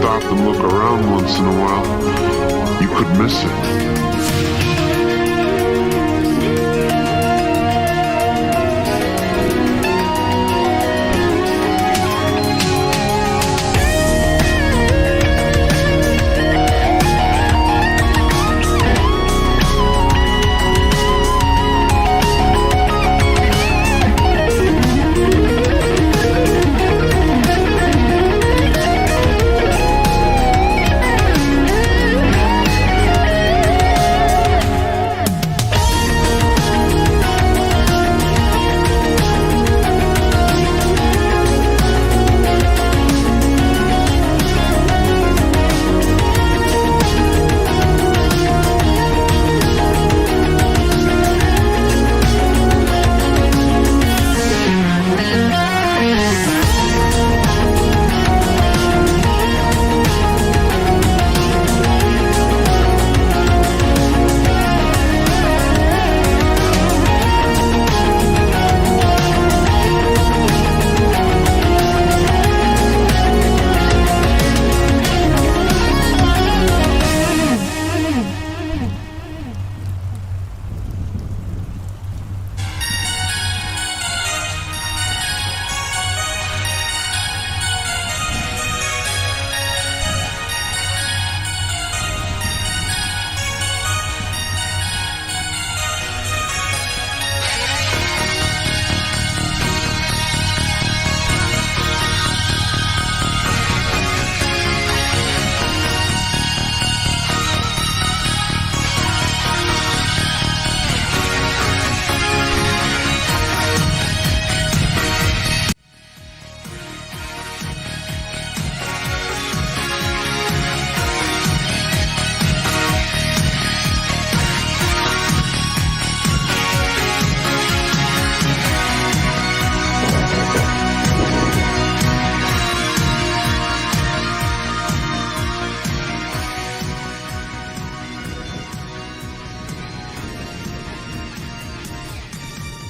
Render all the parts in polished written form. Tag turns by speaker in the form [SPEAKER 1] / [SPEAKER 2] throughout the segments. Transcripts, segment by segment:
[SPEAKER 1] stop and look around once in a while, you could miss it.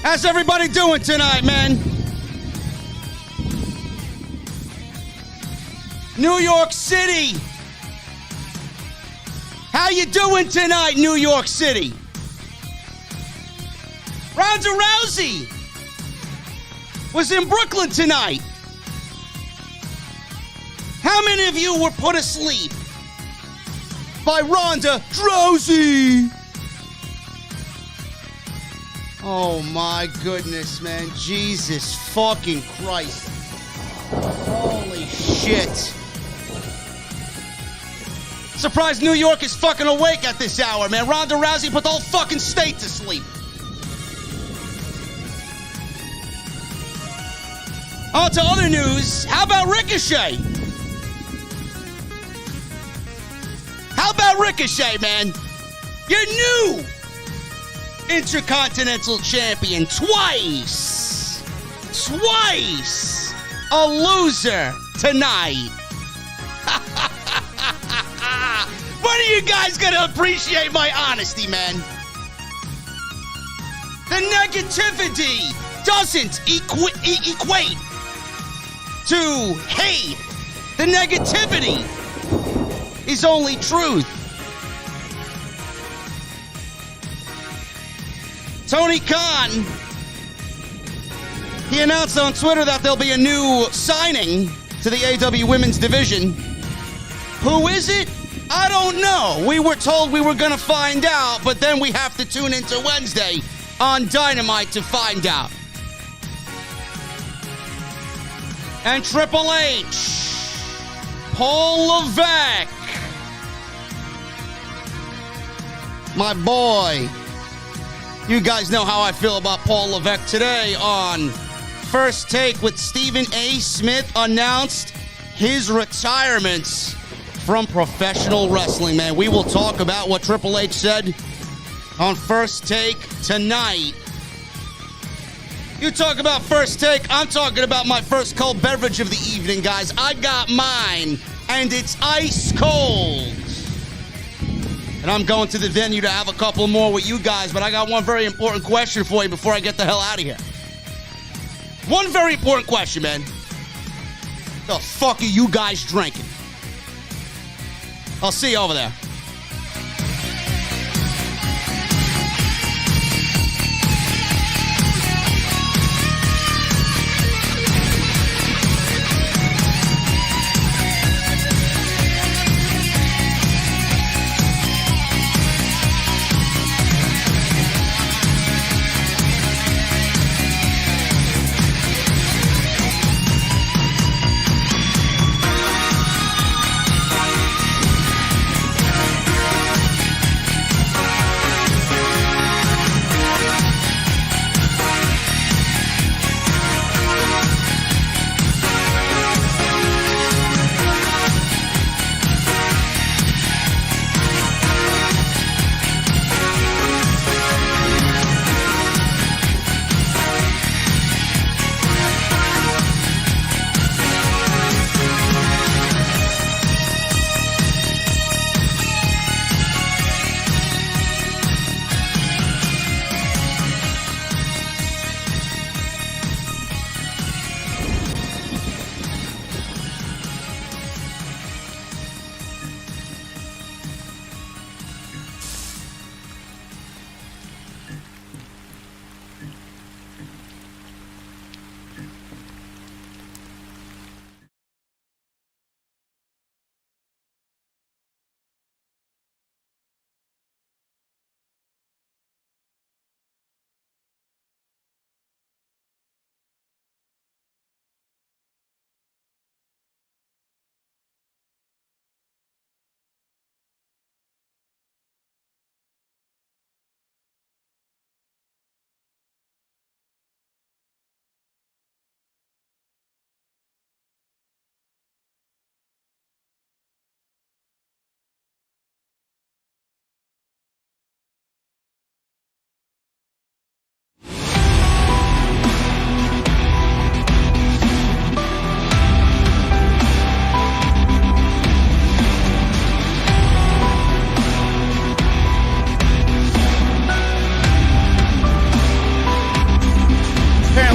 [SPEAKER 2] How's everybody doing tonight, man? New York City. How you doing tonight, New York City? Ronda Rousey was in Brooklyn tonight. How many of you were put asleep by Ronda Rousey? Oh my goodness, man. Jesus fucking Christ. Holy shit. Surprised New York is fucking awake at this hour, man. Ronda Rousey put the whole fucking state to sleep. On to other news. How about Ricochet? How about Ricochet, man? You're new Intercontinental Champion twice. Twice. A loser tonight. When are you guys gonna appreciate my honesty, man? The negativity doesn't equate to hate. The negativity is only truth. Tony Khan, he announced on Twitter that there'll be a new signing to the AEW Women's Division. Who is it? I don't know. We were told we were going to find out, but then we have to tune into Wednesday on Dynamite to find out. And Triple H, Paul Levesque, my boy. You guys know how I feel about Paul Levesque. Today on First Take with Stephen A. Smith announced his retirement from professional wrestling, man. We will talk about what Triple H said on First Take tonight. You talk about First Take, I'm talking about my first cold beverage of the evening, guys. I got mine, and it's ice cold. And I'm going to the venue to have a couple more with you guys, but I got one very important question for you before I get the hell out of here. One very important question, man. The fuck are you guys drinking? I'll see you over there.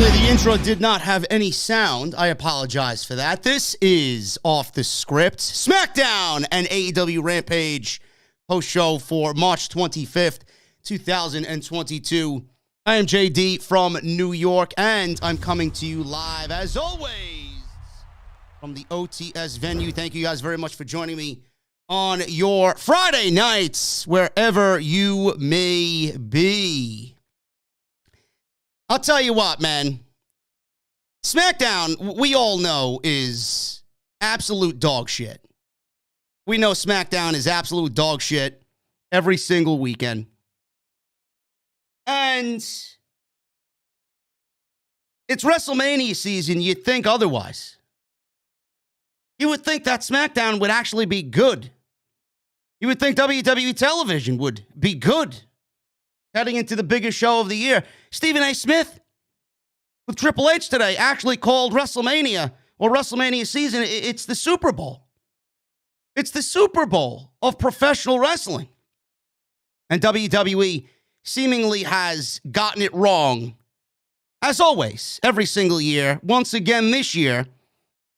[SPEAKER 2] Unfortunately, the intro did not have any sound. I apologize for that. This is Off the Script. SmackDown and AEW Rampage post show for March 25th, 2022. I am JD from New York, and I'm coming to you live, as always, from the OTS venue. Thank you guys very much for joining me on your Friday nights, wherever you may be. I'll tell you what, man. SmackDown, we all know, is absolute dog shit. We know SmackDown is absolute dog shit every single weekend. And it's WrestleMania season. You'd think otherwise. You would think that SmackDown would actually be good. You would think WWE television would be good heading into the biggest show of the year. Stephen A. Smith with Triple H today actually called WrestleMania, or WrestleMania season, it's the Super Bowl. It's the Super Bowl of professional wrestling. And WWE seemingly has gotten it wrong, as always, every single year, once again this year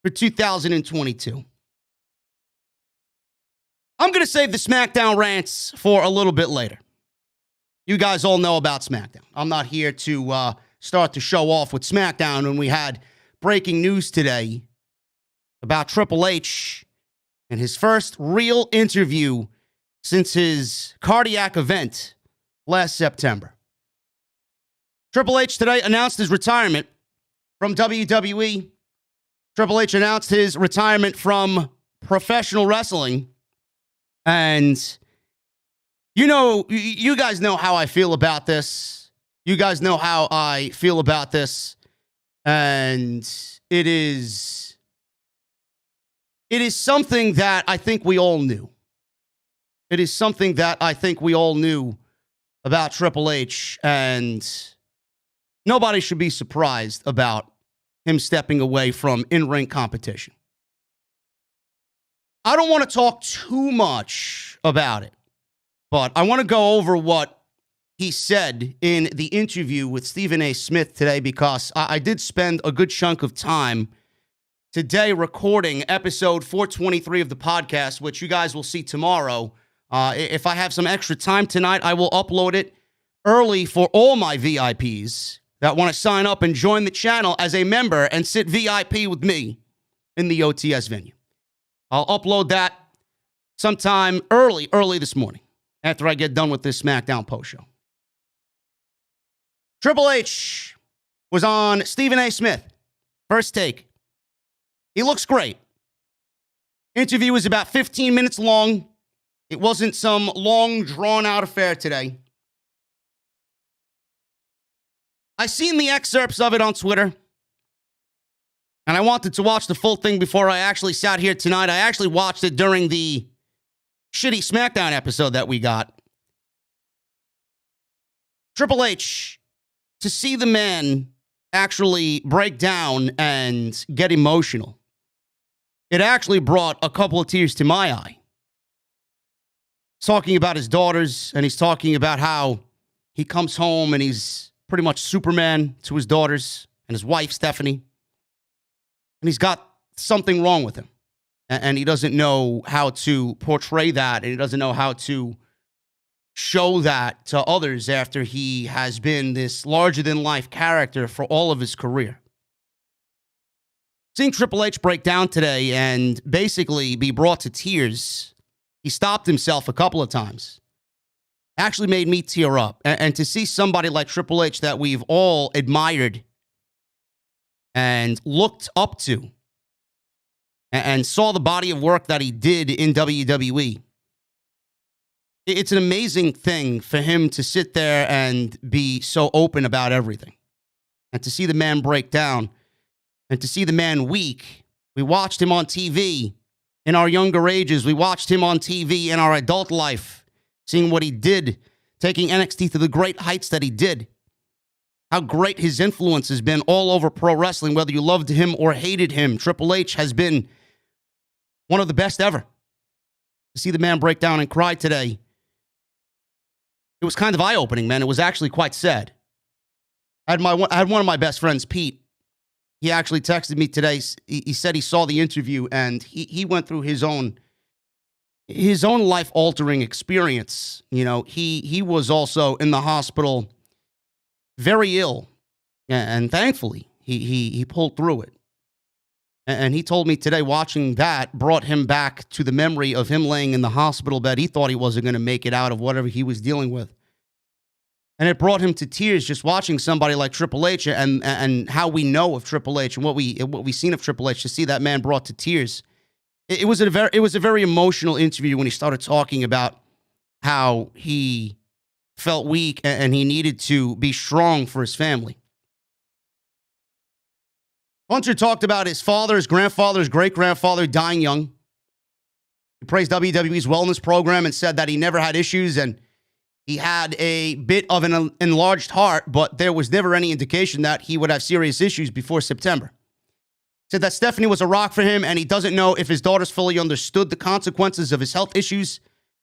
[SPEAKER 2] for 2022. I'm going to save the SmackDown rants for a little bit later. You guys all know about SmackDown. I'm not here to start the show off with SmackDown when we had breaking news today about Triple H and his first real interview since his cardiac event last September. Triple H today announced his retirement from WWE. Triple H announced his retirement from professional wrestling. And you guys know how I feel about this. You guys know how I feel about this. And it is something that I think we all knew. It is something that I think we all knew about Triple H. And nobody should be surprised about him stepping away from in-ring competition. I don't want to talk too much about it, but I want to go over what he said in the interview with Stephen A. Smith today, because I did spend a good chunk of time today recording episode 423 of the podcast, which you guys will see tomorrow. If I have some extra time tonight, I will upload it early for all my VIPs that want to sign up and join the channel as a member and sit VIP with me in the OTS venue. I'll upload that sometime early this morning after I get done with this SmackDown post show. Triple H was on Stephen A. Smith. First take. He looks great. Interview was about 15 minutes long. It wasn't some long, drawn-out affair today. I seen the excerpts of it on Twitter, and I wanted to watch the full thing before I actually sat here tonight. I actually watched it during the shitty SmackDown episode that we got. Triple H, to see the man actually break down and get emotional, it actually brought a couple of tears to my eye. He's talking about his daughters, and he's talking about how he comes home and he's pretty much Superman to his daughters and his wife, Stephanie. And he's got something wrong with him. And he doesn't know how to portray that. And he doesn't know how to show that to others after he has been this larger-than-life character for all of his career. Seeing Triple H break down today and basically be brought to tears, he stopped himself a couple of times. Actually made me tear up. And to see somebody like Triple H that we've all admired and looked up to and saw the body of work that he did in WWE. It's an amazing thing for him to sit there and be so open about everything. And to see the man break down and to see the man weak. We watched him on TV in our younger ages. We watched him on TV in our adult life, seeing what he did, taking NXT to the great heights that he did. How great his influence has been all over pro wrestling, whether you loved him or hated him. Triple H has been one of the best ever. To see the man break down and cry today, it was kind of eye-opening, man. It was actually quite sad. I had one of my best friends, Pete. He actually texted me today. He said he saw the interview and he went through his own life-altering experience. You know, he was also in the hospital, very ill, and thankfully he pulled through it. And he told me today, watching that brought him back to the memory of him laying in the hospital bed. He thought he wasn't going to make it out of whatever he was dealing with. And it brought him to tears just watching somebody like Triple H and how we know of Triple H and what we've seen of Triple H, to see that man brought to tears. It was a very emotional interview when he started talking about how he felt weak and he needed to be strong for his family. Hunter talked about his father, his grandfather, his great-grandfather dying young. He praised WWE's wellness program and said that he never had issues and he had a bit of an enlarged heart, but there was never any indication that he would have serious issues before September. Said that Stephanie was a rock for him and he doesn't know if his daughters fully understood the consequences of his health issues,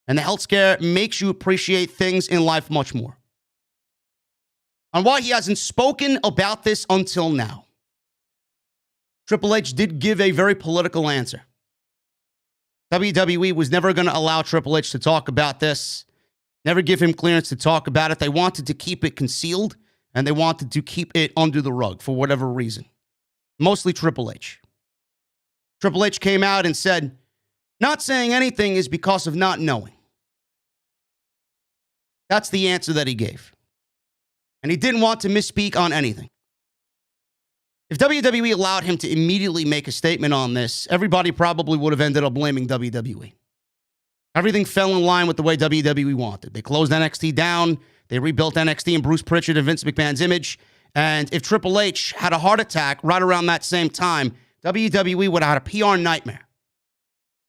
[SPEAKER 2] and the health scare makes you appreciate things in life much more. On why he hasn't spoken about this until now, Triple H did give a very political answer. WWE was never going to allow Triple H to talk about this, never give him clearance to talk about it. They wanted to keep it concealed, and they wanted to keep it under the rug for whatever reason. Mostly Triple H. Triple H came out and said, not saying anything is because of not knowing. That's the answer that he gave. And he didn't want to misspeak on anything. If WWE allowed him to immediately make a statement on this, everybody probably would have ended up blaming WWE. Everything fell in line with the way WWE wanted. They closed NXT down. They rebuilt NXT in Bruce Pritchard and Vince McMahon's image. And if Triple H had a heart attack right around that same time, WWE would have had a PR nightmare.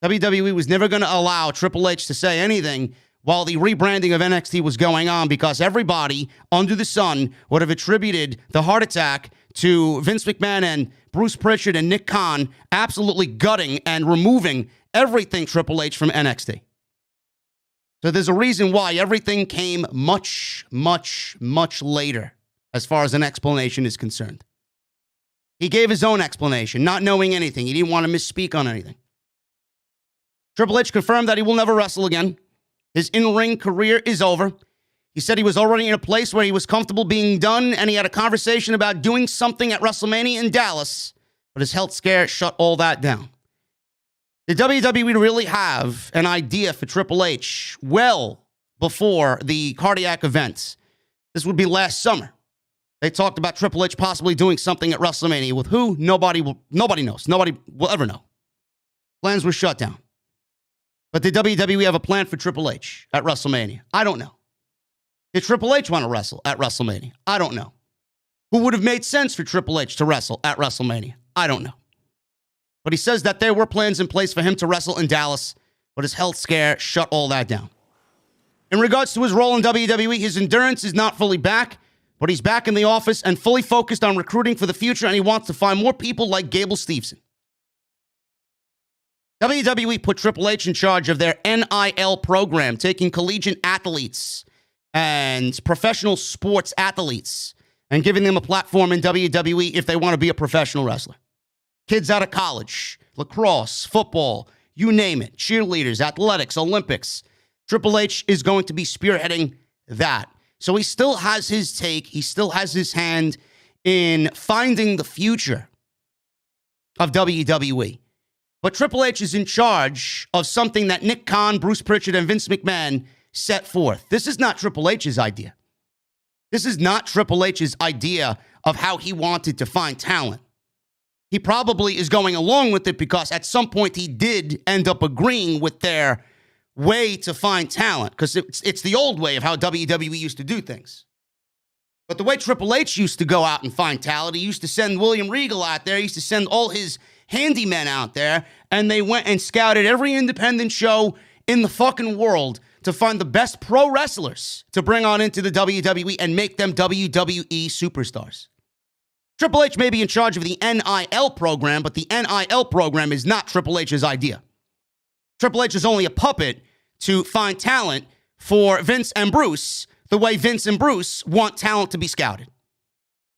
[SPEAKER 2] WWE was never going to allow Triple H to say anything while the rebranding of NXT was going on, because everybody under the sun would have attributed the heart attack to Vince McMahon and Bruce Pritchard and Nick Khan absolutely gutting and removing everything Triple H from NXT. So there's a reason why everything came much, much, much later as far as an explanation is concerned. He gave his own explanation, not knowing anything. He didn't want to misspeak on anything. Triple H confirmed that he will never wrestle again. His in-ring career is over. He said he was already in a place where he was comfortable being done, and he had a conversation about doing something at Wrestlemania in Dallas, but his health scare shut all that down. Did WWE really have an idea for Triple H well before the cardiac events? This would be last summer. They talked about Triple H possibly doing something at WrestleMania. With who? Nobody knows. Nobody will ever know. Plans were shut down. But did WWE have a plan for Triple H at WrestleMania? I don't know. Did Triple H want to wrestle at WrestleMania? I don't know. Who would have made sense for Triple H to wrestle at WrestleMania? I don't know. But he says that there were plans in place for him to wrestle in Dallas, but his health scare shut all that down. In regards to his role in WWE, his endurance is not fully back, but he's back in the office and fully focused on recruiting for the future, and he wants to find more people like Gable Steveson. WWE put Triple H in charge of their NIL program, taking collegiate athletes and professional sports athletes and giving them a platform in WWE if they want to be a professional wrestler. Kids out of college, lacrosse, football, you name it, cheerleaders, athletics, Olympics. Triple H is going to be spearheading that. So he still has his take. He still has his hand in finding the future of WWE. But Triple H is in charge of something that Nick Khan, Bruce Pritchard, and Vince McMahon set forth. This is not Triple H's idea. This is not Triple H's idea of how he wanted to find talent. He probably is going along with it because at some point he did end up agreeing with their way to find talent, because it's the old way of how WWE used to do things. But the way Triple H used to go out and find talent, he used to send William Regal out there, he used to send all his handymen out there, and they went and scouted every independent show in the fucking world to find the best pro wrestlers to bring on into the WWE and make them WWE superstars. Triple H may be in charge of the NIL program, but the NIL program is not Triple H's idea. Triple H is only a puppet to find talent for Vince and Bruce, the way Vince and Bruce want talent to be scouted.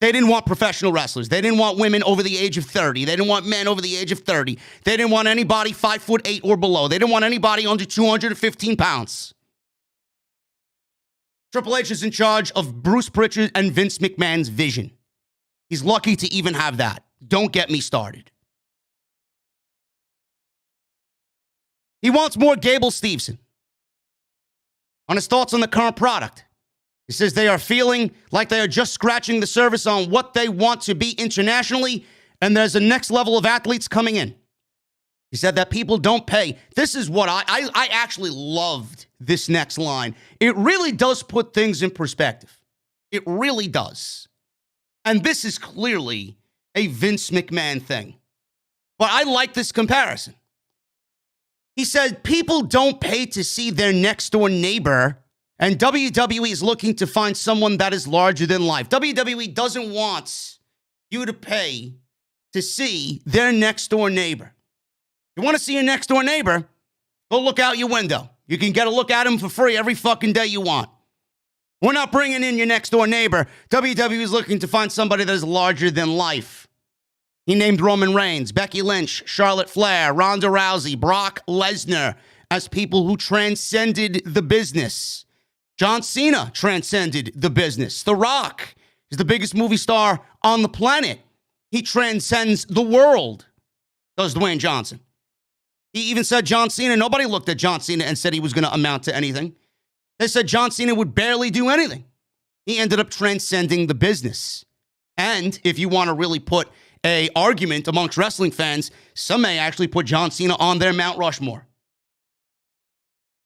[SPEAKER 2] They didn't want professional wrestlers. They didn't want women over the age of 30. They didn't want men over the age of 30. They didn't want anybody 5'8" or below. They didn't want anybody under 215 pounds. Triple H is in charge of Bruce Prichard and Vince McMahon's vision. He's lucky to even have that. Don't get me started. He wants more Gable Steveson. On his thoughts on the current product. He says they are feeling like they are just scratching the surface on what they want to be internationally, and there's a next level of athletes coming in. He said that people don't pay. This is what I actually loved this next line. It really does put things in perspective. It really does. And this is clearly a Vince McMahon thing. But I like this comparison. He said people don't pay to see their next door neighbor, and WWE is looking to find someone that is larger than life. WWE doesn't want you to pay to see their next door neighbor. You want to see your next door neighbor? Go look out your window. You can get a look at him for free every fucking day you want. We're not bringing in your next door neighbor. WWE is looking to find somebody that is larger than life. He named Roman Reigns, Becky Lynch, Charlotte Flair, Ronda Rousey, Brock Lesnar as people who transcended the business. John Cena transcended the business. The Rock is the biggest movie star on the planet. He transcends the world, does Dwayne Johnson. He even said John Cena, nobody looked at John Cena and said he was going to amount to anything. They said John Cena would barely do anything. He ended up transcending the business. And if you want to really put an argument amongst wrestling fans, some may actually put John Cena on their Mount Rushmore.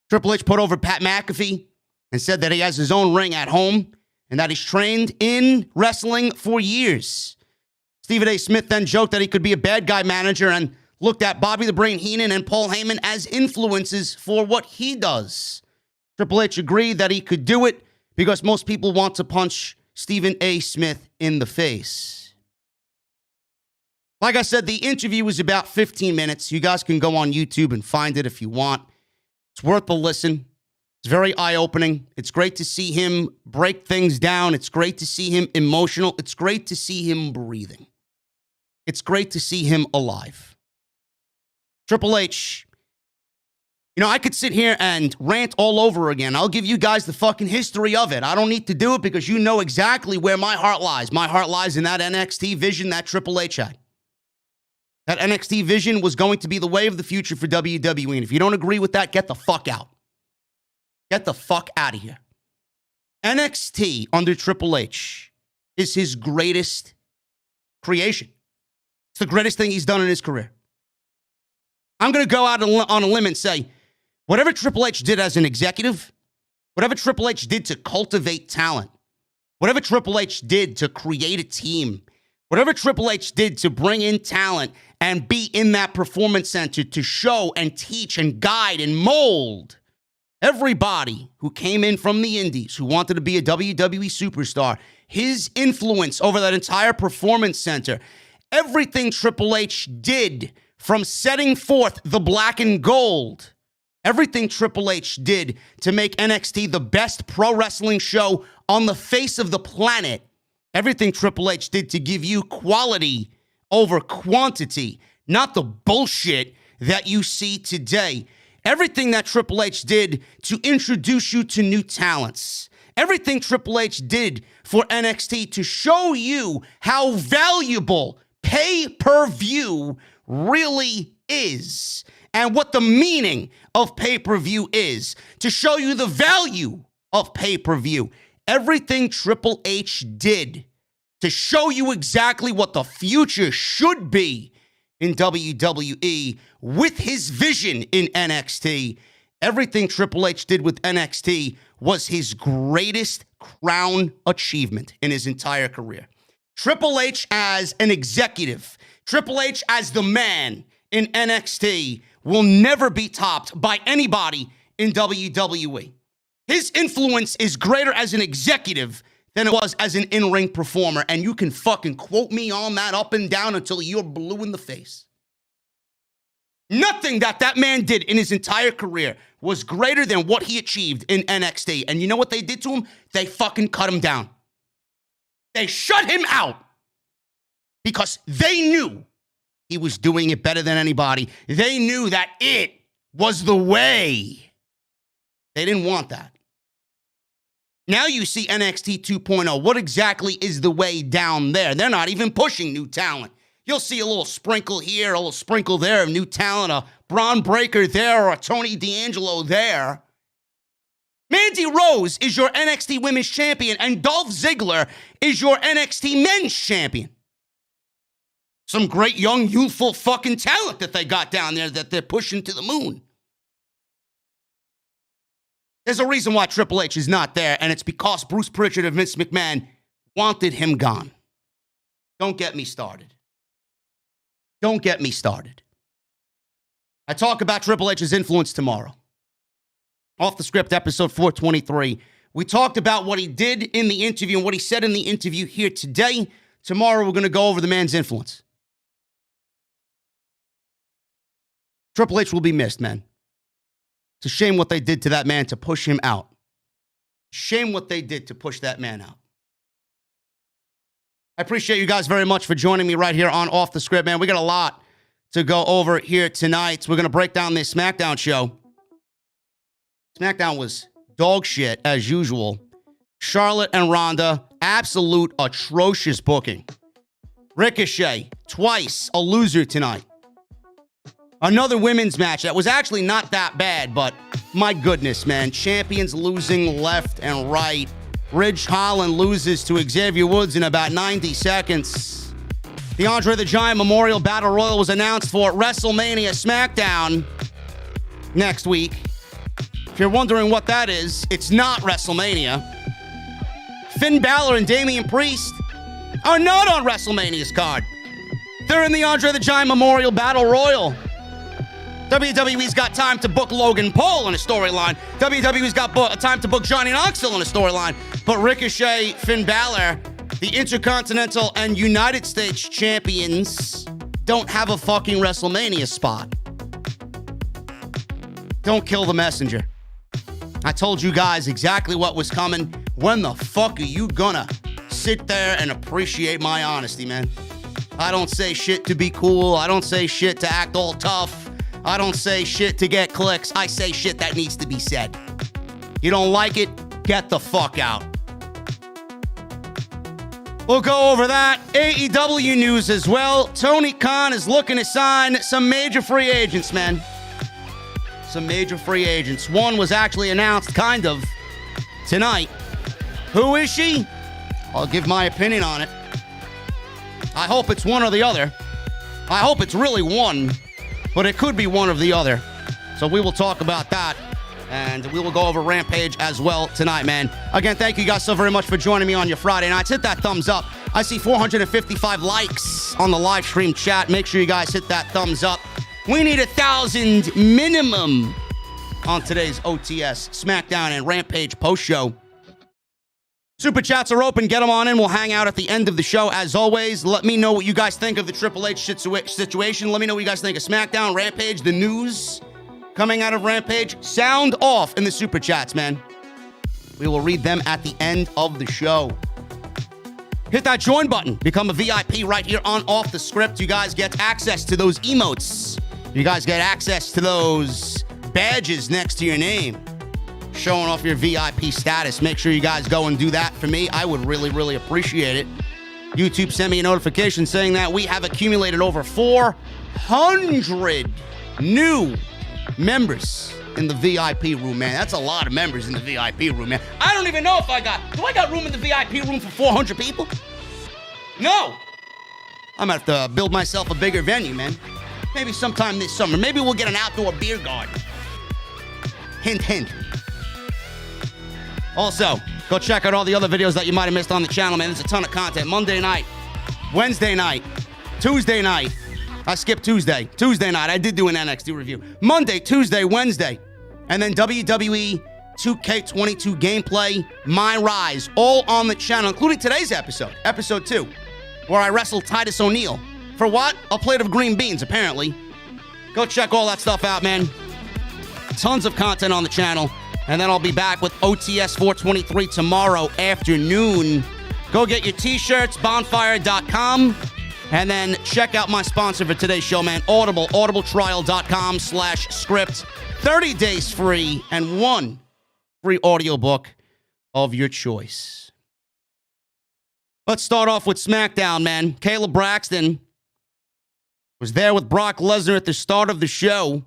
[SPEAKER 2] Triple H put over Pat McAfee and said that he has his own ring at home and that he's trained in wrestling for years. Stephen A. Smith then joked that he could be a bad guy manager and looked at Bobby the Brain Heenan and Paul Heyman as influences for what he does. Triple H agreed that he could do it because most people want to punch Stephen A. Smith in the face. Like I said, the interview was about 15 minutes. You guys can go on YouTube and find it if you want. It's worth a listen. It's very eye-opening. It's great to see him break things down. It's great to see him emotional. It's great to see him breathing. It's great to see him alive. Triple H, I could sit here and rant all over again. I'll give you guys the fucking history of it. I don't need to do it because you know exactly where my heart lies. My heart lies in that NXT vision that Triple H had. That NXT vision was going to be the way of the future for WWE. And if you don't agree with that, get the fuck out. Get the fuck out of here. NXT under Triple H is his greatest creation. It's the greatest thing he's done in his career. I'm going to go out on a limb and say, whatever Triple H did as an executive, whatever Triple H did to cultivate talent, whatever Triple H did to create a team, whatever Triple H did to bring in talent and be in that performance center to show and teach and guide and mold everybody who came in from the indies, who wanted to be a WWE superstar, his influence over that entire performance center, everything Triple H did from setting forth the black and gold, everything Triple H did to make NXT the best pro wrestling show on the face of the planet, everything Triple H did to give you quality over quantity, not the bullshit that you see today. Everything that Triple H did to introduce you to new talents. Everything Triple H did for NXT to show you how valuable pay-per-view really is and what the meaning of pay-per-view is. To show you the value of pay-per-view. Everything Triple H did to show you exactly what the future should be in WWE with his vision in NXT. Everything Triple H did with NXT was his greatest crown achievement in his entire career. Triple H as an executive, Triple H as the man in NXT will never be topped by anybody in WWE. His influence is greater as an executive than it was as an in-ring performer, and you can fucking quote me on that up and down until you're blue in the face. Nothing that man did in his entire career was greater than what he achieved in NXT. And you know what they did to him? They fucking cut him down. They shut him out because they knew he was doing it better than anybody. They knew that it was the way. They didn't want that. Now you see NXT 2.0. What exactly is the way down there? They're not even pushing new talent. You'll see a little sprinkle here, a little sprinkle there of new talent, a Braun Breaker there, or a Tony D'Angelo there. Mandy Rose is your NXT Women's Champion, and Dolph Ziggler is your NXT Men's Champion. Some great young, youthful fucking talent that they got down there that they're pushing to the moon. There's a reason why Triple H is not there, and it's because Bruce Pritchard and Vince McMahon wanted him gone. Don't get me started. Don't get me started. I talk about Triple H's influence tomorrow. Off the Script, episode 423. We talked about what he did in the interview and what he said in the interview here today. Tomorrow, we're going to go over the man's influence. Triple H will be missed, man. It's a shame what they did to that man to push him out. Shame what they did to push that man out. I appreciate you guys very much for joining me right here on Off the Script, man. We got a lot to go over here tonight. We're going to break down this SmackDown show. SmackDown was dog shit, as usual. Charlotte and Ronda, absolute atrocious booking. Ricochet, twice a loser tonight. Another women's match that was actually not that bad, but my goodness, man. Champions losing left and right. Ridge Holland loses to Xavier Woods in about 90 seconds. The Andre the Giant Memorial Battle Royal was announced for WrestleMania SmackDown next week. If you're wondering what that is, it's not WrestleMania. Finn Balor and Damian Priest are not on WrestleMania's card. They're in the Andre the Giant Memorial Battle Royal. WWE's got time to book Logan Paul in a storyline. WWE's got time to book Johnny Knoxville in a storyline. But Ricochet, Finn Balor, the Intercontinental and United States champions, don't have a fucking WrestleMania spot. Don't kill the messenger. I told you guys exactly what was coming. When the fuck are you gonna sit there and appreciate my honesty, man? I don't say shit to be cool. I don't say shit to act all tough. I don't say shit to get clicks. I say shit that needs to be said. You don't like it? Get the fuck out. We'll go over that. AEW news as well. Tony Khan is looking to sign some major free agents, man. Some major free agents. One was actually announced kind of tonight. Who is she? I'll give my opinion on it. I hope it's one or the other. I hope it's really one. But it could be one or the other. So we will talk about that. And we will go over Rampage as well tonight, man. Again, thank you guys so very much for joining me on your Friday nights. Hit that thumbs up. I see 455 likes on the live stream chat. Make sure you guys hit that thumbs up. We need 1,000 minimum on today's OTS SmackDown and Rampage post-show. Super chats are open. Get them on in. We'll hang out at the end of the show. As always, let me know what you guys think of the Triple H situation. Let me know what you guys think of SmackDown, Rampage, the news coming out of Rampage. Sound off in the super chats, man. We will read them at the end of the show. Hit that join button. Become a VIP right here on Off the Script. You guys get access to those emotes. You guys get access to those badges next to your name, showing off your VIP status. Make sure you guys go and do that for me. I would really, really appreciate it. YouTube sent me a notification saying that we have accumulated over 400 new members in the VIP room, man. That's a lot of members in the VIP room, man. I don't even know if do I got room in the VIP room for 400 people? No. I'm gonna have to build myself a bigger venue, man. Maybe sometime this summer. Maybe we'll get an outdoor beer garden. Hint, hint. Also, go check out all the other videos that you might have missed on the channel, man. There's a ton of content. Monday night, Wednesday night, Tuesday night. I skipped Tuesday. Tuesday night, I did do an NXT review. Monday, Tuesday, Wednesday. And then WWE 2K22 gameplay, My Rise, all on the channel, including today's episode, episode 2, where I wrestled Titus O'Neil. For what? A plate of green beans, apparently. Go check all that stuff out, man. Tons of content on the channel. And then I'll be back with OTS 423 tomorrow afternoon. Go get your t-shirts, bonfire.com. And then check out my sponsor for today's show, man, Audible, audibletrial.com/script. 30 days free and one free audiobook of your choice. Let's start off with SmackDown, man. Kayla Braxton was there with Brock Lesnar at the start of the show.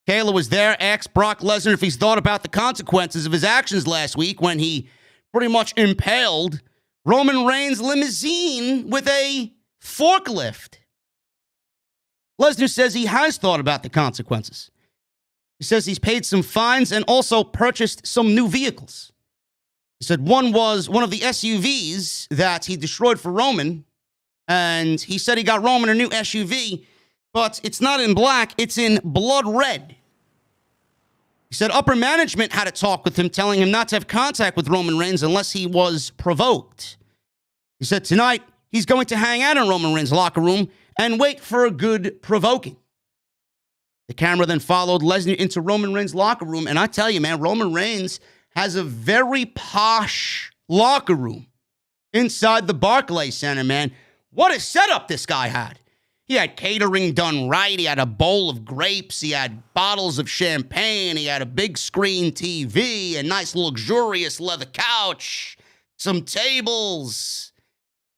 [SPEAKER 2] Kayla was there, asked Brock Lesnar if he's thought about the consequences of his actions last week when he pretty much impaled Roman Reigns' limousine with a forklift. Lesnar says he has thought about the consequences. He says he's paid some fines and also purchased some new vehicles. He said one was one of the SUVs that he destroyed for Roman, and he said he got Roman a new SUV, but it's not in black, it's in blood red. He said upper management had a talk with him, telling him not to have contact with Roman Reigns unless he was provoked. He said tonight he's going to hang out in Roman Reigns' locker room and wait for a good provoking. The camera then followed Lesnar into Roman Reigns' locker room, and I tell you, man, Roman Reigns has a very posh locker room inside the Barclays Center, man. What a setup this guy had. He had catering done right. He had a bowl of grapes. He had bottles of champagne. He had a big screen TV, a nice luxurious leather couch, some tables.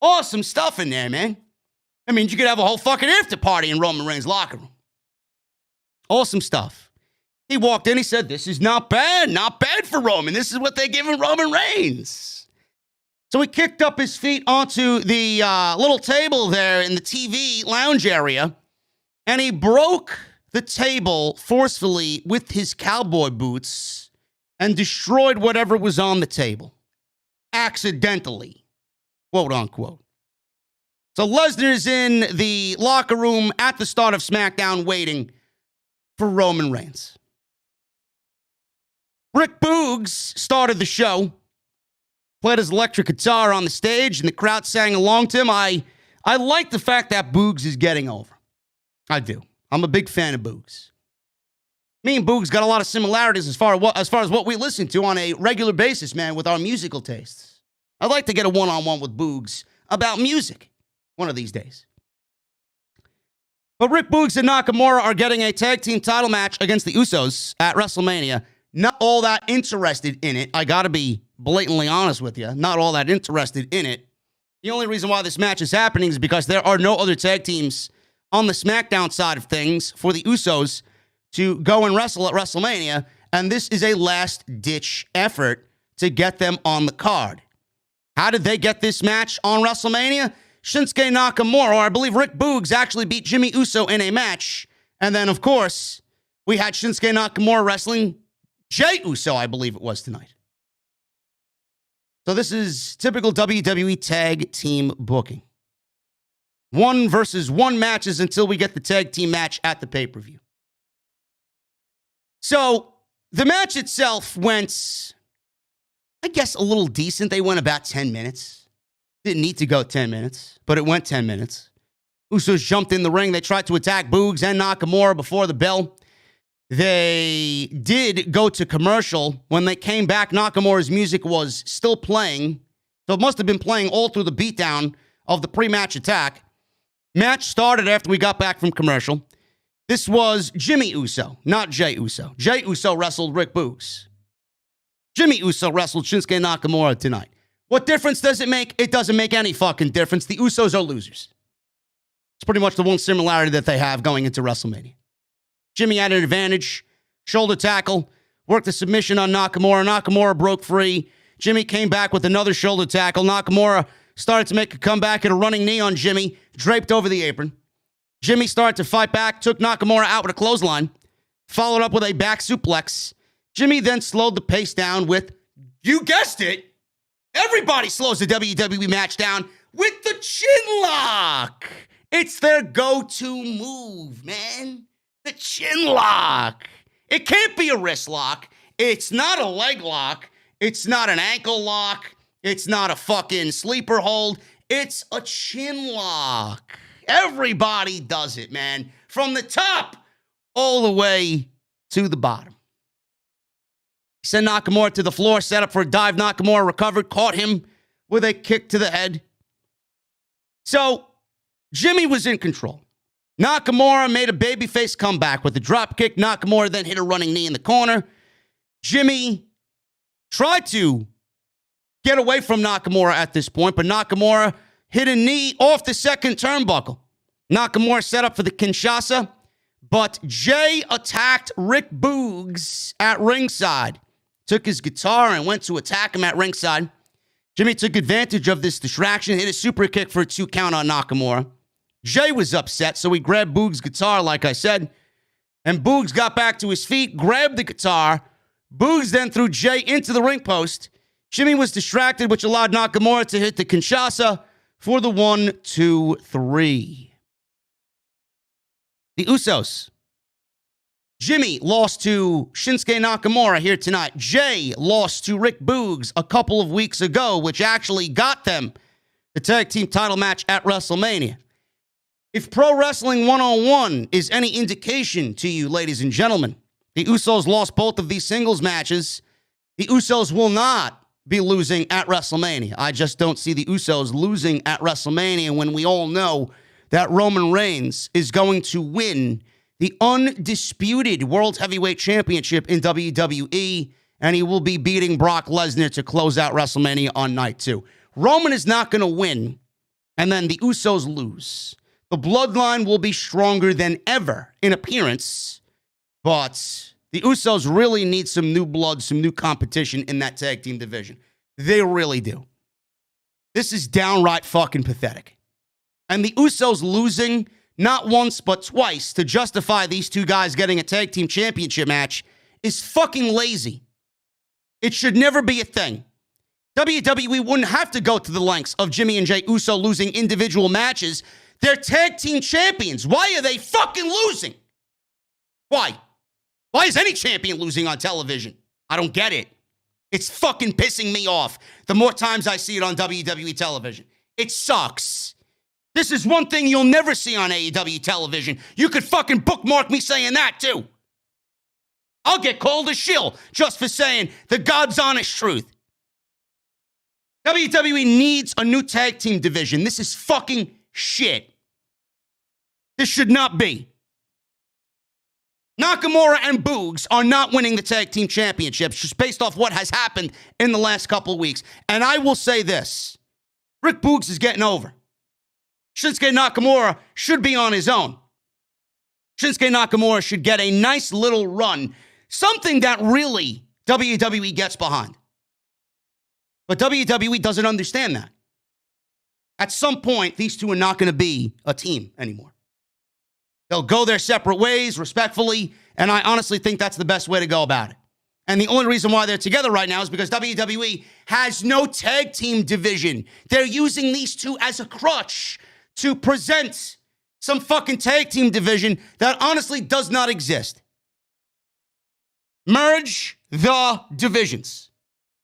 [SPEAKER 2] Awesome stuff in there, man. I mean, you could have a whole fucking after party in Roman Reigns' locker room. Awesome stuff. He walked in, he said, this is not bad for Roman. This is what they're giving Roman Reigns. So he kicked up his feet onto the little table there in the TV lounge area, and he broke the table forcefully with his cowboy boots and destroyed whatever was on the table. Accidentally, quote unquote. So Lesnar's in the locker room at the start of SmackDown waiting for Roman Reigns. Rick Boogs started the show, played his electric guitar on the stage, and the crowd sang along to him. I like the fact that Boogs is getting over. I do. I'm a big fan of Boogs. Me and Boogs got a lot of similarities as far as what we listen to on a regular basis, man, with our musical tastes. I'd like to get a one-on-one with Boogs about music one of these days. But Rick Boogs and Nakamura are getting a tag team title match against the Usos at WrestleMania. Not all that interested in it. I got to be blatantly honest with you. Not all that interested in it. The only reason why this match is happening is because there are no other tag teams on the SmackDown side of things for the Usos to go and wrestle at WrestleMania, and this is a last-ditch effort to get them on the card. How did they get this match on WrestleMania? Shinsuke Nakamura, or I believe Rick Boogs, actually beat Jimmy Uso in a match, and then, of course, we had Shinsuke Nakamura wrestling Jey Uso, I believe it was tonight. So this is typical WWE tag team booking. 1-versus-1 matches until we get the tag team match at the pay-per-view. So the match itself went, I guess, a little decent. They went about 10 minutes. Didn't need to go 10 minutes, but it went 10 minutes. Usos jumped in the ring. They tried to attack Boogs and Nakamura before the bell. They did go to commercial. When they came back, Nakamura's music was still playing. So it must have been playing all through the beatdown of the pre-match attack. Match started after we got back from commercial. This was Jimmy Uso, not Jey Uso. Jey Uso wrestled Rick Boogs. Jimmy Uso wrestled Shinsuke Nakamura tonight. What difference does it make? It doesn't make any fucking difference. The Usos are losers. It's pretty much the one similarity that they have going into WrestleMania. Jimmy had an advantage. Shoulder tackle. Worked the submission on Nakamura. Nakamura broke free. Jimmy came back with another shoulder tackle. Nakamura started to make a comeback at a running knee on Jimmy. Draped over the apron. Jimmy started to fight back. Took Nakamura out with a clothesline. Followed up with a back suplex. Jimmy then slowed the pace down with, you guessed it, everybody slows the WWE match down with the chin lock. It's their go-to move, man. The chin lock. It can't be a wrist lock. It's not a leg lock. It's not an ankle lock. It's not a fucking sleeper hold. It's a chin lock. Everybody does it, man. From the top all the way to the bottom. He sent Nakamura to the floor, set up for a dive. Nakamura recovered, caught him with a kick to the head. So Jimmy was in control. Nakamura made a babyface comeback with a drop kick. Nakamura then hit a running knee in the corner. Jimmy tried to get away from Nakamura at this point, but Nakamura hit a knee off the second turnbuckle. Nakamura set up for the Kinshasa, but Jey attacked Rick Boogs at ringside. Took his guitar and went to attack him at ringside. Jimmy took advantage of this distraction, hit a super kick for a 2 count on Nakamura. Jey was upset, so he grabbed Boogs' guitar, like I said, and Boogs got back to his feet, grabbed the guitar. Boogs then threw Jey into the ring post. Jimmy was distracted, which allowed Nakamura to hit the Kinshasa for the 1, 2, 3. The Usos. Jimmy lost to Shinsuke Nakamura here tonight. Jey lost to Rick Boogs a couple of weeks ago, which actually got them the tag team title match at WrestleMania. If Pro Wrestling 101 is any indication to you, ladies and gentlemen, the Usos lost both of these singles matches. The Usos will not be losing at WrestleMania. I just don't see the Usos losing at WrestleMania when we all know that Roman Reigns is going to win the undisputed World Heavyweight Championship in WWE, and he will be beating Brock Lesnar to close out WrestleMania on night 2. Roman is not going to win, and then the Usos lose. The bloodline will be stronger than ever in appearance, but the Usos really need some new blood, some new competition in that tag team division. They really do. This is downright fucking pathetic. And the Usos losing not once but twice to justify these two guys getting a tag team championship match is fucking lazy. It should never be a thing. WWE wouldn't have to go to the lengths of Jimmy and Jey Uso losing individual matches. They're tag team champions. Why are they fucking losing? Why? Why is any champion losing on television? I don't get it. It's fucking pissing me off the more times I see it on WWE television. It sucks. This is one thing you'll never see on AEW television. You could fucking bookmark me saying that too. I'll get called a shill just for saying the God's honest truth. WWE needs a new tag team division. This is fucking shit. This should not be. Nakamura and Boogs are not winning the tag team championships just based off what has happened in the last couple of weeks. And I will say this. Rick Boogs is getting over. Shinsuke Nakamura should be on his own. Shinsuke Nakamura should get a nice little run. Something that really WWE gets behind. But WWE doesn't understand that. At some point, these two are not going to be a team anymore. They'll go their separate ways, respectfully, and I honestly think that's the best way to go about it. And the only reason why they're together right now is because WWE has no tag team division. They're using these two as a crutch to present some fucking tag team division that honestly does not exist. Merge the divisions.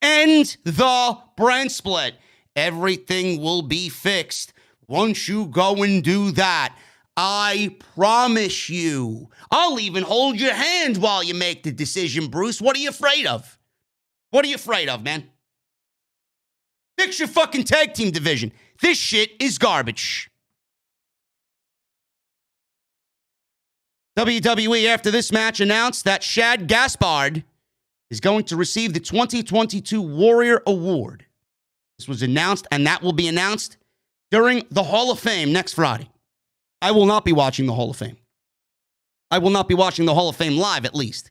[SPEAKER 2] End the brand split. Everything will be fixed once you go and do that. I promise you. I'll even hold your hand while you make the decision, Bruce. What are you afraid of? What are you afraid of, man? Fix your fucking tag team division. This shit is garbage. WWE, after this match, announced that Shad Gaspard is going to receive the 2022 Warrior Award. This was announced, and that will be announced during the Hall of Fame next Friday. I will not be watching the Hall of Fame. I will not be watching the Hall of Fame live, at least.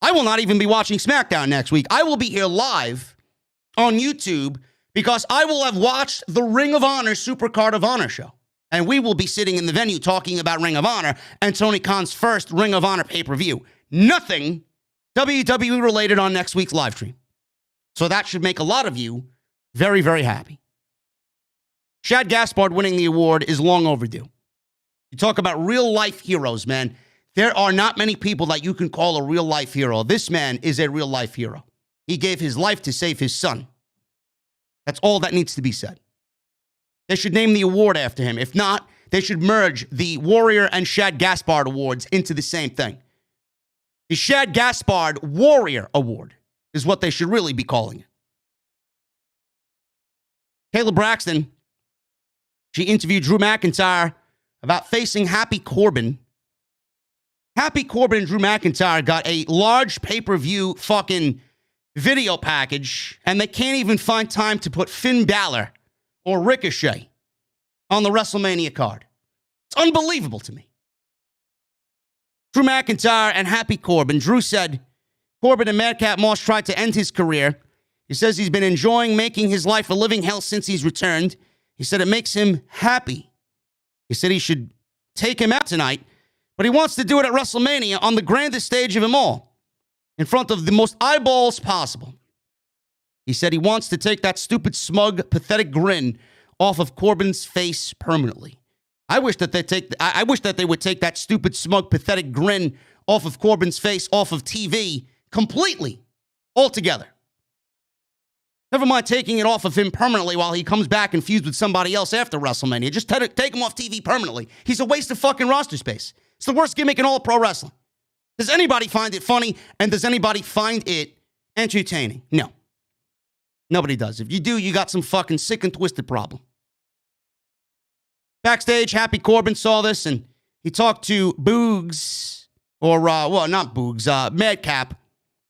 [SPEAKER 2] I will not even be watching SmackDown next week. I will be here live on YouTube because I will have watched the Ring of Honor Supercard of Honor show. And we will be sitting in the venue talking about Ring of Honor and Tony Khan's first Ring of Honor pay-per-view. Nothing WWE related on next week's live stream. So that should make a lot of you very, very happy. Shad Gaspard winning the award is long overdue. You talk about real-life heroes, man. There are not many people that you can call a real-life hero. This man is a real-life hero. He gave his life to save his son. That's all that needs to be said. They should name the award after him. If not, they should merge the Warrior and Shad Gaspard awards into the same thing. The Shad Gaspard Warrior Award is what they should really be calling it. Kayla Braxton, she interviewed Drew McIntyre about facing Happy Corbin. Happy Corbin and Drew McIntyre got a large pay-per-view fucking video package, and they can't even find time to put Finn Balor or Ricochet on the WrestleMania card. It's unbelievable to me. Drew McIntyre and Happy Corbin. Drew said Corbin and Madcap Moss tried to end his career. He says he's been enjoying making his life a living hell since he's returned. He said it makes him happy. He said he should take him out tonight, but he wants to do it at WrestleMania on the grandest stage of them all, in front of the most eyeballs possible. He said he wants to take that stupid, smug, pathetic grin off of Corbin's face permanently. I wish that they would take that stupid, smug, pathetic grin off of Corbin's face, off of TV, completely, altogether. Never mind taking it off of him permanently while he comes back and feuds with somebody else after WrestleMania. Just take him off TV permanently. He's a waste of fucking roster space. It's the worst gimmick in all of pro wrestling. Does anybody find it funny? And does anybody find it entertaining? No. Nobody does. If you do, you got some fucking sick and twisted problem. Backstage, Happy Corbin saw this, and he talked to Boogs, not Boogs, Madcap,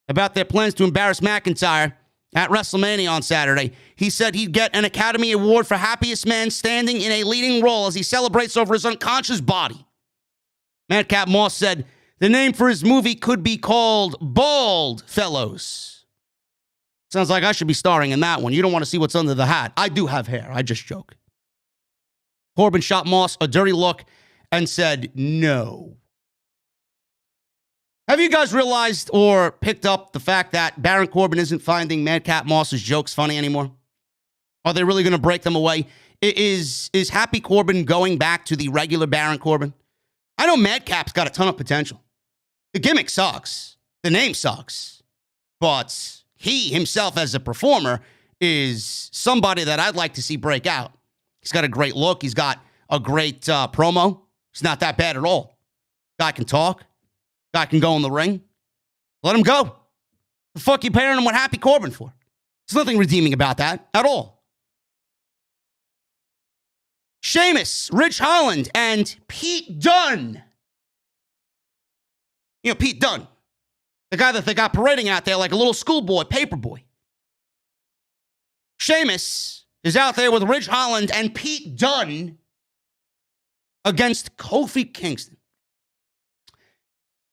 [SPEAKER 2] about their plans to embarrass McIntyre at WrestleMania on Saturday. He said he'd get an Academy Award for happiest man standing in a leading role as he celebrates over his unconscious body. Madcap Moss said the name for his movie could be called Bald Fellows. Sounds like I should be starring in that one. You don't want to see what's under the hat. I do have hair. I just joke. Corbin shot Moss a dirty look and said no. Have you guys realized or picked up the fact that Baron Corbin isn't finding Madcap Moss's jokes funny anymore? Are they really going to break them away? Is Happy Corbin going back to the regular Baron Corbin? I know Madcap's got a ton of potential. The gimmick sucks. The name sucks. But he himself as a performer is somebody that I'd like to see break out. He's got a great look. He's got a great promo. He's not that bad at all. Guy can talk. Guy can go in the ring. Let him go. The fuck you pairing him with Happy Corbin for? There's nothing redeeming about that at all. Sheamus, Rich Holland, and Pete Dunne. You know, Pete Dunne. The guy that they got parading out there like a little schoolboy, paperboy. Sheamus is out there with Rich Holland and Pete Dunne against Kofi Kingston.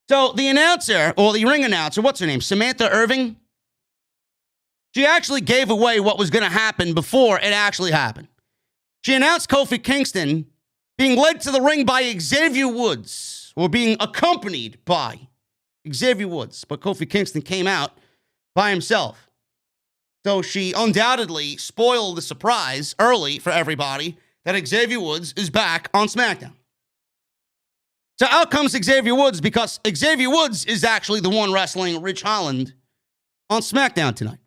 [SPEAKER 2] So the announcer, or the ring announcer, what's her name? Samantha Irving? She actually gave away what was going to happen before it actually happened. She announced Kofi Kingston being led to the ring by Xavier Woods, or being accompanied by Xavier Woods. But Kofi Kingston came out by himself. So she undoubtedly spoiled the surprise early for everybody that Xavier Woods is back on SmackDown. So out comes Xavier Woods, because Xavier Woods is actually the one wrestling Rich Holland on SmackDown tonight.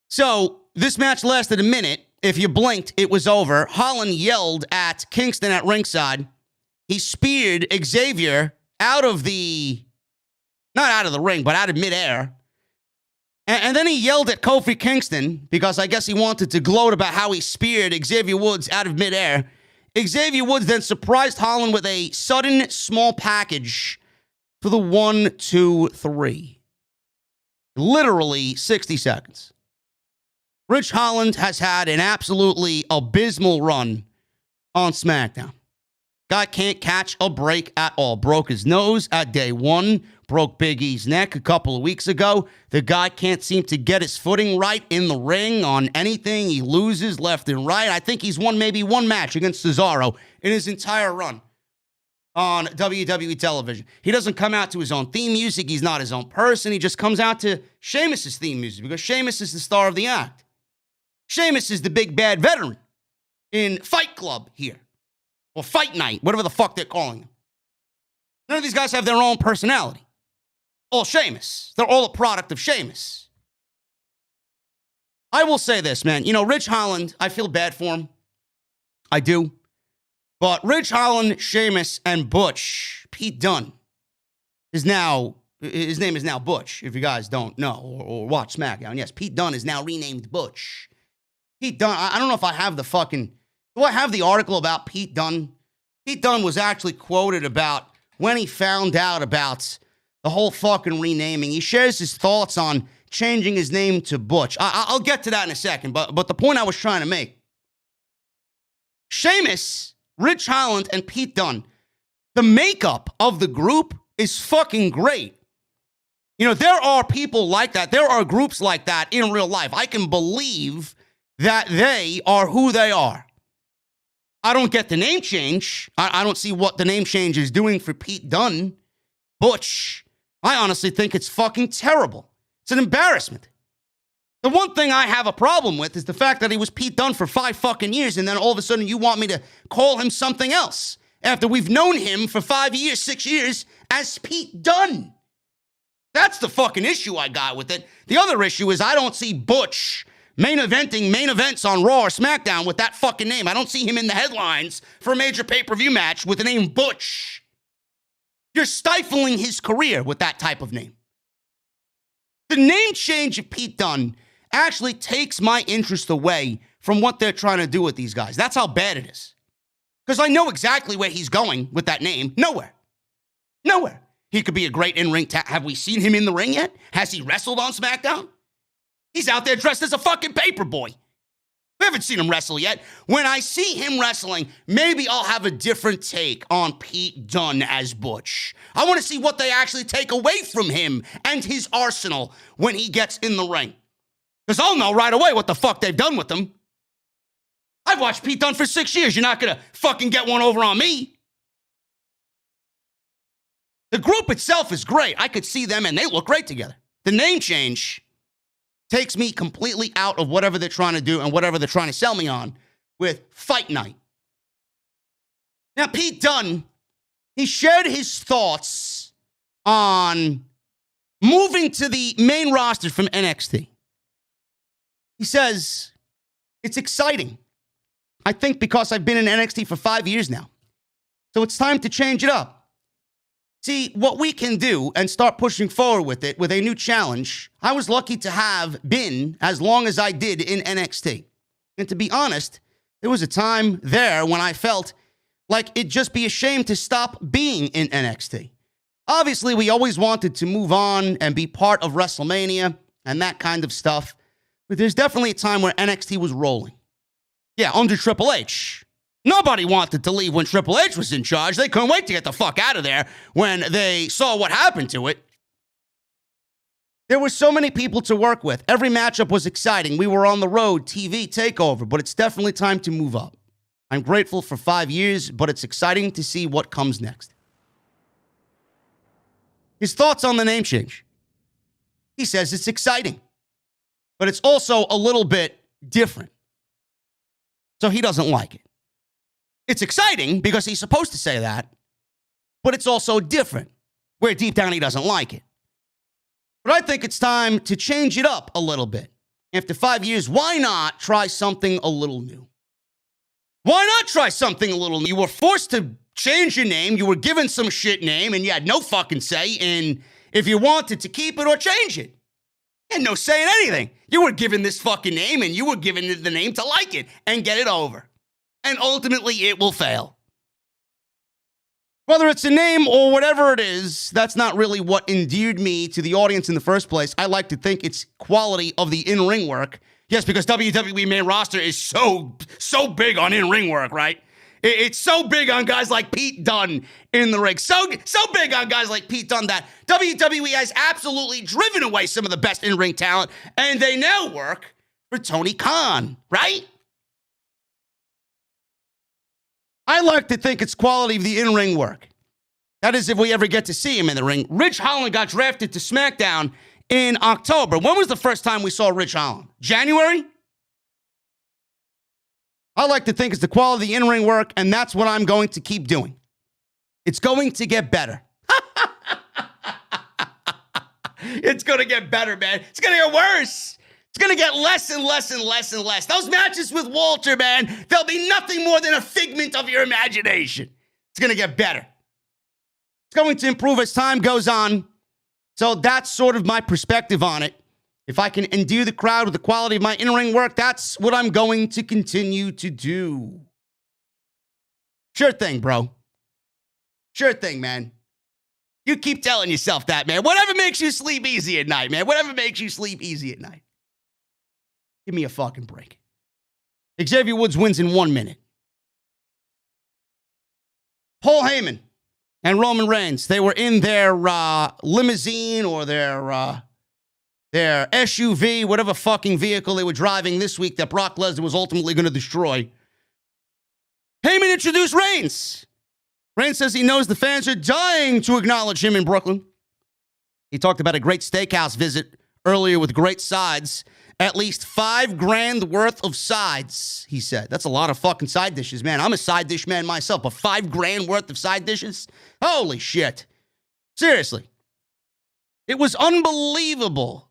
[SPEAKER 2] So this match lasted a minute. If you blinked, it was over. Holland yelled at Kingston at ringside. He speared Xavier out of the, not out of the ring, but out of midair. And then he yelled at Kofi Kingston, because I guess he wanted to gloat about how he speared Xavier Woods out of midair. Xavier Woods then surprised Holland with a sudden small package for the 1, 2, 3. Literally 60 seconds. Rich Holland has had an absolutely abysmal run on SmackDown. Guy can't catch a break at all. Broke his nose at day one. Broke Big E's neck a couple of weeks ago. The guy can't seem to get his footing right in the ring on anything. He loses left and right. I think he's won maybe one match against Cesaro in his entire run on WWE television. He doesn't come out to his own theme music. He's not his own person. He just comes out to Sheamus' theme music, because Sheamus is the star of the act. Sheamus is the big bad veteran in Fight Club here, or Fight Night, whatever the fuck they're calling him. None of these guys have their own personality. All Sheamus. They're all a product of Sheamus. I will say this, man. You know, Rich Holland, I feel bad for him. I do. But Rich Holland, Sheamus, and Butch, Pete Dunne, his name is now Butch, if you guys don't know or watch SmackDown. Yes, Pete Dunne is now renamed Butch. Pete Dunne, I don't know if I have do I have the article about Pete Dunne? Pete Dunne was actually quoted about when he found out about the whole fucking renaming. He shares his thoughts on changing his name to Butch. I'll get to that in a second, but the point I was trying to make. Sheamus, Rich Holland, and Pete Dunne, the makeup of the group is fucking great. You know, there are people like that. There are groups like that in real life. I can believe that they are who they are. I don't get the name change. I don't see what the name change is doing for Pete Dunne. Butch, I honestly think it's fucking terrible. It's an embarrassment. The one thing I have a problem with is the fact that he was Pete Dunne for 5 fucking years, and then all of a sudden you want me to call him something else after we've known him for 5 years, 6 years as Pete Dunne. That's the fucking issue I got with it. The other issue is I don't see Butch main events on Raw or SmackDown with that fucking name. I don't see him in the headlines for a major pay-per-view match with the name Butch. You're stifling his career with that type of name. The name change of Pete Dunne actually takes my interest away from what they're trying to do with these guys. That's how bad it is. Because I know exactly where he's going with that name. Nowhere. Nowhere. He could be a great in-ring have we seen him in the ring yet? Has he wrestled on SmackDown? He's out there dressed as a fucking paperboy. We haven't seen him wrestle yet. When I see him wrestling, maybe I'll have a different take on Pete Dunne as Butch. I want to see what they actually take away from him and his arsenal when he gets in the ring. Because I'll know right away what the fuck they've done with him. I've watched Pete Dunne for 6 years. You're not going to fucking get one over on me. The group itself is great. I could see them and they look great together. The name change takes me completely out of whatever they're trying to do and whatever they're trying to sell me on with Fight Night. Now, Pete Dunne, he shared his thoughts on moving to the main roster from NXT. He says, it's exciting. I think because I've been in NXT for 5 years now. So it's time to change it up. See, what we can do and start pushing forward with it with a new challenge, I was lucky to have been as long as I did in NXT. And to be honest, there was a time there when I felt like it'd just be a shame to stop being in NXT. Obviously, we always wanted to move on and be part of Wrestlemania and that kind of stuff. But there's definitely a time where NXT was rolling. Yeah, under Triple H. Nobody wanted to leave when Triple H was in charge. They couldn't wait to get the fuck out of there when they saw what happened to it. There were so many people to work with. Every matchup was exciting. We were on the road, TV takeover, but it's definitely time to move up. I'm grateful for 5 years, but it's exciting to see what comes next. His thoughts on the name change. He says it's exciting, but it's also a little bit different. So he doesn't like it. It's exciting because he's supposed to say that, but it's also different, where deep down he doesn't like it. But I think it's time to change it up a little bit. After 5 years, why not try something a little new? Why not try something a little new? You were forced to change your name. You were given some shit name, and you had no fucking say in if you wanted to keep it or change it. And no say in anything. You were given this fucking name, and you were given the name to like it and get it over. And ultimately, it will fail. Whether it's a name or whatever it is, that's not really what endeared me to the audience in the first place. I like to think it's quality of the in-ring work. Yes, because WWE main roster is so big on in-ring work, right? It's so big on guys like Pete Dunne in the ring. So big on guys like Pete Dunne that WWE has absolutely driven away some of the best in-ring talent, and they now work for Tony Khan, right? I like to think it's quality of the in-ring work. That is, if we ever get to see him in the ring. Rich Holland got drafted to SmackDown in October. When was the first time we saw Rich Holland? January? I like to think it's the quality of the in-ring work, and that's what I'm going to keep doing. It's going to get better. It's going to get better, man. It's going to get worse. It's going to get less and less and less and less. Those matches with Walter, man, they'll be nothing more than a figment of your imagination. It's going to get better. It's going to improve as time goes on. So that's sort of my perspective on it. If I can endear the crowd with the quality of my in-ring work, that's what I'm going to continue to do. Sure thing, bro. Sure thing, man. You keep telling yourself that, man. Whatever makes you sleep easy at night, man. Whatever makes you sleep easy at night. Give me a fucking break. Xavier Woods wins in 1 minute. Paul Heyman and Roman Reigns, they were in their limousine or their SUV, whatever fucking vehicle they were driving this week that Brock Lesnar was ultimately going to destroy. Heyman introduced Reigns. Reigns says he knows the fans are dying to acknowledge him in Brooklyn. He talked about a great steakhouse visit earlier with great sides. At least $5,000 worth of sides, he said. That's a lot of fucking side dishes, man. I'm a side dish man myself, but $5,000 worth of side dishes? Holy shit. Seriously. It was unbelievable.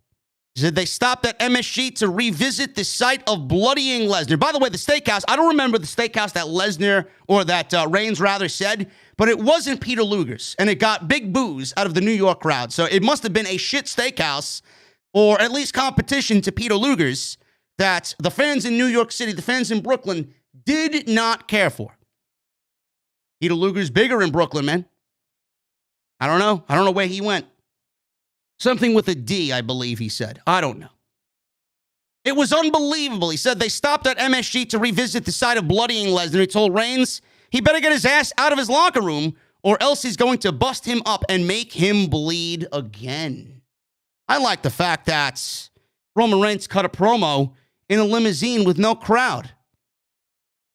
[SPEAKER 2] He said they stopped at MSG to revisit the site of bloodying Lesnar. By the way, the steakhouse, I don't remember the steakhouse that Lesnar, or that Reigns rather said, but it wasn't Peter Luger's, and it got big boos out of the New York crowd. So it must have been a shit steakhouse, or at least competition to Peter Luger's, that the fans in New York City, the fans in Brooklyn, did not care for. Peter Luger's bigger in Brooklyn, man. I don't know. I don't know where he went. Something with a D, I believe he said. I don't know. It was unbelievable. He said they stopped at MSG to revisit the site of bloodying Lesnar. He told Reigns he better get his ass out of his locker room or else he's going to bust him up and make him bleed again. I like the fact that Roman Reigns cut a promo in a limousine with no crowd.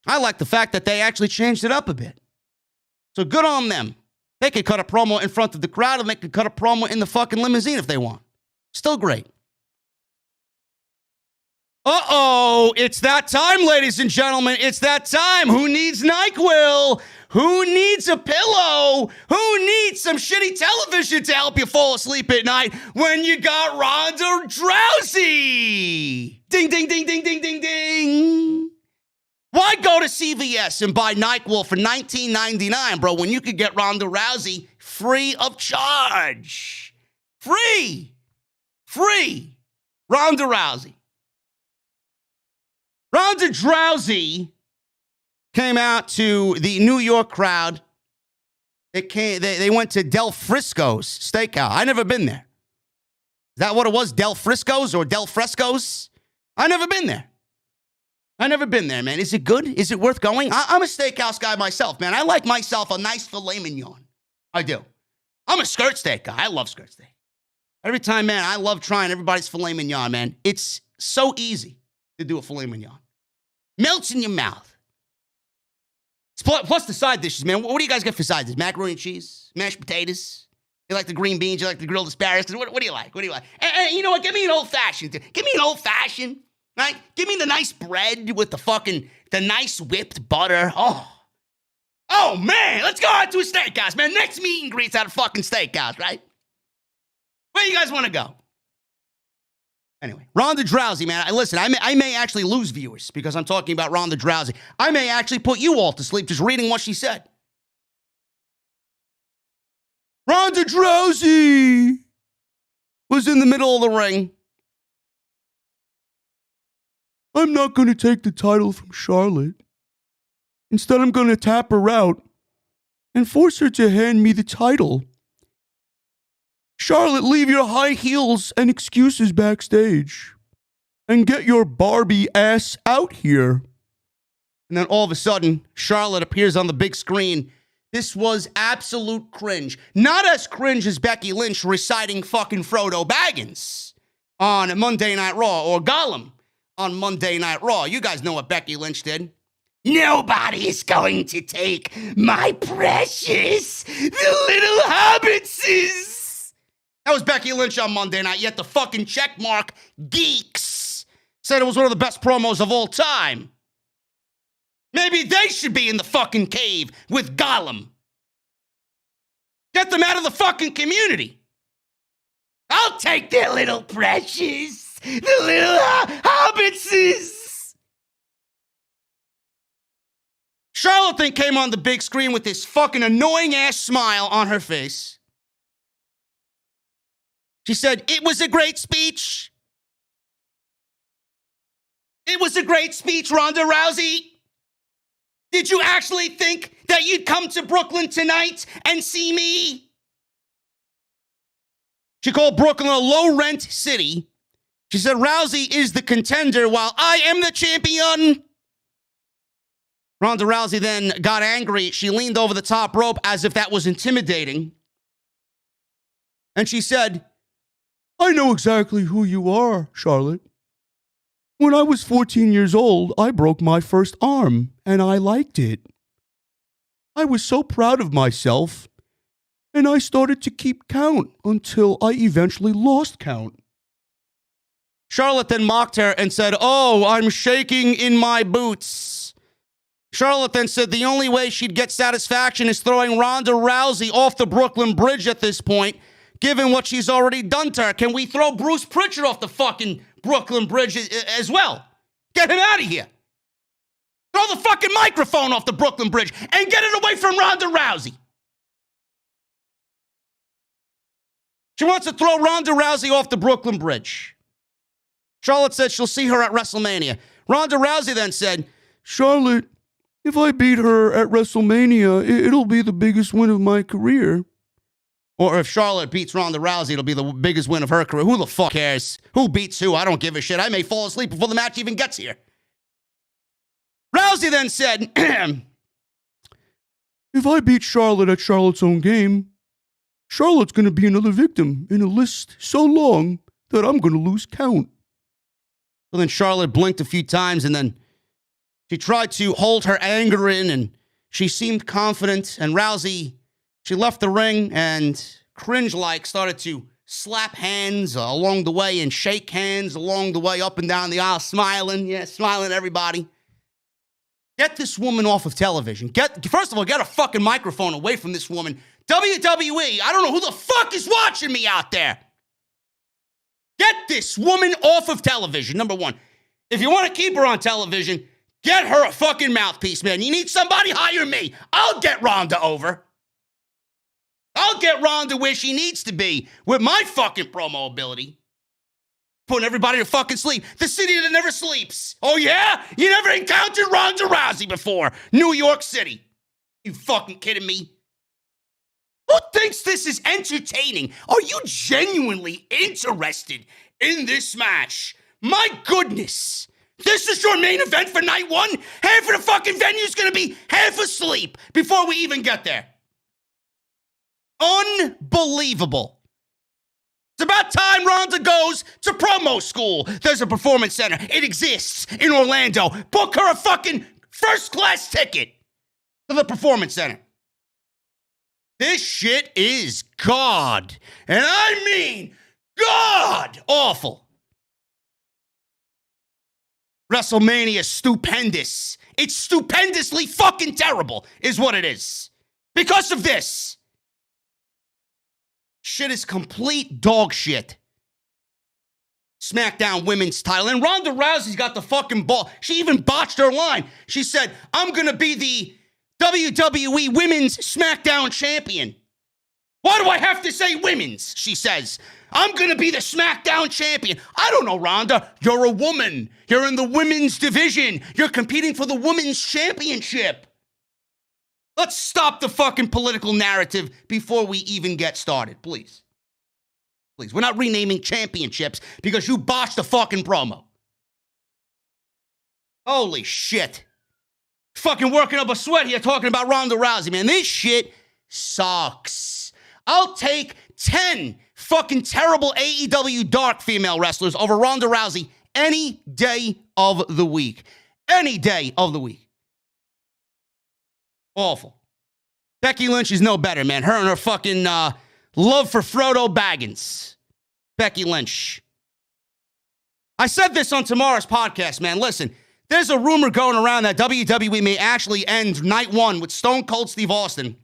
[SPEAKER 2] I like the fact that they actually changed it up a bit. So good on them. They could cut a promo in front of the crowd and they could cut a promo in the fucking limousine if they want. Still great. Uh-oh, it's that time, ladies and gentlemen. It's that time. Who needs NyQuil? Who needs a pillow? Who needs some shitty television to help you fall asleep at night when you got Ronda Rousey? Ding, ding, ding, ding, ding, ding, ding. Why go to CVS and buy NyQuil for $19.99, bro, when you could get Ronda Rousey free of charge? Free. Ronda Rousey. Ronda Rousey came out to the New York crowd. They went to Del Frisco's Steakhouse. I never been there. Is that what it was? Del Frisco's or Del Fresco's? I never been there. Man. Is it good? Is it worth going? I'm a steakhouse guy myself, man. I like myself a nice filet mignon. I do. I'm a skirt steak guy. I love skirt steak. Every time, man, I love trying everybody's filet mignon, man. It's so easy to do a filet mignon. Melts in your mouth. Plus the side dishes, man. What do you guys get for side dishes? Macaroni and cheese? Mashed potatoes? You like the green beans? You like the grilled asparagus? What do you like? And you know what? Give me an old-fashioned. Right? Give me the nice bread with the nice whipped butter. Oh, man. Let's go out to a steakhouse, man. Next meet and greet's at a fucking steakhouse, right? Where you guys want to go? Anyway, Ronda Rousey, man. Listen, I may actually lose viewers because I'm talking about Ronda Rousey. I may actually put you all to sleep just reading what she said. Ronda Rousey was in the middle of the ring. I'm not going to take the title from Charlotte. Instead, I'm going to tap her out and force her to hand me the title. Charlotte, leave your high heels and excuses backstage and get your Barbie ass out here. And then all of a sudden, Charlotte appears on the big screen. This was absolute cringe. Not as cringe as Becky Lynch reciting fucking Frodo Baggins on Monday Night Raw or Gollum on Monday Night Raw. You guys know what Becky Lynch did. Nobody is going to take my precious, the little hobbitses. That was Becky Lynch on Monday night, yet the fucking checkmark geeks said it was one of the best promos of all time. Maybe they should be in the fucking cave with Gollum. Get them out of the fucking community. I'll take their little precious, the little hobbitses. Charlotte then came on the big screen with this fucking annoying ass smile on her face. She said, it was a great speech. It was a great speech, Ronda Rousey. Did you actually think that you'd come to Brooklyn tonight and see me? She called Brooklyn a low-rent city. She said Rousey is the contender while I am the champion. Ronda Rousey then got angry. She leaned over the top rope as if that was intimidating. And she said, I know exactly who you are, Charlotte. When I was 14 years old, I broke my first arm, and I liked it. I was so proud of myself, and I started to keep count until I eventually lost count. Charlotte then mocked her and said, oh, I'm shaking in my boots. Charlotte then said the only way she'd get satisfaction is throwing Ronda Rousey off the Brooklyn Bridge at this point, given what she's already done to her. Can we throw Bruce Pritchard off the fucking Brooklyn Bridge as well? Get him out of here. Throw the fucking microphone off the Brooklyn Bridge and get it away from Ronda Rousey. She wants to throw Ronda Rousey off the Brooklyn Bridge. Charlotte said she'll see her at WrestleMania. Ronda Rousey then said, Charlotte, if I beat her at WrestleMania, it'll be the biggest win of my career. Or if Charlotte beats Ronda Rousey, it'll be the biggest win of her career. Who the fuck cares? Who beats who? I don't give a shit. I may fall asleep before the match even gets here. Rousey then said, if I beat Charlotte at Charlotte's own game, Charlotte's going to be another victim in a list so long that I'm going to lose count. So then Charlotte blinked a few times, and then she tried to hold her anger in, and she seemed confident. And Rousey, she left the ring and cringe-like started to slap hands along the way and shake hands along the way up and down the aisle, smiling. Yeah, smiling at everybody. Get this woman off of television. First of all, get a fucking microphone away from this woman. WWE, I don't know who the fuck is watching me out there. Get this woman off of television, number one. If you want to keep her on television, get her a fucking mouthpiece, man. You need somebody, hire me. I'll get Ronda over. I'll get Ronda where she needs to be with my fucking promo ability. Putting everybody to fucking sleep. The city that never sleeps. Oh, yeah? You never encountered Ronda Rousey before. New York City. You fucking kidding me? Who thinks this is entertaining? Are you genuinely interested in this match? My goodness. This is your main event for night one? Half of the fucking venue's gonna be half asleep before we even get there. Unbelievable. It's about time Ronda goes to promo school. There's a performance center. It exists in Orlando. Book her a fucking first-class ticket to the performance center. This shit is God. And I mean God awful. WrestleMania is stupendous. It's stupendously fucking terrible is what it is. Because of this. Shit is complete dog shit. SmackDown women's title. And Ronda Rousey's got the fucking ball. She even botched her line. She said, I'm going to be the WWE Women's SmackDown Champion. Why do I have to say women's? She says. I'm going to be the SmackDown Champion. I don't know, Ronda. You're a woman. You're in the women's division. You're competing for the Women's Championship. Let's stop the fucking political narrative before we even get started, please. Please. We're not renaming championships because you botched the fucking promo. Holy shit. Fucking working up a sweat here talking about Ronda Rousey, man. This shit sucks. I'll take 10 fucking terrible AEW dark female wrestlers over Ronda Rousey any day of the week. Any day of the week. Awful. Becky Lynch is no better, man. Her and her fucking love for Frodo Baggins. Becky Lynch. I said this on tomorrow's podcast, man. Listen, there's a rumor going around that WWE may actually end night one with Stone Cold Steve Austin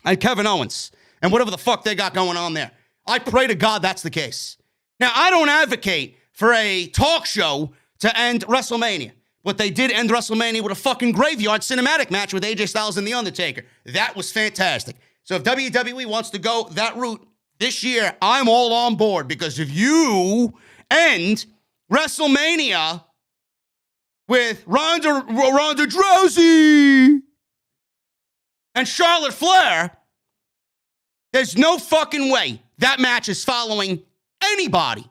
[SPEAKER 2] and Kevin Owens and whatever the fuck they got going on there. I pray to God that's the case. Now, I don't advocate for a talk show to end WrestleMania. But they did end WrestleMania with a fucking graveyard cinematic match with AJ Styles and The Undertaker. That was fantastic. So if WWE wants to go that route this year, I'm all on board. Because if you end WrestleMania with Ronda Rousey and Charlotte Flair, there's no fucking way that match is following anybody.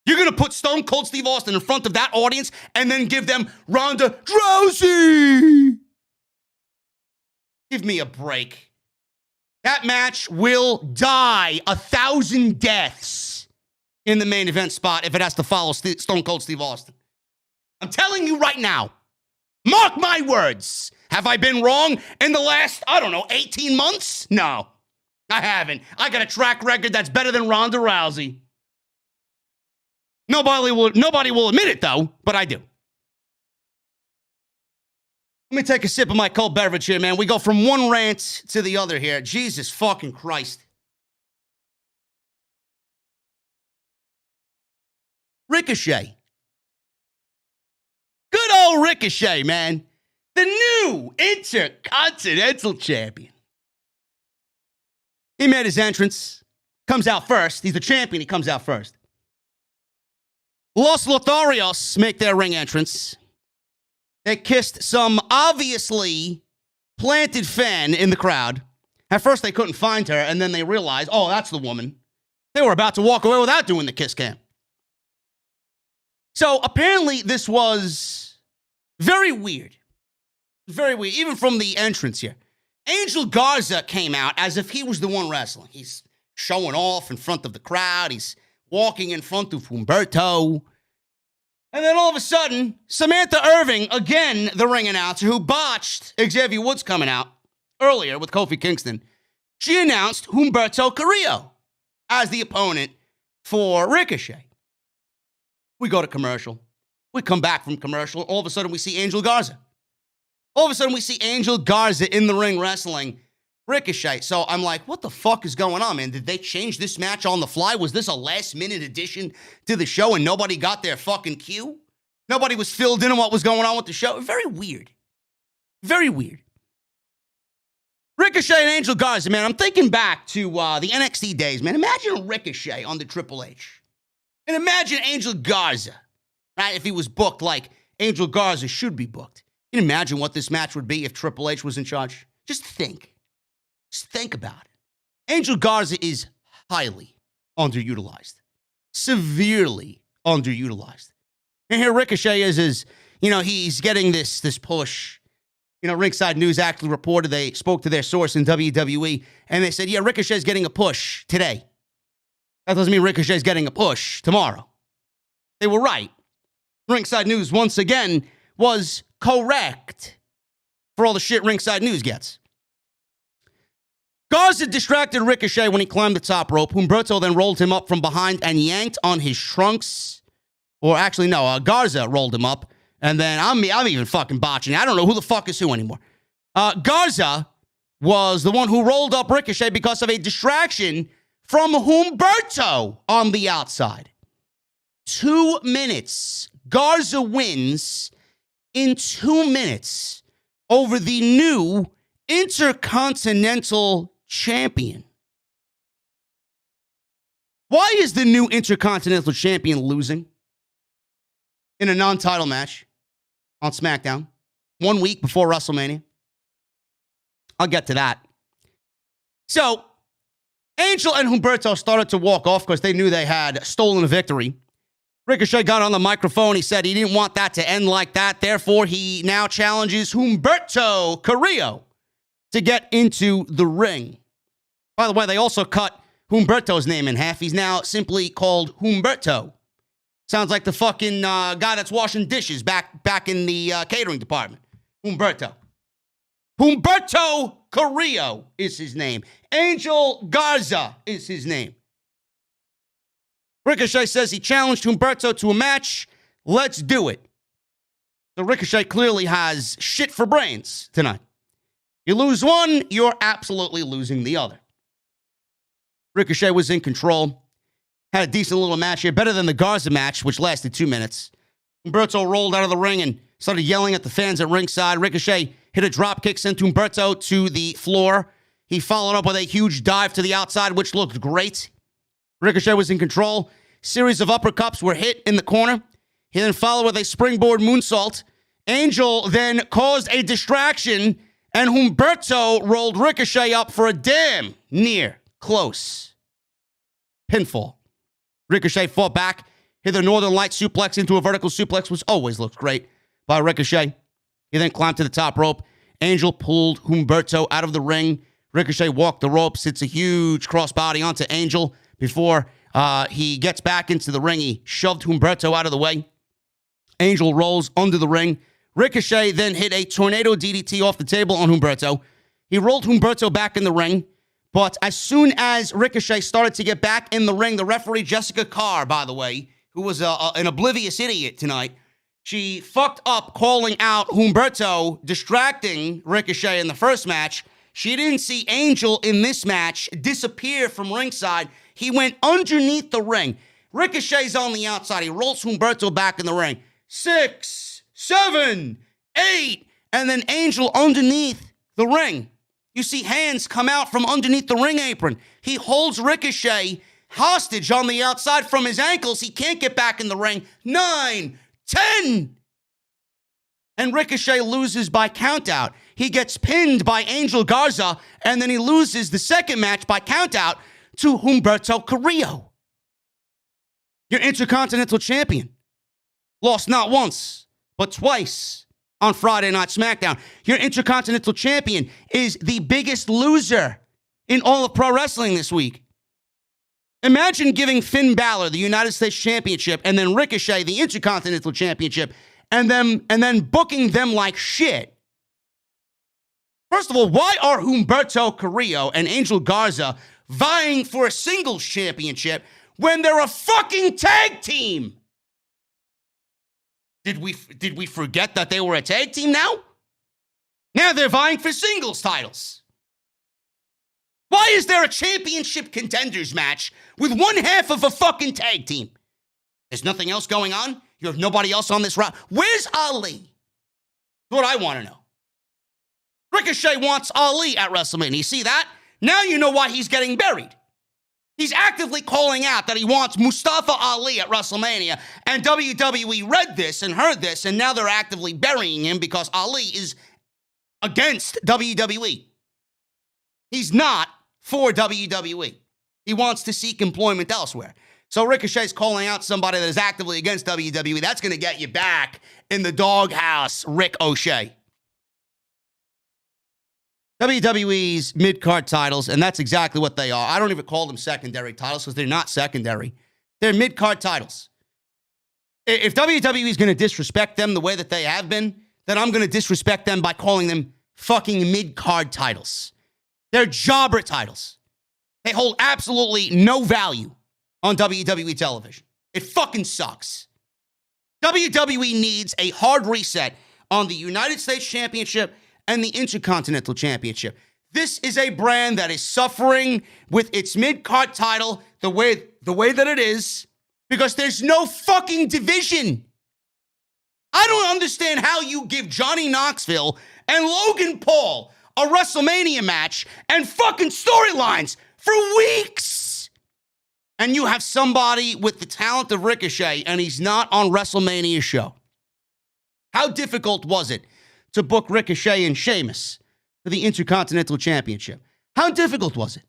[SPEAKER 2] You're going to put Stone Cold Steve Austin in front of that audience and then give them Ronda Rousey. Give me a break. That match will die 1,000 deaths in the main event spot if it has to follow Stone Cold Steve Austin. I'm telling you right now, mark my words. Have I been wrong in the last, 18 months? No, I haven't. I got a track record that's better than Ronda Rousey. Nobody will admit it, though, but I do. Let me take a sip of my cold beverage here, man. We go from one rant to the other here. Jesus fucking Christ. Ricochet. Good old Ricochet, man. The new Intercontinental Champion. He made his entrance. Comes out first. He's the champion. He comes out first. Los Lotharios make their ring entrance. They kissed some obviously planted fan in the crowd. At first, they couldn't find her, and then they realized, oh, that's the woman. They were about to walk away without doing the kiss cam. So apparently, this was very weird. Very weird, even from the entrance here. Angel Garza came out as if he was the one wrestling. He's showing off in front of the crowd. He's walking in front of Humberto. And then all of a sudden, Samantha Irving, again, the ring announcer, who botched Xavier Woods coming out earlier with Kofi Kingston, she announced Humberto Carrillo as the opponent for Ricochet. We go to commercial. We come back from commercial. All of a sudden, we see Angel Garza. All of a sudden, we see Angel Garza in the ring wrestling Ricochet. So I'm like, what the fuck is going on, man? Did they change this match on the fly? Was this a last-minute addition to the show and nobody got their fucking cue? Nobody was filled in on what was going on with the show? Very weird. Very weird. Ricochet and Angel Garza, man, I'm thinking back to the NXT days, man. Imagine Ricochet on the Triple H. And imagine Angel Garza, right? If he was booked like Angel Garza should be booked. Can you imagine what this match would be if Triple H was in charge? Just think. Just think about it. Angel Garza is highly underutilized. Severely underutilized. And here Ricochet is he's getting this push. Ringside News actually reported they spoke to their source in WWE, and they said, yeah, Ricochet's getting a push today. That doesn't mean Ricochet's getting a push tomorrow. They were right. Ringside News, once again, was correct for all the shit Ringside News gets. Garza distracted Ricochet when he climbed the top rope. Humberto then rolled him up from behind and yanked on his trunks. Or actually, no, Garza rolled him up. And then I'm even fucking botching. I don't know who the fuck is who anymore. Garza was the one who rolled up Ricochet because of a distraction from Humberto on the outside. 2 minutes. Garza wins in 2 minutes over the new Intercontinental Champion. Why is the new Intercontinental Champion losing in a non-title match on SmackDown 1 week before WrestleMania? I'll get to that. So, Angel and Humberto started to walk off because they knew they had stolen a victory. Ricochet got on the microphone. He said he didn't want that to end like that. Therefore, he now challenges Humberto Carrillo to get into the ring. By the way, they also cut Humberto's name in half. He's now simply called Humberto. Sounds like the fucking guy that's washing dishes back in the catering department. Humberto. Humberto Carrillo is his name. Angel Garza is his name. Ricochet says he challenged Humberto to a match. Let's do it. So Ricochet clearly has shit for brains tonight. You lose one, you're absolutely losing the other. Ricochet was in control. Had a decent little match here. Better than the Garza match, which lasted 2 minutes. Humberto rolled out of the ring and started yelling at the fans at ringside. Ricochet hit a dropkick, sent Humberto to the floor. He followed up with a huge dive to the outside, which looked great. Ricochet was in control. Series of uppercuts were hit in the corner. He then followed with a springboard moonsault Angel then caused a distraction, and Humberto rolled Ricochet up for a damn near close pinfall. Ricochet fought back, hit the Northern Light suplex into a vertical suplex, which always looks great by Ricochet. He then climbed to the top rope. Angel pulled Humberto out of the ring. Ricochet walked the ropes, hits a huge crossbody onto Angel. Before he gets back into the ring, he shoved Humberto out of the way. Angel rolls under the ring. Ricochet then hit a tornado DDT off the table on Humberto. He rolled Humberto back in the ring. But as soon as Ricochet started to get back in the ring, the referee, Jessica Carr, by the way, who was an oblivious idiot tonight, she fucked up calling out Humberto, distracting Ricochet in the first match. She didn't see Angel in this match disappear from ringside. He went underneath the ring. Ricochet's on the outside. He rolls Humberto back in the ring. 6, 7, 8, and then Angel underneath the ring. You see hands come out from underneath the ring apron. He holds Ricochet hostage on the outside from his ankles. He can't get back in the ring. 9, 10. And Ricochet loses by countout. He gets pinned by Angel Garza, and then he loses the second match by countout to Humberto Carrillo. Your Intercontinental Champion lost not once, but twice on Friday Night SmackDown. Your Intercontinental Champion is the biggest loser in all of pro wrestling this week. Imagine giving Finn Balor the United States Championship and then Ricochet the Intercontinental Championship and then booking them like shit. First of all, why are Humberto Carrillo and Angel Garza vying for a singles championship when they're a fucking tag team? Did we forget that they were a tag team now? Now they're vying for singles titles. Why is there a championship contenders match with one half of a fucking tag team? There's nothing else going on? You have nobody else on this route? Where's Ali? That's what I want to know. Ricochet wants Ali at WrestleMania. You see that? Now you know why he's getting buried. He's actively calling out that he wants Mustafa Ali at WrestleMania, and WWE read this and heard this, and now they're actively burying him because Ali is against WWE. He's not for WWE. He wants to seek employment elsewhere. So Ricochet's calling out somebody that is actively against WWE. That's going to get you back in the doghouse, Rick O'Shea. WWE's mid-card titles, and that's exactly what they are. I don't even call them secondary titles because they're not secondary. They're mid-card titles. If WWE is going to disrespect them the way that they have been, then I'm going to disrespect them by calling them fucking mid-card titles. They're jobber titles. They hold absolutely no value on WWE television. It fucking sucks. WWE needs a hard reset on the United States Championship and the Intercontinental Championship. This is a brand that is suffering with its mid-card title the way that it is because there's no fucking division. I don't understand how you give Johnny Knoxville and Logan Paul a WrestleMania match and fucking storylines for weeks. And you have somebody with the talent of Ricochet and he's not on WrestleMania's show. How difficult was it to book Ricochet and Sheamus for the Intercontinental Championship? How difficult was it?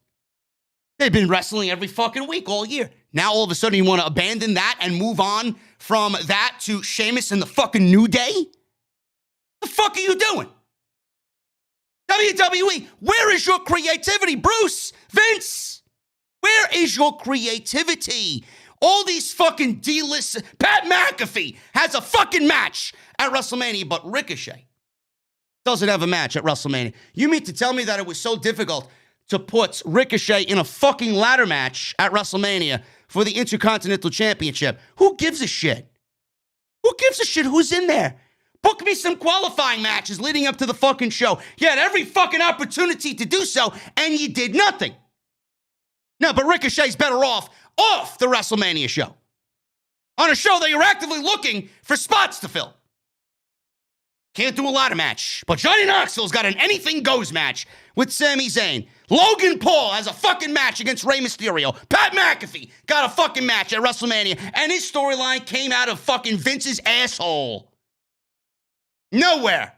[SPEAKER 2] They've been wrestling every fucking week all year. Now all of a sudden you want to abandon that and move on from that to Sheamus and the fucking New Day? The fuck are you doing? WWE, where is your creativity? Bruce, Vince, where is your creativity? All these fucking D-list. Pat McAfee has a fucking match at WrestleMania, but Ricochet doesn't have a match at WrestleMania. You mean to tell me that it was so difficult to put Ricochet in a fucking ladder match at WrestleMania for the Intercontinental Championship? Who gives a shit? Who gives a shit who's in there? Book me some qualifying matches leading up to the fucking show. You had every fucking opportunity to do so, and you did nothing. No, but Ricochet's better off the WrestleMania show. On a show that you're actively looking for spots to fill. Can't do a ladder match. But Johnny Knoxville's got an anything goes match with Sami Zayn. Logan Paul has a fucking match against Rey Mysterio. Pat McAfee got a fucking match at WrestleMania. And his storyline came out of fucking Vince's asshole. Nowhere.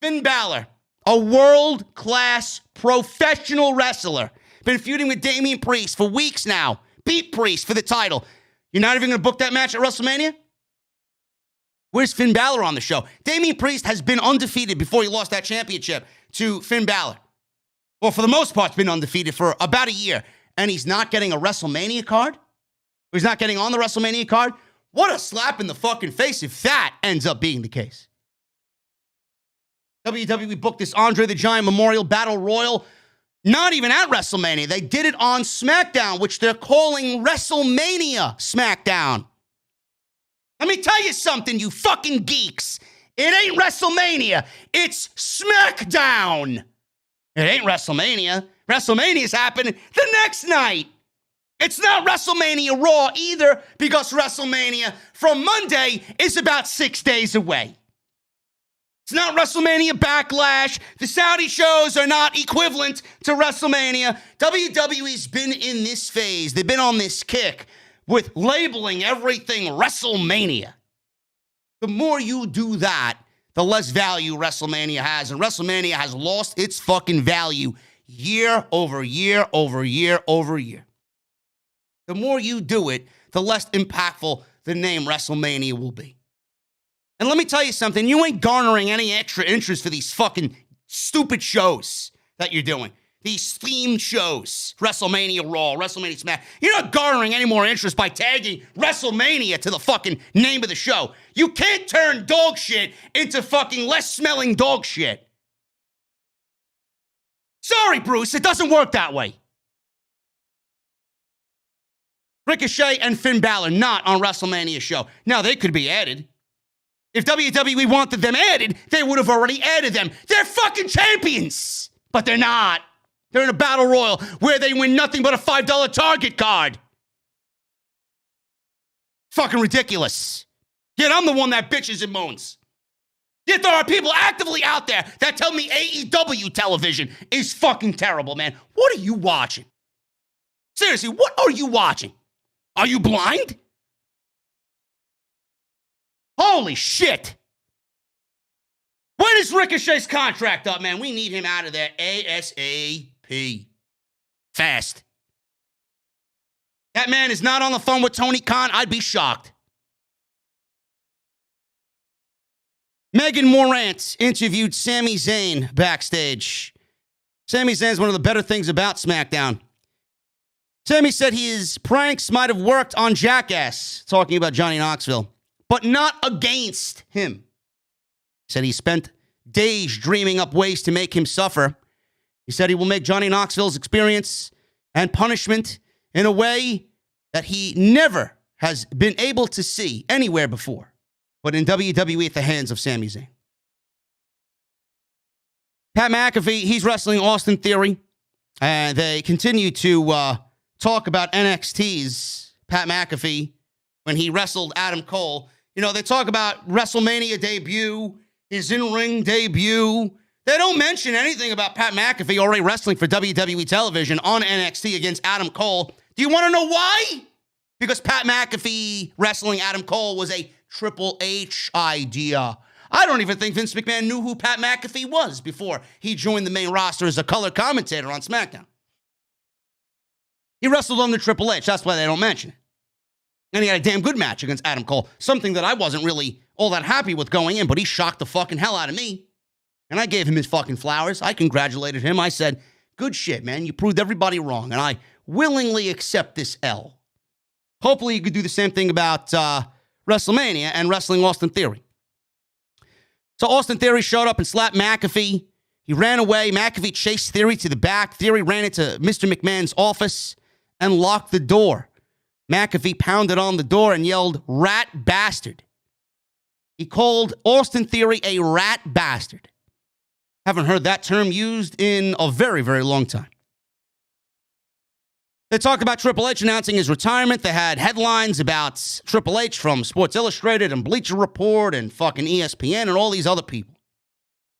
[SPEAKER 2] Finn Balor, a world-class professional wrestler, been feuding with Damian Priest for weeks now. Beat Priest for the title. You're not even going to book that match at WrestleMania? Where's Finn Balor on the show? Damian Priest has been undefeated before he lost that championship to Finn Balor. Well, for the most part, been undefeated for about a year. And he's not getting a WrestleMania card? He's not getting on the WrestleMania card? What a slap in the fucking face if that ends up being the case. WWE booked this Andre the Giant Memorial Battle Royal not even at WrestleMania. They did it on SmackDown, which they're calling WrestleMania SmackDown. Let me tell you something, you fucking geeks. It ain't WrestleMania. It's SmackDown. It ain't WrestleMania. WrestleMania's happening the next night. It's not WrestleMania Raw either, because WrestleMania from Monday is about 6 days away. It's not WrestleMania Backlash. The Saudi shows are not equivalent to WrestleMania. WWE's been in this phase. They've been on this kick with labeling everything WrestleMania. The more you do that, the less value WrestleMania has. And WrestleMania has lost its fucking value year over year over year over year. The more you do it, the less impactful the name WrestleMania will be. And let me tell you something, you ain't garnering any extra interest for these fucking stupid shows that you're doing. These themed shows, WrestleMania Raw, WrestleMania Smack. You're not garnering any more interest by tagging WrestleMania to the fucking name of the show. You can't turn dog shit into fucking less smelling dog shit. Sorry, Bruce, it doesn't work that way. Ricochet and Finn Balor not on WrestleMania show. Now, they could be added. If WWE wanted them added, they would have already added them. They're fucking champions, but they're not. They're in a battle royal where they win nothing but a $5 Target card. Fucking ridiculous. Yet I'm the one that bitches and moans. Yet there are people actively out there that tell me AEW television is fucking terrible, man. What are you watching? Seriously, what are you watching? Are you blind? Holy shit. When is Ricochet's contract up, man? We need him out of there ASAP. Fast. That man is not on the phone with Tony Khan. I'd be shocked. Megan Morant interviewed Sami Zayn backstage. Sami Zayn's one of the better things about SmackDown. Sami said his pranks might have worked on Jackass, talking about Johnny Knoxville, but not against him. He said he spent days dreaming up ways to make him suffer. He said he will make Johnny Knoxville's experience and punishment in a way that he never has been able to see anywhere before, but in WWE at the hands of Sami Zayn. Pat McAfee, he's wrestling Austin Theory, and they continue to talk about NXT's Pat McAfee when he wrestled Adam Cole. You know, they talk about WrestleMania debut, his in-ring debut. They don't mention anything about Pat McAfee already wrestling for WWE television on NXT against Adam Cole. Do you want to know why? Because Pat McAfee wrestling Adam Cole was a Triple H idea. I don't even think Vince McMahon knew who Pat McAfee was before he joined the main roster as a color commentator on SmackDown. He wrestled under Triple H. That's why they don't mention it. And he had a damn good match against Adam Cole. Something that I wasn't really all that happy with going in, but he shocked the fucking hell out of me. And I gave him his fucking flowers. I congratulated him. I said, good shit, man. You proved everybody wrong. And I willingly accept this L. Hopefully you could do the same thing about WrestleMania and wrestling Austin Theory. So Austin Theory showed up and slapped McAfee. He ran away. McAfee chased Theory to the back. Theory ran into Mr. McMahon's office and locked the door. McAfee pounded on the door and yelled, "Rat bastard." He called Austin Theory a rat bastard. Haven't heard that term used in a very, very long time. They talked about Triple H announcing his retirement. They had headlines about Triple H from Sports Illustrated and Bleacher Report and fucking ESPN and all these other people.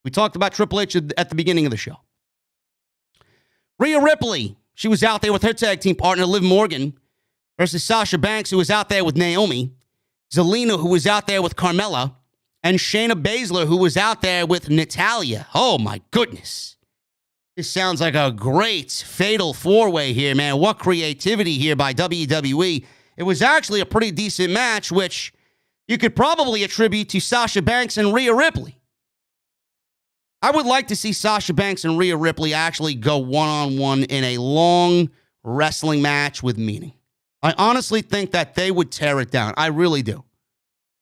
[SPEAKER 2] We talked about Triple H at the beginning of the show. Rhea Ripley, she was out there with her tag team partner, Liv Morgan, versus Sasha Banks, who was out there with Naomi. Zelina, who was out there with Carmella. and Shayna Baszler, who was out there with Natalya. Oh, my goodness. This sounds like a great fatal four-way here, man. What creativity here by WWE. It was actually a pretty decent match, which you could probably attribute to Sasha Banks and Rhea Ripley. I would like to see Sasha Banks and Rhea Ripley actually go one-on-one in a long wrestling match with meaning. I honestly think that they would tear it down. I really do.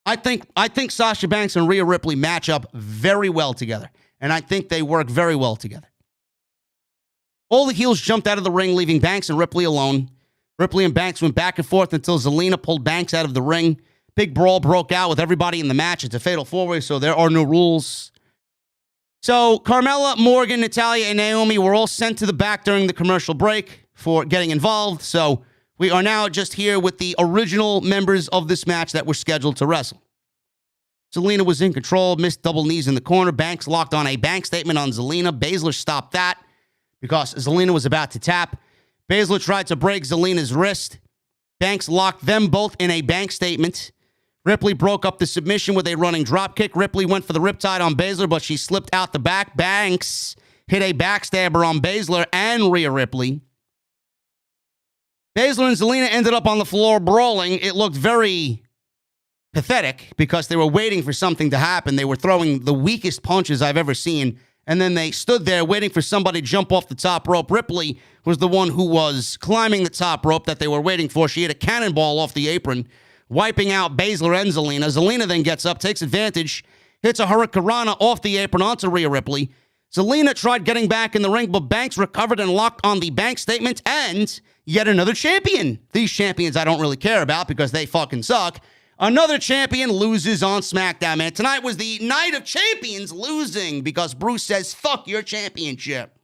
[SPEAKER 2] I think Sasha Banks and Rhea Ripley match up very well together, and I think they work very well together. All the heels jumped out of the ring, leaving Banks and Ripley alone. Ripley and Banks went back and forth until Zelina pulled Banks out of the ring. Big brawl broke out with everybody in the match. It's a fatal four-way, so there are no rules. So Carmella, Morgan, Natalya, and Naomi were all sent to the back during the commercial break for getting involved. So we are now just here with the original members of this match that were scheduled to wrestle. Zelina was in control, missed double knees in the corner. Banks locked on a bank statement on Zelina. Baszler stopped that because Zelina was about to tap. Baszler tried to break Zelina's wrist. Banks locked them both in a bank statement. Ripley broke up the submission with a running dropkick. Ripley went for the riptide on Baszler, but she slipped out the back. Banks hit a backstabber on Baszler and Rhea Ripley. Baszler and Zelina ended up on the floor brawling. It looked very pathetic because they were waiting for something to happen. They were throwing the weakest punches I've ever seen. And then they stood there waiting for somebody to jump off the top rope. Ripley was the one who was climbing the top rope that they were waiting for. She hit a cannonball off the apron, wiping out Baszler and Zelina. Zelina then gets up, takes advantage, hits a hurricanrana off the apron onto Rhea Ripley. Zelina tried getting back in the ring, but Banks recovered and locked on the bank statement, and yet another champion. These champions I don't really care about because they fucking suck. Another champion loses on SmackDown, man. Tonight was the night of champions losing because Bruce says, fuck your championship.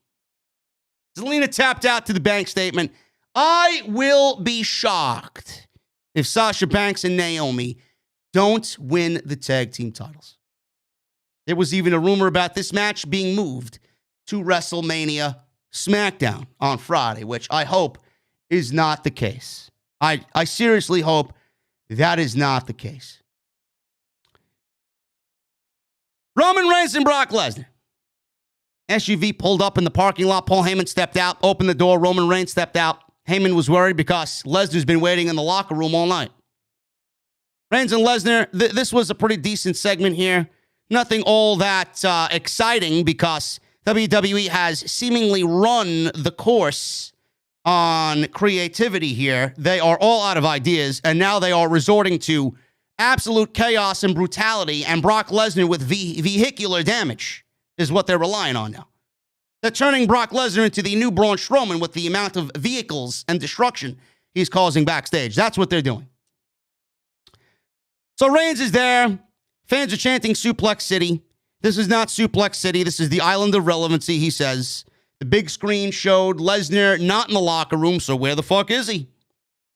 [SPEAKER 2] Zelina tapped out to the bank statement. I will be shocked if Sasha Banks and Naomi don't win the tag team titles. There was even a rumor about this match being moved to WrestleMania SmackDown on Friday, which I hope is not the case. I seriously hope that is not the case. Roman Reigns and Brock Lesnar. SUV pulled up in the parking lot. Paul Heyman stepped out, opened the door. Roman Reigns stepped out. Heyman was worried because Lesnar's been waiting in the locker room all night. Reigns and Lesnar, this was a pretty decent segment here. Nothing all that exciting because WWE has seemingly run the course on creativity here. They are all out of ideas, and now they are resorting to absolute chaos and brutality, and Brock Lesnar with vehicular damage is what they're relying on now. They're turning Brock Lesnar into the new Braun Strowman with the amount of vehicles and destruction he's causing backstage. That's what they're doing. So Reigns is there. Fans are chanting Suplex City. This is not Suplex City. This is the Island of Relevancy, he says. The big screen showed Lesnar not in the locker room, so where the fuck is he?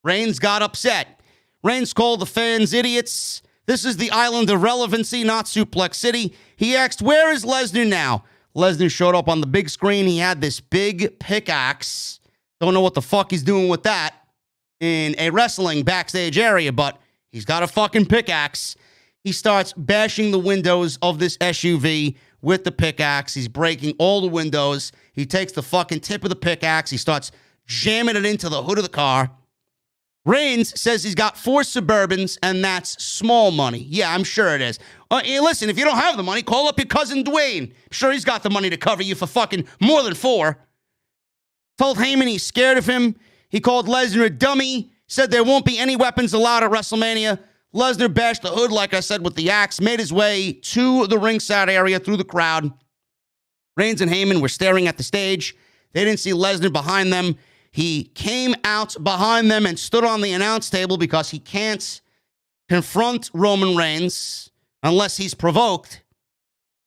[SPEAKER 2] Reigns got upset. Reigns called the fans idiots. This is the Island of Relevancy, not Suplex City. He asked, where is Lesnar now? Lesnar showed up on the big screen. He had this big pickaxe. Don't know what the fuck he's doing with that in a wrestling backstage area, but he's got a fucking pickaxe. He starts bashing the windows of this SUV with the pickaxe. He's breaking all the windows. He takes the fucking tip of the pickaxe. He starts jamming it into the hood of the car. Reigns says he's got 4 Suburbans, and that's small money. Yeah, I'm sure it is. Hey, listen, if you don't have the money, call up your cousin Dwayne. I'm sure he's got the money to cover you for fucking more than 4. Told Heyman he's scared of him. He called Lesnar a dummy. Said there won't be any weapons allowed at WrestleMania. Lesnar bashed the hood, like I said, with the axe, made his way to the ringside area through the crowd. Reigns and Heyman were staring at the stage. They didn't see Lesnar behind them. He came out behind them and stood on the announce table because he can't confront Roman Reigns unless he's provoked.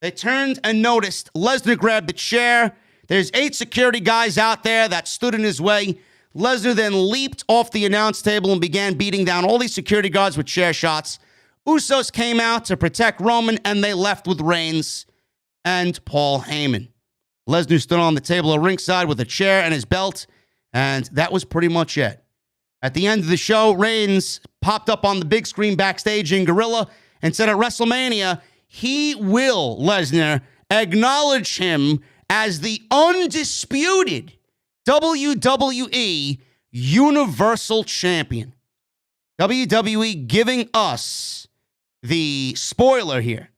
[SPEAKER 2] They turned and noticed Lesnar grabbed the chair. There's 8 security guys out there that stood in his way. Lesnar then leaped off the announce table and began beating down all these security guards with chair shots. Usos came out to protect Roman, and they left with Reigns and Paul Heyman. Lesnar stood on the table at ringside with a chair and his belt, and that was pretty much it. At the end of the show, Reigns popped up on the big screen backstage in Gorilla and said at WrestleMania, he will, Lesnar, acknowledge him as the undisputed WWE Universal Champion. WWE giving us the spoiler here.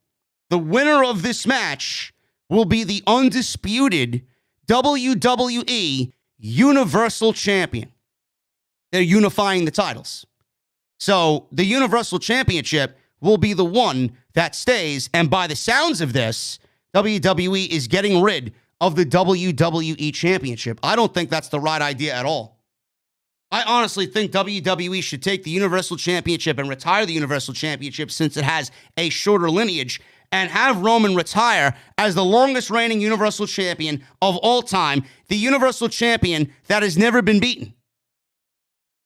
[SPEAKER 2] The winner of this match will be the undisputed WWE Universal Champion. They're unifying the titles. So the Universal Championship will be the one that stays. And by the sounds of this, WWE is getting rid of the WWE Championship. I don't think that's the right idea at all. I honestly think WWE should take the Universal Championship and retire the Universal Championship since it has a shorter lineage, and have Roman retire as the longest reigning Universal Champion of all time, the Universal Champion that has never been beaten.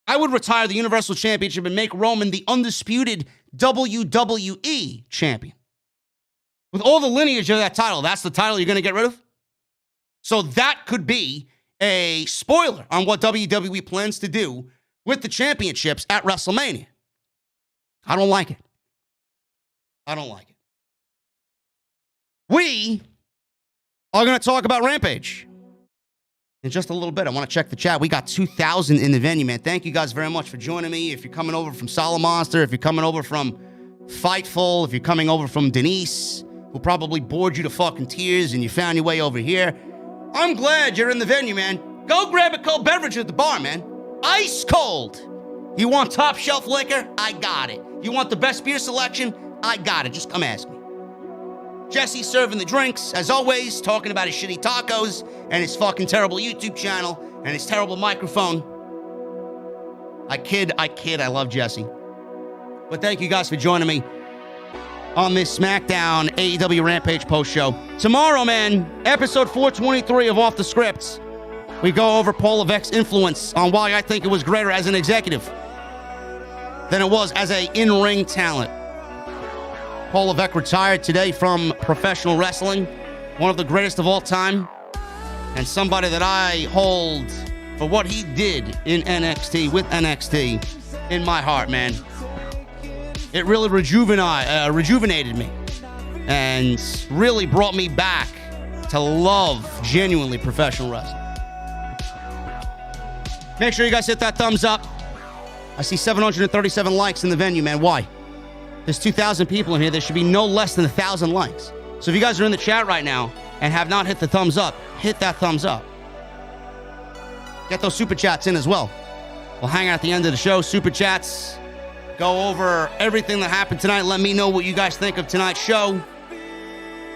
[SPEAKER 2] I would retire the Universal Championship and make Roman the undisputed WWE Champion. With all the lineage of that title, that's the title you're going to get rid of? So that could be a spoiler on what WWE plans to do with the championships at WrestleMania. I don't like it. I don't like it. We are going to talk about Rampage in just a little bit. I want to check the chat. We got 2,000 in the venue, man. Thank you guys very much for joining me. If you're coming over from Solid Monster, if you're coming over from Fightful, if you're coming over from Denise, who probably bored you to fucking tears and you found your way over here, I'm glad you're in the venue, man. Go grab a cold beverage at the bar, man. Ice cold. You want top shelf liquor? I got it. You want the best beer selection? I got it. Just come ask me. Jesse serving the drinks, as always, talking about his shitty tacos and his fucking terrible YouTube channel and his terrible microphone. I kid, I love Jesse. But thank you guys for joining me on this SmackDown AEW Rampage post show. Tomorrow, man, episode 423 of Off the Scripts, we go over Paul Levesque's influence on why I think it was greater as an executive than it was as a in-ring talent. Paul Levesque retired today from professional wrestling, one of the greatest of all time, and somebody that I hold for what he did in NXT, with NXT, in my heart, man. It really rejuvenated me and really brought me back to love genuinely professional wrestling. Make sure you guys hit that thumbs up. I see 737 likes in the venue, man. Why? There's 2,000 people in here. There should be no less than 1,000 likes. So if you guys are in the chat right now and have not hit the thumbs up, hit that thumbs up. Get those super chats in as well. We'll hang out at the end of the show. Super chats. Go over everything that happened tonight. Let me know what you guys think of tonight's show.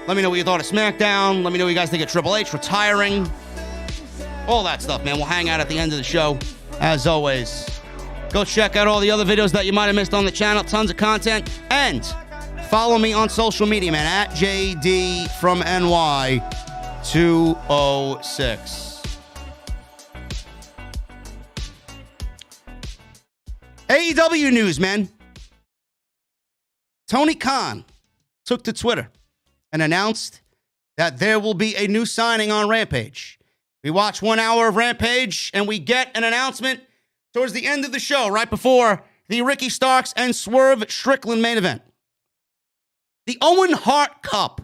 [SPEAKER 2] Let me know what you thought of SmackDown. Let me know what you guys think of Triple H retiring. All that stuff, man. We'll hang out at the end of the show, as always. Go check out all the other videos that you might have missed on the channel. Tons of content. And follow me on social media, man, at JDfromNY 206. AEW news, man. Tony Khan took to Twitter and announced that there will be a new signing on Rampage. We watch 1 hour of Rampage, and we get an announcement towards the end of the show, right before the Ricky Starks and Swerve Strickland main event. The Owen Hart Cup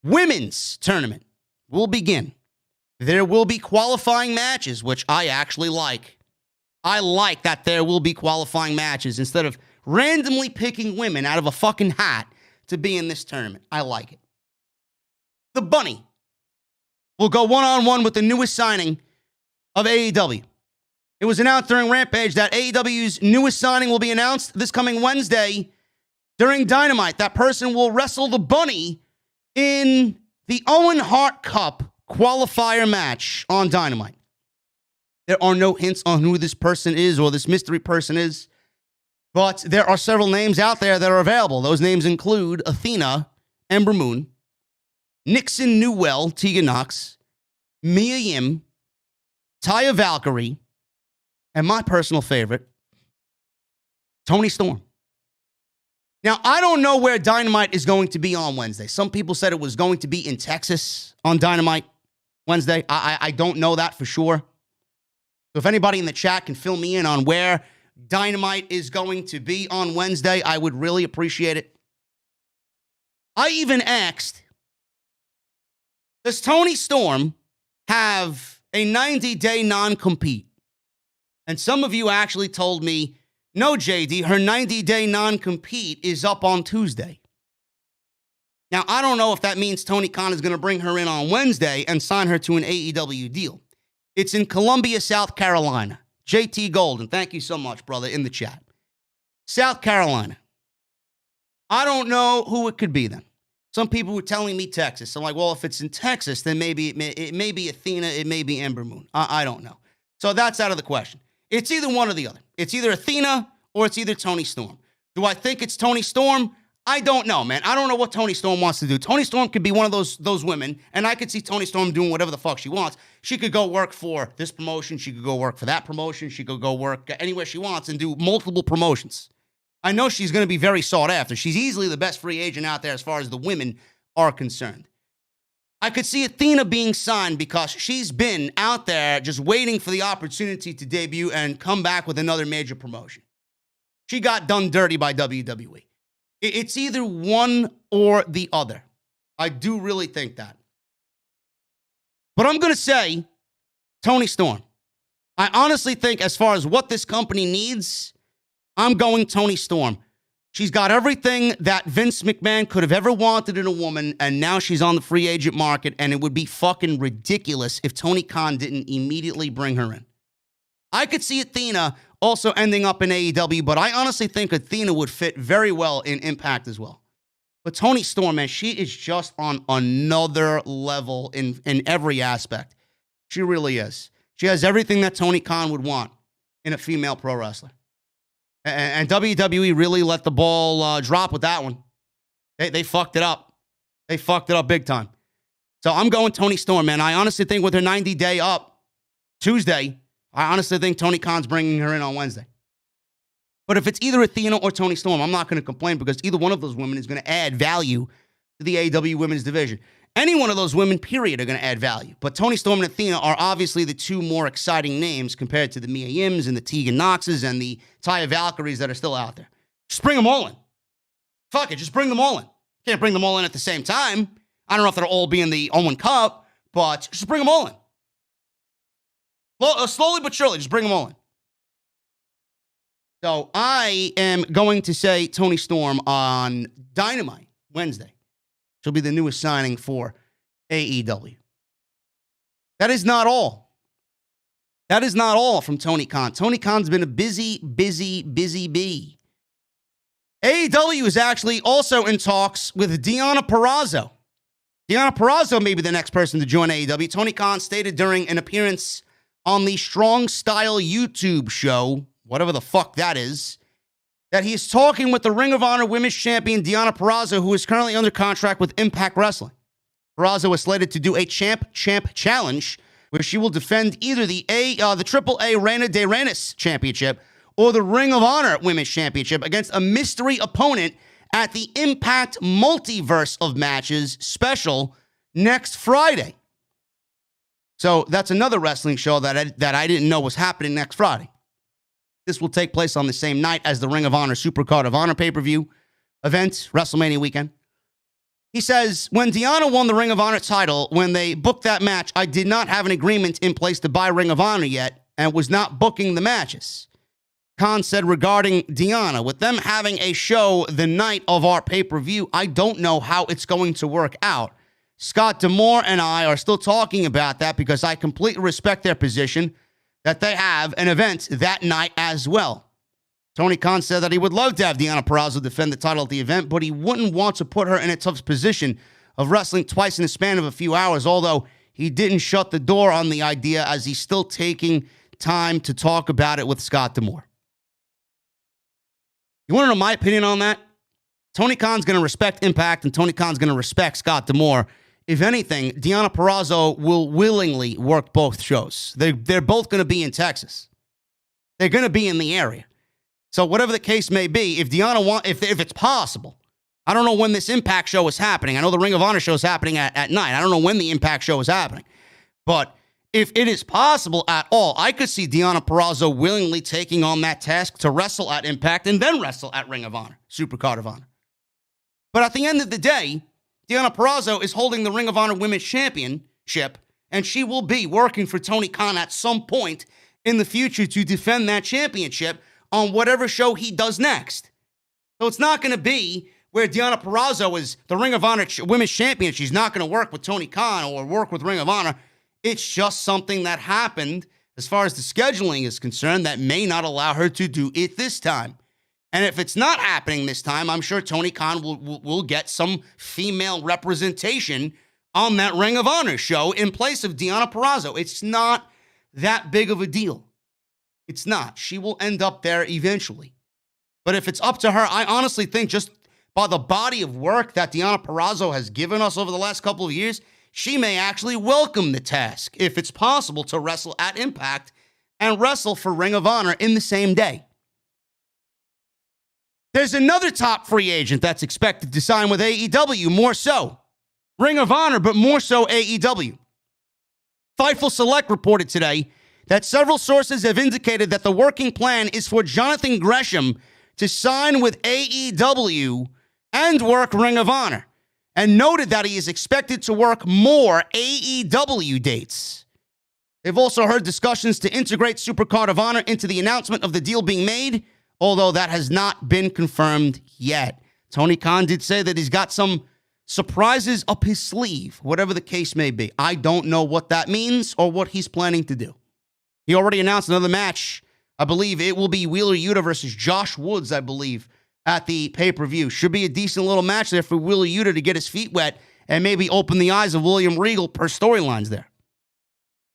[SPEAKER 2] women's tournament will begin. There will be qualifying matches, which I actually like. I like that there will be qualifying matches instead of randomly picking women out of a fucking hat to be in this tournament. I like it. The Bunny will go one-on-one with the newest signing of AEW. It was announced during Rampage that AEW's newest signing will be announced this coming Wednesday during Dynamite. That person will wrestle the Bunny in the Owen Hart Cup qualifier match on Dynamite. There are no hints on who this person is or this mystery person is, but there are several names out there that are available. Those names include Athena, Ember Moon, Nixon Newell, Tegan Knox, Mia Yim, Taya Valkyrie, and my personal favorite, Toni Storm. Now, I don't know where Dynamite is going to be on Wednesday. Some people said it was going to be in Texas on Dynamite Wednesday. I don't know that for sure. So if anybody in the chat can fill me in on where Dynamite is going to be on Wednesday, I would really appreciate it. I even asked, does Toni Storm have a 90-day non-compete? And some of you actually told me, no, JD, her 90-day non-compete is up on Tuesday. Now, I don't know if that means Tony Khan is going to bring her in on Wednesday and sign her to an AEW deal. It's in Columbia, South Carolina. JT Golden, thank you so much, brother, in the chat. South Carolina. I don't know who it could be then. Some people were telling me Texas. I'm like, well, if it's in Texas, then maybe it may be Athena, it may be Ember Moon. I don't know. So that's out of the question. It's either one or the other. It's either Athena or it's either Toni Storm. Do I think it's Toni Storm? I don't know, man. I don't know what Toni Storm wants to do. Toni Storm could be one of those women, and I could see Toni Storm doing whatever the fuck she wants. She could go work for this promotion. She could go work for that promotion. She could go work anywhere she wants and do multiple promotions. I know she's going to be very sought after. She's easily the best free agent out there as far as the women are concerned. I could see Athena being signed because she's been out there just waiting for the opportunity to debut and come back with another major promotion. She got done dirty by WWE. It's either one or the other. I do really think that. But I'm going to say Toni Storm. I honestly think as far as what this company needs, I'm going Toni Storm. She's got everything that Vince McMahon could have ever wanted in a woman, and now she's on the free agent market, and it would be fucking ridiculous if Tony Khan didn't immediately bring her in. I could see Athena also ending up in AEW, but I honestly think Athena would fit very well in Impact as well. But Toni Storm, man, she is just on another level in every aspect. She really is. She has everything that Tony Khan would want in a female pro wrestler. And WWE really let the ball drop with that one. They fucked it up. They fucked it up big time. So I'm going Toni Storm, man. I honestly think with her 90-day up Tuesday, I honestly think Tony Khan's bringing her in on Wednesday. But if it's either Athena or Toni Storm, I'm not going to complain because either one of those women is going to add value to the AEW women's division. Any one of those women, period, are going to add value. But Toni Storm and Athena are obviously the two more exciting names compared to the Mia Yims and the Tegan Noxes and the Taya Valkyries that are still out there. Just bring them all in. Fuck it, just bring them all in. Can't bring them all in at the same time. I don't know if they'll all be in the Owen Cup, but just bring them all in. Slowly but surely, just bring them all in. So I am going to say Toni Storm on Dynamite Wednesday. She'll be the newest signing for AEW. That is not all. That is not all from Tony Khan. Tony Khan's been a busy bee. AEW is actually also in talks with Deonna Purrazzo. Deonna Purrazzo may be the next person to join AEW. Tony Khan stated during an appearance on the Strong Style YouTube show, whatever the fuck that is, that he's talking with the Ring of Honor Women's Champion Deonna Purrazzo, who is currently under contract with Impact Wrestling. Purrazzo is slated to do a champ challenge where she will defend either the AAA Reina de Reinas Championship or the Ring of Honor Women's Championship against a mystery opponent at the Impact Multiverse of Matches special next Friday. So that's another wrestling show that I didn't know was happening next Friday. This will take place on the same night as the Ring of Honor Supercard of Honor pay-per-view event, WrestleMania weekend. He says, when Deonna won the Ring of Honor title, when they booked that match, I did not have an agreement in place to buy Ring of Honor yet and was not booking the matches. Khan said regarding Deonna, with them having a show the night of our pay-per-view, I don't know how it's going to work out. Scott D'Amore and I are still talking about that because I completely respect their position that they have an event that night as well. Tony Khan said that he would love to have Deonna Purrazzo defend the title at the event, but he wouldn't want to put her in a tough position of wrestling twice in the span of a few hours, although he didn't shut the door on the idea as he's still taking time to talk about it with Scott D'Amore. You want to know my opinion on that? Tony Khan's going to respect Impact, and Tony Khan's going to respect Scott D'Amore. If anything, Deonna Purrazzo will willingly work both shows. They're both going to be in Texas. They're going to be in the area. So whatever the case may be, if Deonna if it's possible, I don't know when this Impact show is happening. I know the Ring of Honor show is happening at night. I don't know when the Impact show is happening. But if it is possible at all, I could see Deonna Purrazzo willingly taking on that task to wrestle at Impact and then wrestle at Ring of Honor, Supercard of Honor. But at the end of the day, Deonna Purrazzo is holding the Ring of Honor Women's Championship, and she will be working for Tony Khan at some point in the future to defend that championship on whatever show he does next. So it's not going to be where Deonna Purrazzo is the Ring of Honor Women's Champion. She's not going to work with Tony Khan or work with Ring of Honor. It's just something that happened as far as the scheduling is concerned that may not allow her to do it this time. And if it's not happening this time, I'm sure Tony Khan will get some female representation on that Ring of Honor show in place of Deonna Purrazzo. It's not that big of a deal. It's not. She will end up there eventually. But if it's up to her, I honestly think just by the body of work that Deonna Purrazzo has given us over the last couple of years, she may actually welcome the task if it's possible to wrestle at Impact and wrestle for Ring of Honor in the same day. There's another top free agent that's expected to sign with AEW, more so Ring of Honor, but more so AEW. Fightful Select reported today that several sources have indicated that the working plan is for Jonathan Gresham to sign with AEW and work Ring of Honor, and noted that he is expected to work more AEW dates. They've also heard discussions to integrate Supercard of Honor into the announcement of the deal being made, although that has not been confirmed yet. Tony Khan did say that he's got some surprises up his sleeve, whatever the case may be. I don't know what that means or what he's planning to do. He already announced another match. I believe it will be Wheeler Yuta versus Josh Woods, I believe, at the pay-per-view. Should be a decent little match there for Wheeler Yuta to get his feet wet and maybe open the eyes of William Regal per storylines there.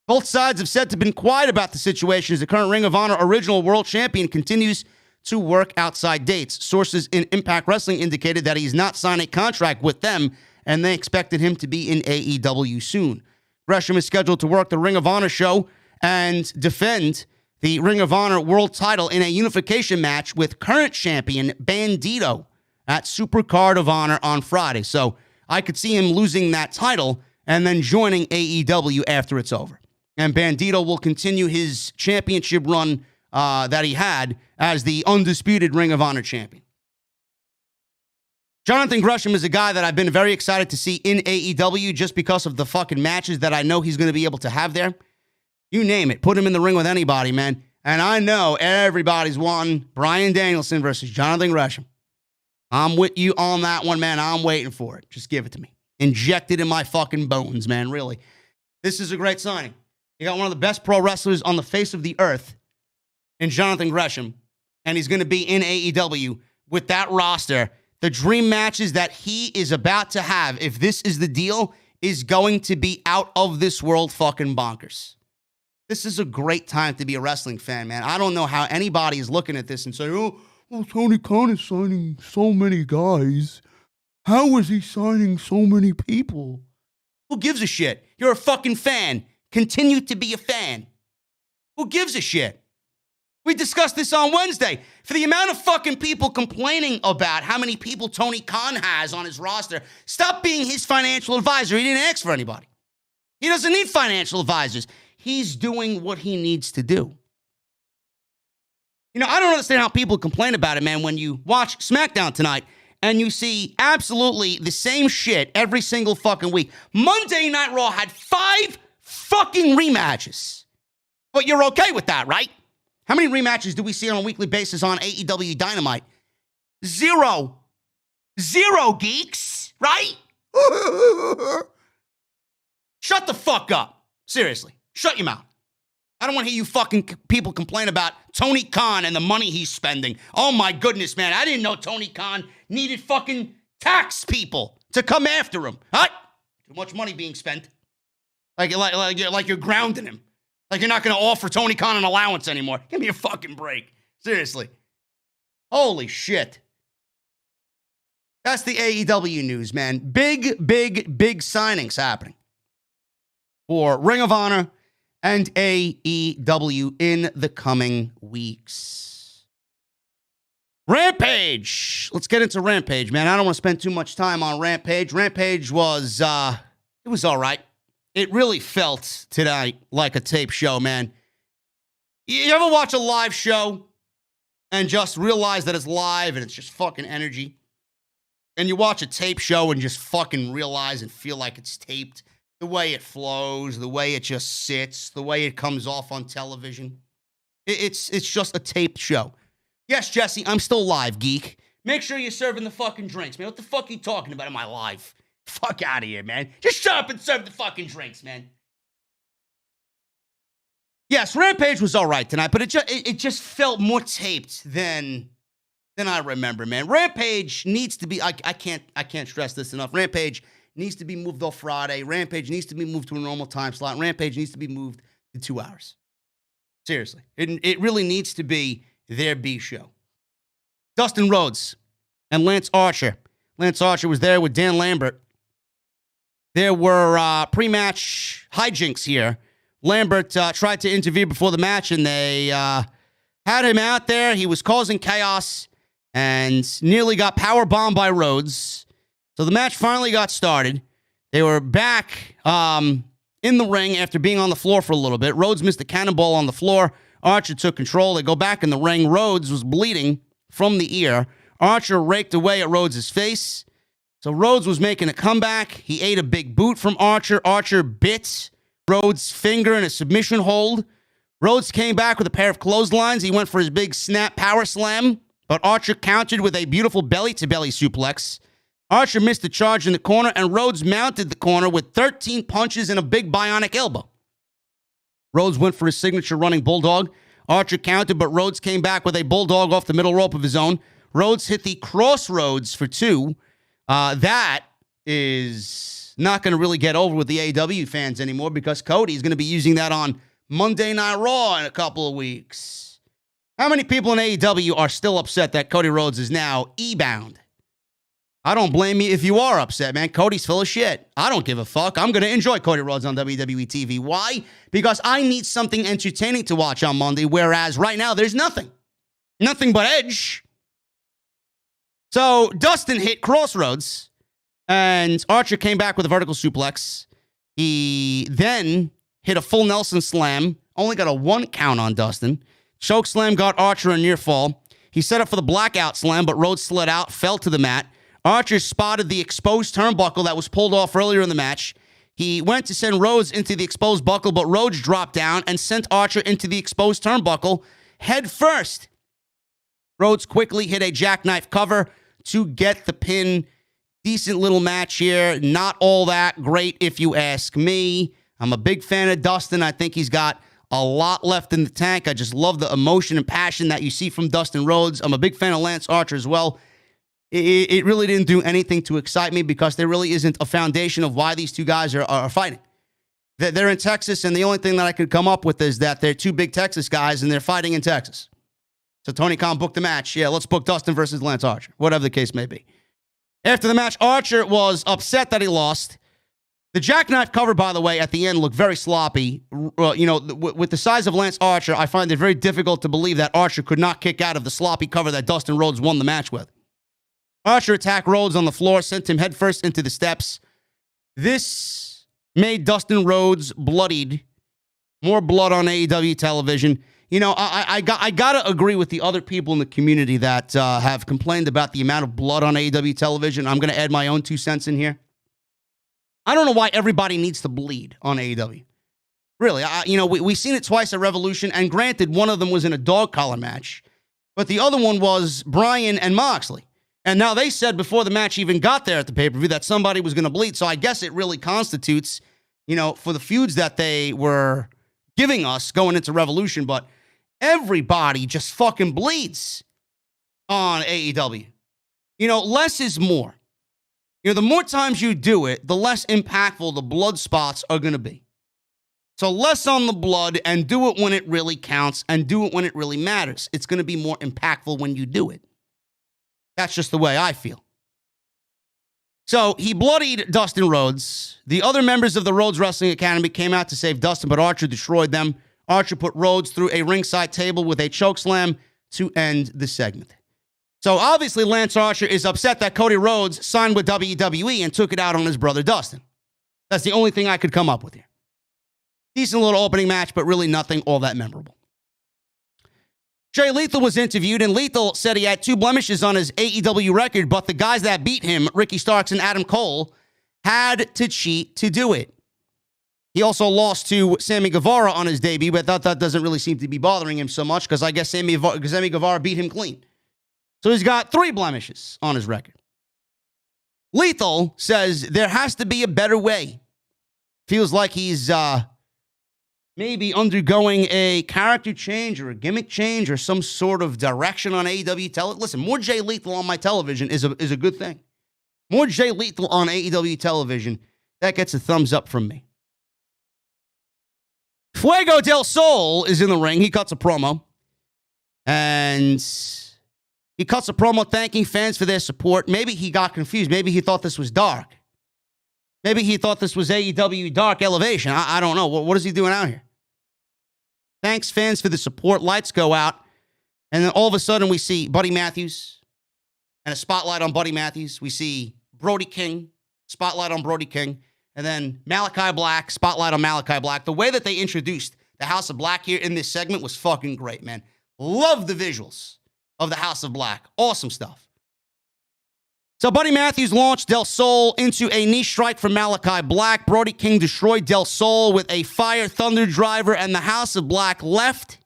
[SPEAKER 2] Both sides have said to have been quiet about the situation as the current Ring of Honor original world champion continues to work outside dates. Sources in Impact Wrestling indicated that he's not signed a contract with them, and they expected him to be in AEW soon. Gresham is scheduled to work the Ring of Honor show and defend the Ring of Honor world title in a unification match with current champion Bandito at Supercard of Honor on Friday. So I could see him losing that title and then joining AEW after it's over. And Bandito will continue his championship run that he had as the undisputed Ring of Honor champion. Jonathan Gresham is a guy that I've been very excited to see in AEW just because of the fucking matches that I know he's going to be able to have there. You name it. Put him in the ring with anybody, man. And I know everybody's wanting Bryan Danielson versus Jonathan Gresham. I'm with you on that one, man. I'm waiting for it. Just give it to me. Inject it in my fucking bones, man. Really. This is a great signing. You got one of the best pro wrestlers on the face of the earth in Jonathan Gresham, and he's going to be in AEW with that roster. The dream matches that he is about to have, if this is the deal, is going to be out of this world fucking bonkers. This is a great time to be a wrestling fan, man. I don't know how anybody is looking at this and saying, oh, Tony Khan is signing so many guys. How is he signing so many people? Who gives a shit? You're a fucking fan. Continue to be a fan. Who gives a shit? We discussed this on Wednesday. For the amount of fucking people complaining about how many people Tony Khan has on his roster, stop being his financial advisor. He didn't ask for anybody. He doesn't need financial advisors. He's doing what he needs to do. You know, I don't understand how people complain about it, man, when you watch SmackDown tonight and you see absolutely the same shit every single fucking week. Monday Night Raw had 5 fucking rematches. But you're okay with that, right? How many rematches do we see on a weekly basis on AEW Dynamite? 0. 0, geeks, right? Shut the fuck up. Seriously. Shut your mouth. I don't want to hear you fucking people complain about Tony Khan and the money he's spending. Oh my goodness, man. I didn't know Tony Khan needed fucking tax people to come after him. Huh? Too much money being spent. Like you're grounding him. Like you're not going to offer Tony Khan an allowance anymore. Give me a fucking break. Seriously. Holy shit. That's the AEW news, man. Big signings happening for Ring of Honor and AEW in the coming weeks. Rampage. Let's get into Rampage, man. I don't want to spend too much time on Rampage. Rampage was, it was all right. It really felt tonight like a tape show, man. You ever watch a live show and just realize that it's live and it's just fucking energy? and you watch a tape show and just fucking realize and feel like it's taped. The way it flows, the way it just sits, the way it comes off on television. It's just a taped show. Yes, Jesse, I'm still live, geek. Make sure you're serving the fucking drinks, man. What the fuck are you talking about in my life? Fuck out of here, man. Just shut up and serve the fucking drinks, man. Yes, Rampage was all right tonight, but it just felt more taped than I remember, man. Rampage needs to be, I can't stress this enough. Rampage needs to be moved off Friday. Rampage needs to be moved to a normal time slot. Rampage needs to be moved to 2 hours. Seriously. It really needs to be their B show. Dustin Rhodes and Lance Archer. Lance Archer was there with Dan Lambert. There were pre-match hijinks here. Lambert tried to interview before the match, and they had him out there. He was causing chaos and nearly got powerbombed by Rhodes. So the match finally got started. They were back in the ring after being on the floor for a little bit. Rhodes missed a cannonball on the floor. Archer took control. They go back in the ring. Rhodes was bleeding from the ear. Archer raked away at Rhodes' face. So Rhodes was making a comeback. He ate a big boot from Archer. Archer bit Rhodes' finger in a submission hold. Rhodes came back with a pair of clotheslines. He went for his big snap power slam, but Archer countered with a beautiful belly-to-belly suplex. Archer missed the charge in the corner, and Rhodes mounted the corner with 13 punches and a big bionic elbow. Rhodes went for his signature running bulldog. Archer countered, but Rhodes came back with a bulldog off the middle rope of his own. Rhodes hit the crossroads for 2. That is not going to really get over with the AEW fans anymore because Cody's going to be using that on Monday Night Raw in a couple of weeks. How many people in AEW are still upset that Cody Rhodes is now E-bound? I don't blame you if you are upset, man. Cody's full of shit. I don't give a fuck. I'm going to enjoy Cody Rhodes on WWE TV. Why? Because I need something entertaining to watch on Monday, whereas right now there's nothing. Nothing but Edge. So Dustin hit Crossroads, and Archer came back with a vertical suplex. He then hit a full Nelson slam, only got a 1 count on Dustin. Choke slam got Archer a near fall. He set up for the blackout slam, but Rhodes slid out, fell to the mat. Archer spotted the exposed turnbuckle that was pulled off earlier in the match. He went to send Rhodes into the exposed buckle, but Rhodes dropped down and sent Archer into the exposed turnbuckle head first. Rhodes quickly hit a jackknife cover to get the pin. Decent little match here. Not all that great if you ask me. I'm a big fan of Dustin. I think he's got a lot left in the tank. I just love the emotion and passion that you see from Dustin Rhodes. I'm a big fan of Lance Archer as well. It really didn't do anything to excite me because there really isn't a foundation of why these two guys are fighting. They're in Texas, and the only thing that I could come up with is that they're two big Texas guys, and they're fighting in Texas. So Tony Khan booked the match. Yeah, let's book Dustin versus Lance Archer, whatever the case may be. After the match, Archer was upset that he lost. The jackknife cover, by the way, at the end looked very sloppy. With the size of Lance Archer, I find it very difficult to believe that Archer could not kick out of the sloppy cover that Dustin Rhodes won the match with. Archer attacked Rhodes on the floor, sent him headfirst into the steps. This made Dustin Rhodes bloodied. More blood on AEW television. You know, I got to agree with the other people in the community that have complained about the amount of blood on AEW television. I'm going to add my own 2 cents in here. I don't know why everybody needs to bleed on AEW. Really, we've seen it twice at Revolution, and granted, one of them was in a dog collar match, but the other one was Bryan and Moxley. And now they said before the match even got there at the pay-per-view that somebody was going to bleed. So I guess it really constitutes, for the feuds that they were giving us going into Revolution. But everybody just fucking bleeds on AEW. Less is more. The more times you do it, the less impactful the blood spots are going to be. So less on the blood and do it when it really counts and do it when it really matters. It's going to be more impactful when you do it. That's just the way I feel. So he bloodied Dustin Rhodes. The other members of the Rhodes Wrestling Academy came out to save Dustin, but Archer destroyed them. Archer put Rhodes through a ringside table with a chokeslam to end the segment. So obviously Lance Archer is upset that Cody Rhodes signed with WWE and took it out on his brother Dustin. That's the only thing I could come up with here. Decent little opening match, but really nothing all that memorable. Jay Lethal was interviewed, and Lethal said he had 2 blemishes on his AEW record, but the guys that beat him, Ricky Starks and Adam Cole, had to cheat to do it. He also lost to Sammy Guevara on his debut, but that doesn't really seem to be bothering him so much because I guess Sammy Guevara beat him clean. So he's got 3 blemishes on his record. Lethal says there has to be a better way. Feels like he's maybe undergoing a character change or a gimmick change or some sort of direction on AEW. Listen, more Jay Lethal on my television is a good thing. More Jay Lethal on AEW television, that gets a thumbs up from me. Fuego del Sol is in the ring. He cuts a promo. And he cuts a promo thanking fans for their support. Maybe he got confused. Maybe he thought this was Dark. Maybe he thought this was AEW Dark Elevation. I don't know. What is he doing out here? Thanks, fans, for the support. Lights go out. And then all of a sudden we see Buddy Matthews and a spotlight on Buddy Matthews. We see Brody King, spotlight on Brody King. And then Malachi Black, spotlight on Malachi Black. The way that they introduced the House of Black here in this segment was fucking great, man. Love the visuals of the House of Black. Awesome stuff. So Buddy Matthews launched Del Sol into a knee strike from Malachi Black. Brody King destroyed Del Sol with a Fire Thunder driver, and the House of Black left.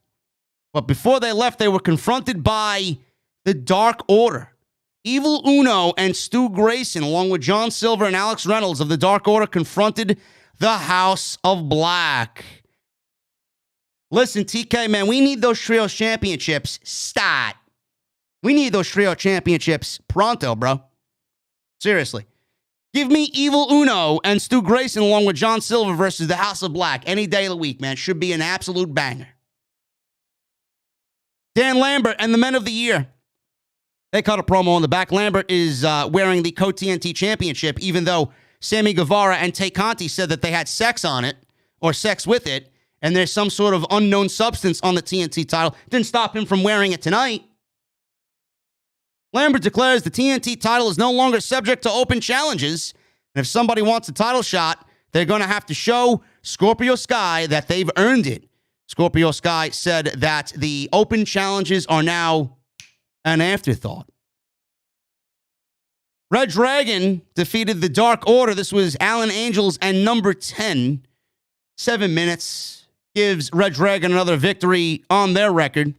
[SPEAKER 2] But before they left, they were confronted by the Dark Order. Evil Uno and Stu Grayson, along with John Silver and Alex Reynolds of the Dark Order, confronted the House of Black. Listen, TK, man, we need those Trios championships stat. We need those Trio championships pronto, bro. Seriously. Give me Evil Uno and Stu Grayson along with John Silver versus the House of Black any day of the week, man. Should be an absolute banger. Dan Lambert and the Men of the Year. They cut a promo on the back. Lambert is wearing the Co-TNT Championship, even though Sammy Guevara and Tay Conti said that they had sex on it, or sex with it, and there's some sort of unknown substance on the TNT title. Didn't stop him from wearing it tonight. Lambert declares the TNT title is no longer subject to open challenges, and if somebody wants a title shot, they're going to have to show Scorpio Sky that they've earned it. Scorpio Sky said that the open challenges are now an afterthought. Red Dragon defeated the Dark Order. This was Alan Angels and number 10. 7 minutes gives Red Dragon another victory on their record.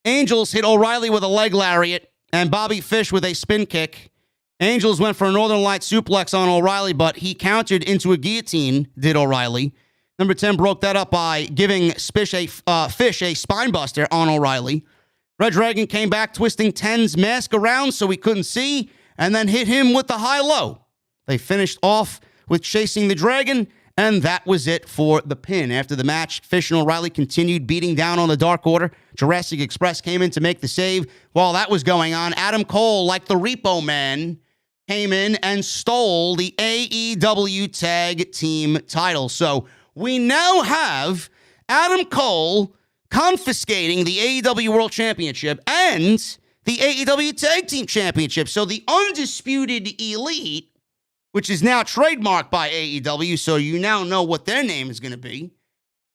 [SPEAKER 2] Angels hit O'Reilly with a leg lariat and Bobby Fish with a spin kick. Angels went for a Northern Light suplex on O'Reilly, but he countered into a guillotine, did O'Reilly. Number 10 broke that up by giving Fish a spine buster on O'Reilly. Red Dragon came back, twisting 10's mask around so he couldn't see, and then hit him with the high-low. They finished off with chasing the Dragon, and that was it for the pin. After the match, Fish and O'Reilly continued beating down on the Dark Order. Jurassic Express came in to make the save. While that was going on, Adam Cole, like the Repo Man, came in and stole the AEW Tag Team title. So we now have Adam Cole confiscating the AEW World Championship and the AEW Tag Team Championship. So the Undisputed Elite, which is now trademarked by AEW, so you now know what their name is going to be,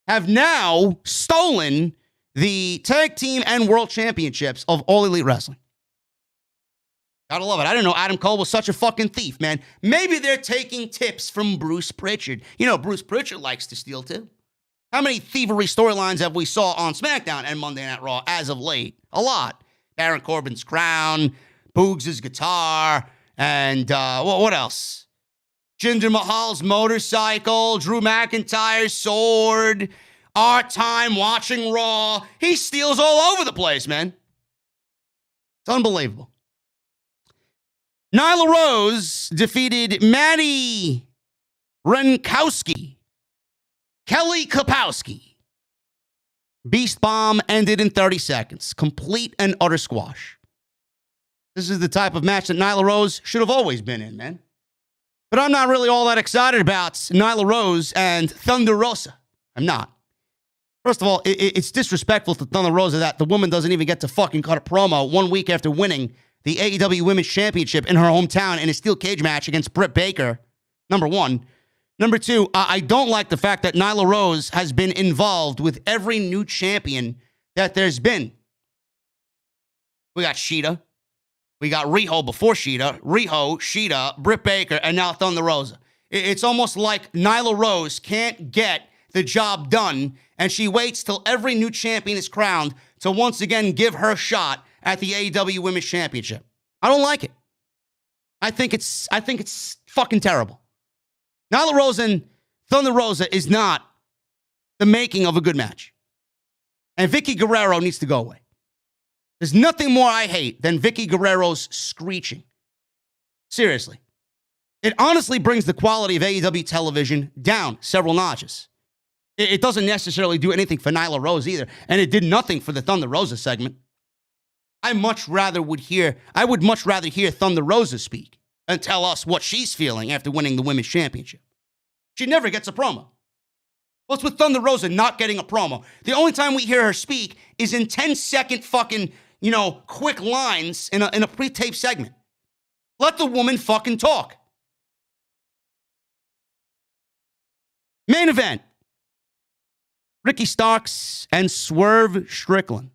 [SPEAKER 2] have now stolen the Tag Team and World Championships of All Elite Wrestling. Gotta love it. I didn't know Adam Cole was such a fucking thief, man. Maybe they're taking tips from Bruce Pritchard. You know, Bruce Pritchard likes to steal, too. How many thievery storylines have we saw on SmackDown and Monday Night Raw as of late? A lot. Baron Corbin's crown, Boogs' guitar, and what else? Jinder Mahal's motorcycle, Drew McIntyre's sword, our time watching Raw. He steals all over the place, man. It's unbelievable. Nyla Rose defeated Madi Wrenkowski. Kelly Kapowski. Beast Bomb ended in 30 seconds. Complete and utter squash. This is the type of match that Nyla Rose should have always been in, man. But I'm not really all that excited about Nyla Rose and Thunder Rosa. I'm not. First of all, it's disrespectful to Thunder Rosa that the woman doesn't even get to fucking cut a promo 1 week after winning the AEW Women's Championship in her hometown in a steel cage match against Britt Baker, number one. Number two, I don't like the fact that Nyla Rose has been involved with every new champion that there's been. We got Sheeta. We got Riho before Sheeta. Riho, Sheeta, Britt Baker, and now Thunder Rosa. It's almost like Nyla Rose can't get the job done, and she waits till every new champion is crowned to once again give her shot at the AEW Women's Championship. I don't like it. I think it's fucking terrible. Nyla Rose and Thunder Rosa is not the making of a good match. And Vicky Guerrero needs to go away. There's nothing more I hate than Vicky Guerrero's screeching. Seriously. It honestly brings the quality of AEW television down several notches. It doesn't necessarily do anything for Nyla Rose either, and it did nothing for the Thunder Rosa segment. I would much rather hear Thunder Rosa speak and tell us what she's feeling after winning the Women's Championship. She never gets a promo. What's with Thunder Rosa not getting a promo? The only time we hear her speak is in 10-second fucking, quick lines in a pre-tape segment. Let the woman fucking talk. Main event. Ricky Starks and Swerve Strickland.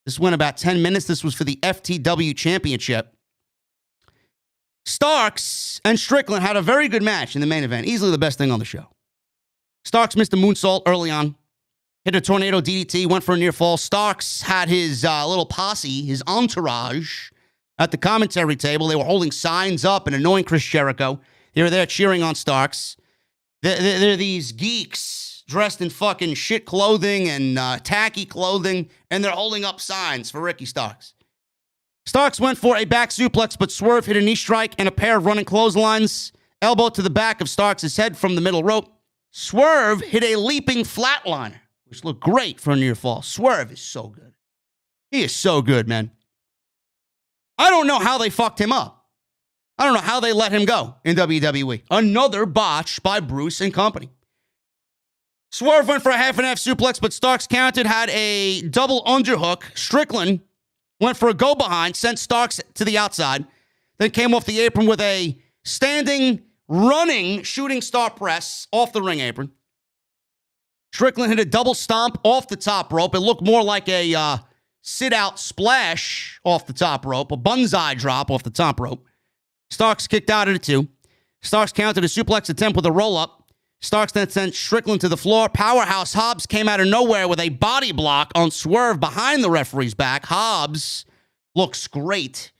[SPEAKER 2] This went about 10 minutes. This was for the FTW Championship. Starks and Strickland had a very good match in the main event. Easily the best thing on the show. Starks missed a moonsault early on. Hit a tornado DDT, went for a near fall. Starks had his little posse, his entourage, at the commentary table. They were holding signs up and annoying Chris Jericho. They were there cheering on Starks. They're these geeks dressed in fucking shit clothing and tacky clothing, and they're holding up signs for Ricky Starks. Starks went for a back suplex, but Swerve hit a knee strike and a pair of running clotheslines. Elbow to the back of Starks' head from the middle rope. Swerve hit a leaping flatliner, which looked great for a near fall. Swerve is so good. He is so good, man. I don't know how they fucked him up. I don't know how they let him go in WWE. Another botch by Bruce and company. Swerve went for a half-and-half suplex, but Starks countered, had a double underhook. Strickland went for a go-behind, sent Starks to the outside, then came off the apron with a standing, running, shooting star press off the ring apron. Strickland hit a double stomp off the top rope. It looked more like a sit-out splash off the top rope, a banzai drop off the top rope. Starks kicked out at a 2. Starks countered a suplex attempt with a roll-up. Starks then sent Strickland to the floor. Powerhouse Hobbs came out of nowhere with a body block on Swerve behind the referee's back. Hobbs looks great.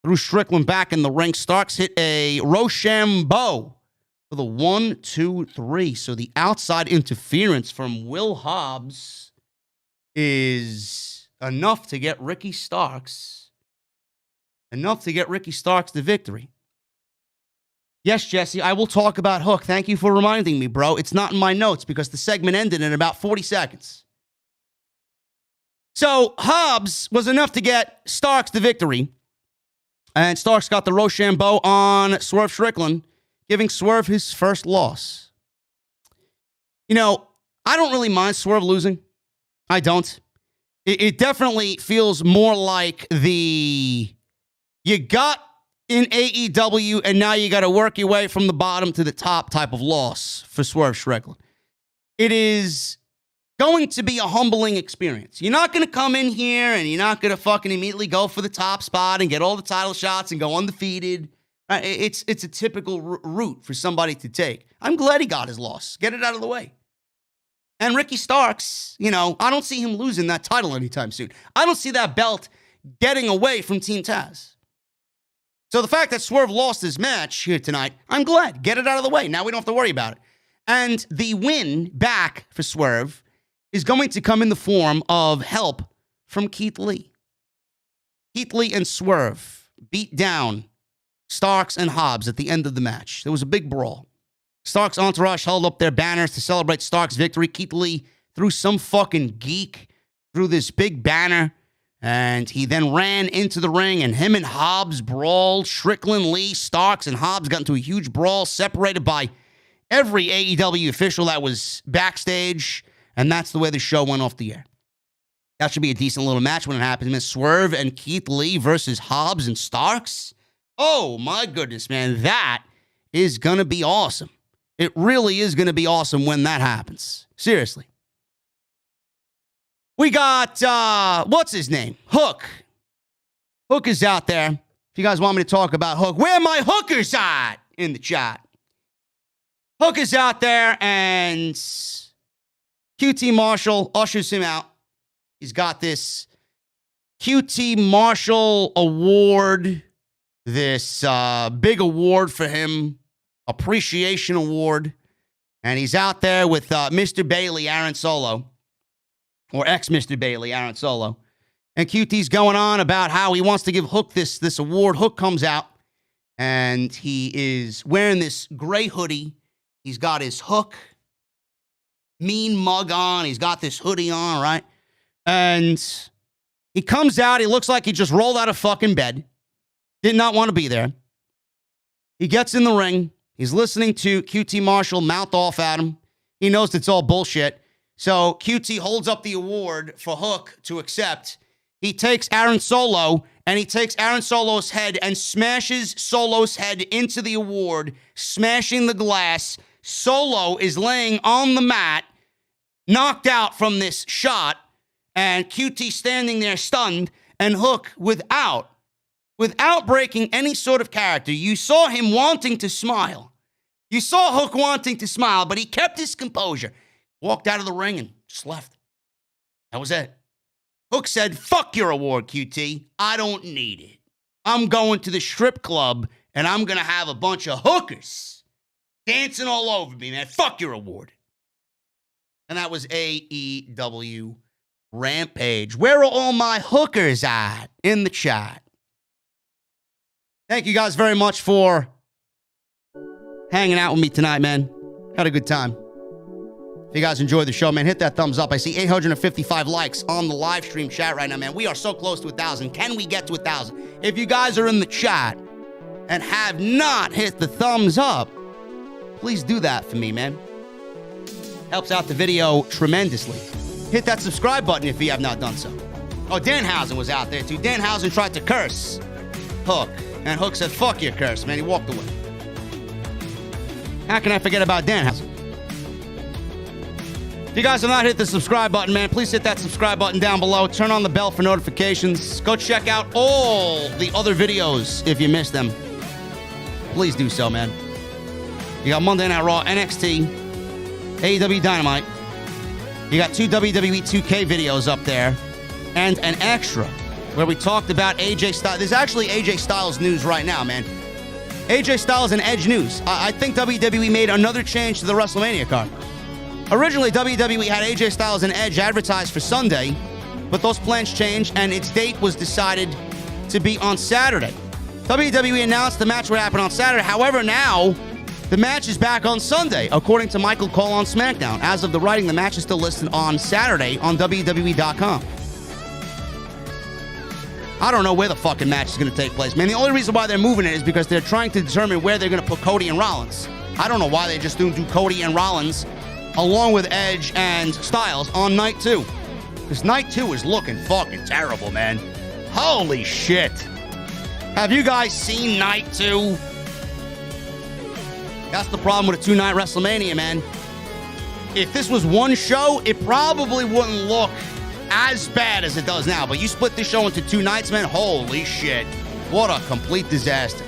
[SPEAKER 2] Threw Strickland back in the ring. Starks hit a Rochambeau with a 1, 2, 3. So the outside interference from Will Hobbs is enough to get Ricky Starks the victory. Yes, Jesse, I will talk about Hook. Thank you for reminding me, bro. It's not in my notes because the segment ended in about 40 seconds. So Hobbs was enough to get Starks the victory. And Starks got the Rochambeau on Swerve Strickland, giving Swerve his first loss. I don't really mind Swerve losing. I don't. It definitely feels more like you got in AEW, and now you got to work your way from the bottom to the top type of loss for Swerve Strickland. It is going to be a humbling experience. You're not going to come in here and you're not going to fucking immediately go for the top spot and get all the title shots and go undefeated. It's a typical route for somebody to take. I'm glad he got his loss. Get it out of the way. And Ricky Starks, I don't see him losing that title anytime soon. I don't see that belt getting away from Team Taz. So the fact that Swerve lost his match here tonight, I'm glad. Get it out of the way. Now we don't have to worry about it. And the win back for Swerve is going to come in the form of help from Keith Lee. Keith Lee and Swerve beat down Starks and Hobbs at the end of the match. There was a big brawl. Starks' entourage held up their banners to celebrate Starks' victory. Keith Lee threw some fucking geek through this big banner, and he then ran into the ring, and him and Hobbs brawled. Strickland, Lee, Starks, and Hobbs got into a huge brawl, separated by every AEW official that was backstage, and that's the way the show went off the air. That should be a decent little match when it happens. Miss Swerve and Keith Lee versus Hobbs and Starks. Oh, my goodness, man. That is going to be awesome. It really is going to be awesome when that happens. Seriously. We got, what's his name? Hook. Hook is out there. If you guys want me to talk about Hook, where are my hookers at? In the chat. Hook is out there, and QT Marshall ushers him out. He's got this QT Marshall award, this big award for him, appreciation award. And he's out there with Mr. Bailey, Aaron Solo, or ex-Mr. Bailey, Aaron Solo. And QT's going on about how he wants to give Hook this award. Hook comes out, and he is wearing this gray hoodie. He's got his Hook mean mug on. He's got this hoodie on, right? And he comes out. He looks like he just rolled out of fucking bed. Did not want to be there. He gets in the ring. He's listening to QT Marshall mouth off at him. He knows it's all bullshit. So QT holds up the award for Hook to accept. He takes Aaron Solo, and he takes Aaron Solo's head and smashes Solo's head into the award, smashing the glass. Solo is laying on the mat, knocked out from this shot, and QT standing there stunned, and Hook without breaking any sort of character. You saw him wanting to smile. You saw Hook wanting to smile, but he kept his composure. Walked out of the ring and just left. That was it. Hook said, fuck your award, QT. I don't need it. I'm going to the strip club, and I'm going to have a bunch of hookers dancing all over me, man. Fuck your award. And that was AEW Rampage. Where are all my hookers at? In the chat. Thank you guys very much for hanging out with me tonight, man. Had a good time. If you guys enjoyed the show, man, hit that thumbs up. I see 855 likes on the live stream chat right now, man. We are so close to 1,000. Can we get to 1,000? If you guys are in the chat and have not hit the thumbs up, please do that for me, man. Helps out the video tremendously. Hit that subscribe button if you have not done so. Oh, Danhausen was out there, too. Danhausen tried to curse Hook, and Hook said, fuck your curse, man. He walked away. How can I forget about Danhausen? If you guys have not hit the subscribe button, man, please hit that subscribe button down below. Turn on the bell for notifications. Go check out all the other videos if you missed them. Please do so, man. You got Monday Night Raw, NXT, AEW Dynamite. You got 2 WWE 2K videos up there, and an extra where we talked about AJ Styles. There's actually AJ Styles news right now, man. AJ Styles and Edge news. I think WWE made another change to the WrestleMania card. Originally, WWE had AJ Styles and Edge advertised for Sunday, but those plans changed, and its date was decided to be on Saturday. WWE announced the match would happen on Saturday. However, now the match is back on Sunday, according to Michael Cole on SmackDown. As of the writing, the match is still listed on Saturday on WWE.com. I don't know where the fucking match is going to take place, man. The only reason why they're moving it is because they're trying to determine where they're going to put Cody and Rollins. I don't know why they just don't do Cody and Rollins along with Edge and Styles on night 2. Because night 2 is looking fucking terrible, man. Holy shit. Have you guys seen night 2? That's the problem with a 2-night WrestleMania, man. If this was one show, it probably wouldn't look as bad as it does now. But you split this show into 2 nights, man. Holy shit. What a complete disaster.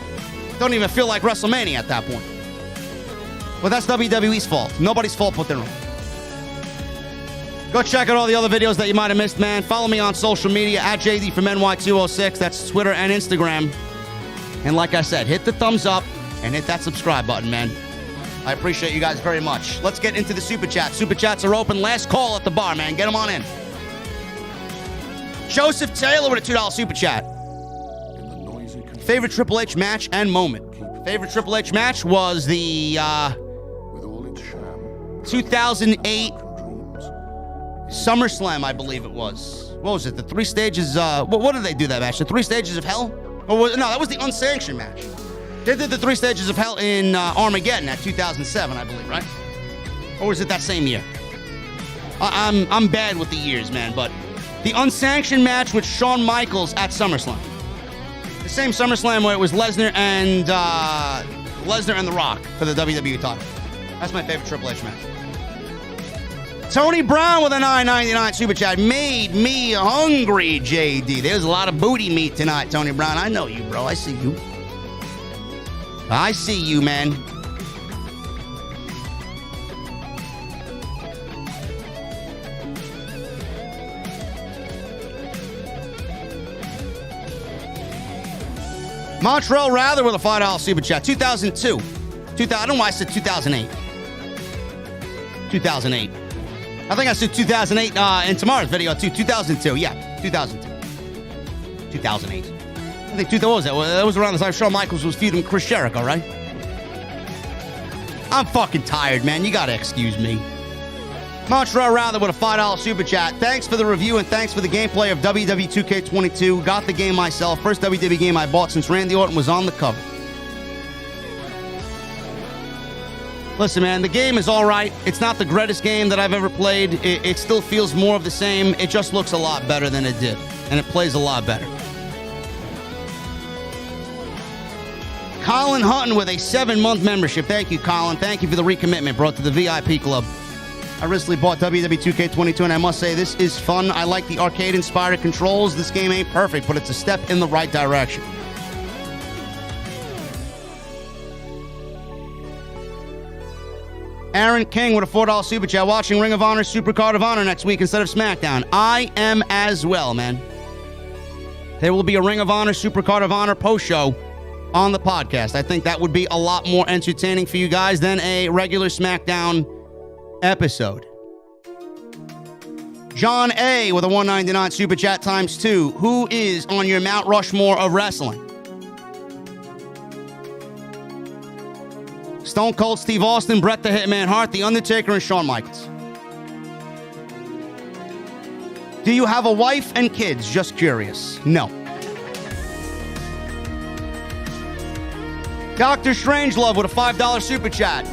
[SPEAKER 2] Don't even feel like WrestleMania at that point. But that's WWE's fault. Nobody's fault but their own. Go check out all the other videos that you might have missed, man. Follow me on social media at JDfromNY206. That's Twitter and Instagram. And like I said, hit the thumbs up and hit that subscribe button, man. I appreciate you guys very much. Let's get into the Super Chat. Super Chats are open. Last call at the bar, man. Get them on in. Joseph Taylor with a $2 Super Chat. Favorite Triple H match and moment. Favorite Triple H match was the 2008 SummerSlam, I believe it was. What was it? The 3 stages. What did they do that match? The 3 stages of hell? No, that was the unsanctioned match. They did the 3 stages of hell in Armageddon at 2007, I believe, right? Or was it that same year? I'm bad with the years, man, but the unsanctioned match with Shawn Michaels at SummerSlam. The same SummerSlam where it was Lesnar and The Rock for the WWE title. That's my favorite Triple H match. Tony Brown with a $9.99 super chat. Made me hungry, JD. There's a lot of booty meat tonight, Tony Brown. I know you, bro. I see you. I see you, man. Montreal Rather with a $5 super chat. 2002. I don't know why I said 2008. 2008. I think I said 2008 in tomorrow's video, too. 2002. Yeah, 2002. 2008. I think, what was that? That was around the time Shawn Michaels was feuding Chris Jericho, right? I'm fucking tired, man. You gotta excuse me. Montreal Rather with a $5 super chat. Thanks for the review and thanks for the gameplay of WWE 2K22. Got the game myself. First WWE game I bought since Randy Orton was on the cover. Listen, man, the game is all right. It's not the greatest game that I've ever played. It still feels more of the same. It just looks a lot better than it did. And it plays a lot better. Colin Hutton with a 7-month membership. Thank you, Colin. Thank you for the recommitment, bro, to the VIP club. I recently bought WWE 2K22, and I must say, this is fun. I like the arcade-inspired controls. This game ain't perfect, but it's a step in the right direction. Aaron King with a $4 super chat. Watching Ring of Honor Supercard of Honor next week instead of SmackDown. I am as well, man. There will be a Ring of Honor Supercard of Honor post-show on the podcast. I think that would be a lot more entertaining for you guys than a regular SmackDown episode. John A with a $1.99 super chat ×2. Who is on your Mount Rushmore of wrestling? Stone Cold Steve Austin, Bret the Hitman Hart, The Undertaker, and Shawn Michaels. Do you have a wife and kids? Just curious. No. Dr. Strangelove with a $5 super chat.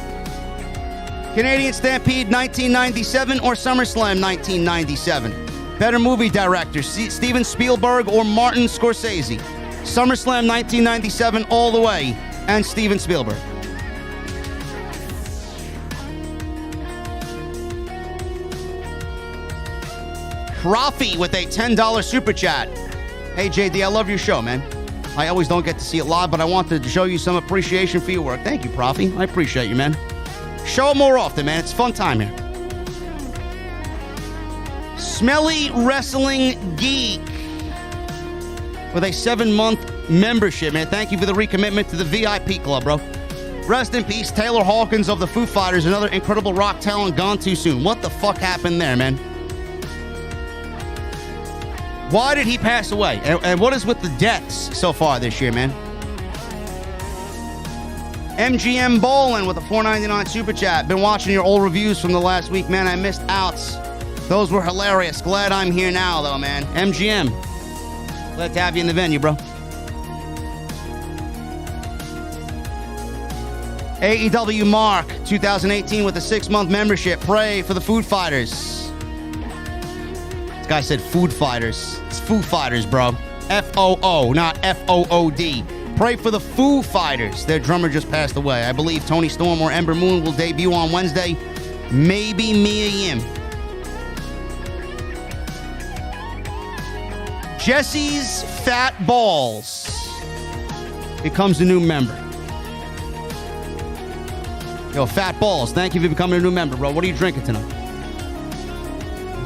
[SPEAKER 2] Canadian Stampede 1997 or SummerSlam 1997? Better movie director, Steven Spielberg or Martin Scorsese? SummerSlam 1997 all the way, and Steven Spielberg. Rafi with a $10 super chat. Hey, JD, I love your show, man. I always don't get to see it live, but I wanted to show you some appreciation for your work. Thank you, Profi. I appreciate you, man. Show it more often, man. It's a fun time here. Smelly Wrestling Geek with a 7-month membership, man. Thank you for the recommitment to the VIP club, bro. Rest in peace, Taylor Hawkins of the Foo Fighters. Another incredible rock talent gone too soon. What the fuck happened there, man? Why did he pass away? And what is with the deaths so far this year, man? MGM Bowling with a $4.99 super chat. Been watching your old reviews from the last week, man. I missed outs. Those were hilarious. Glad I'm here now, though, man. MGM. Glad to have you in the venue, bro. AEW Mark 2018 with a 6-month membership. Pray for the Food Fighters. Guy said Food Fighters. It's Foo Fighters, bro. F-O-O, not F-O-O-D. Pray for the Foo Fighters. Their drummer just passed away. I believe Tony Storm or Ember Moon will debut on Wednesday. Maybe Mia Yim. Jesse's Fat Balls becomes a new member. Yo, Fat Balls, thank you for becoming a new member, bro. What are you drinking tonight?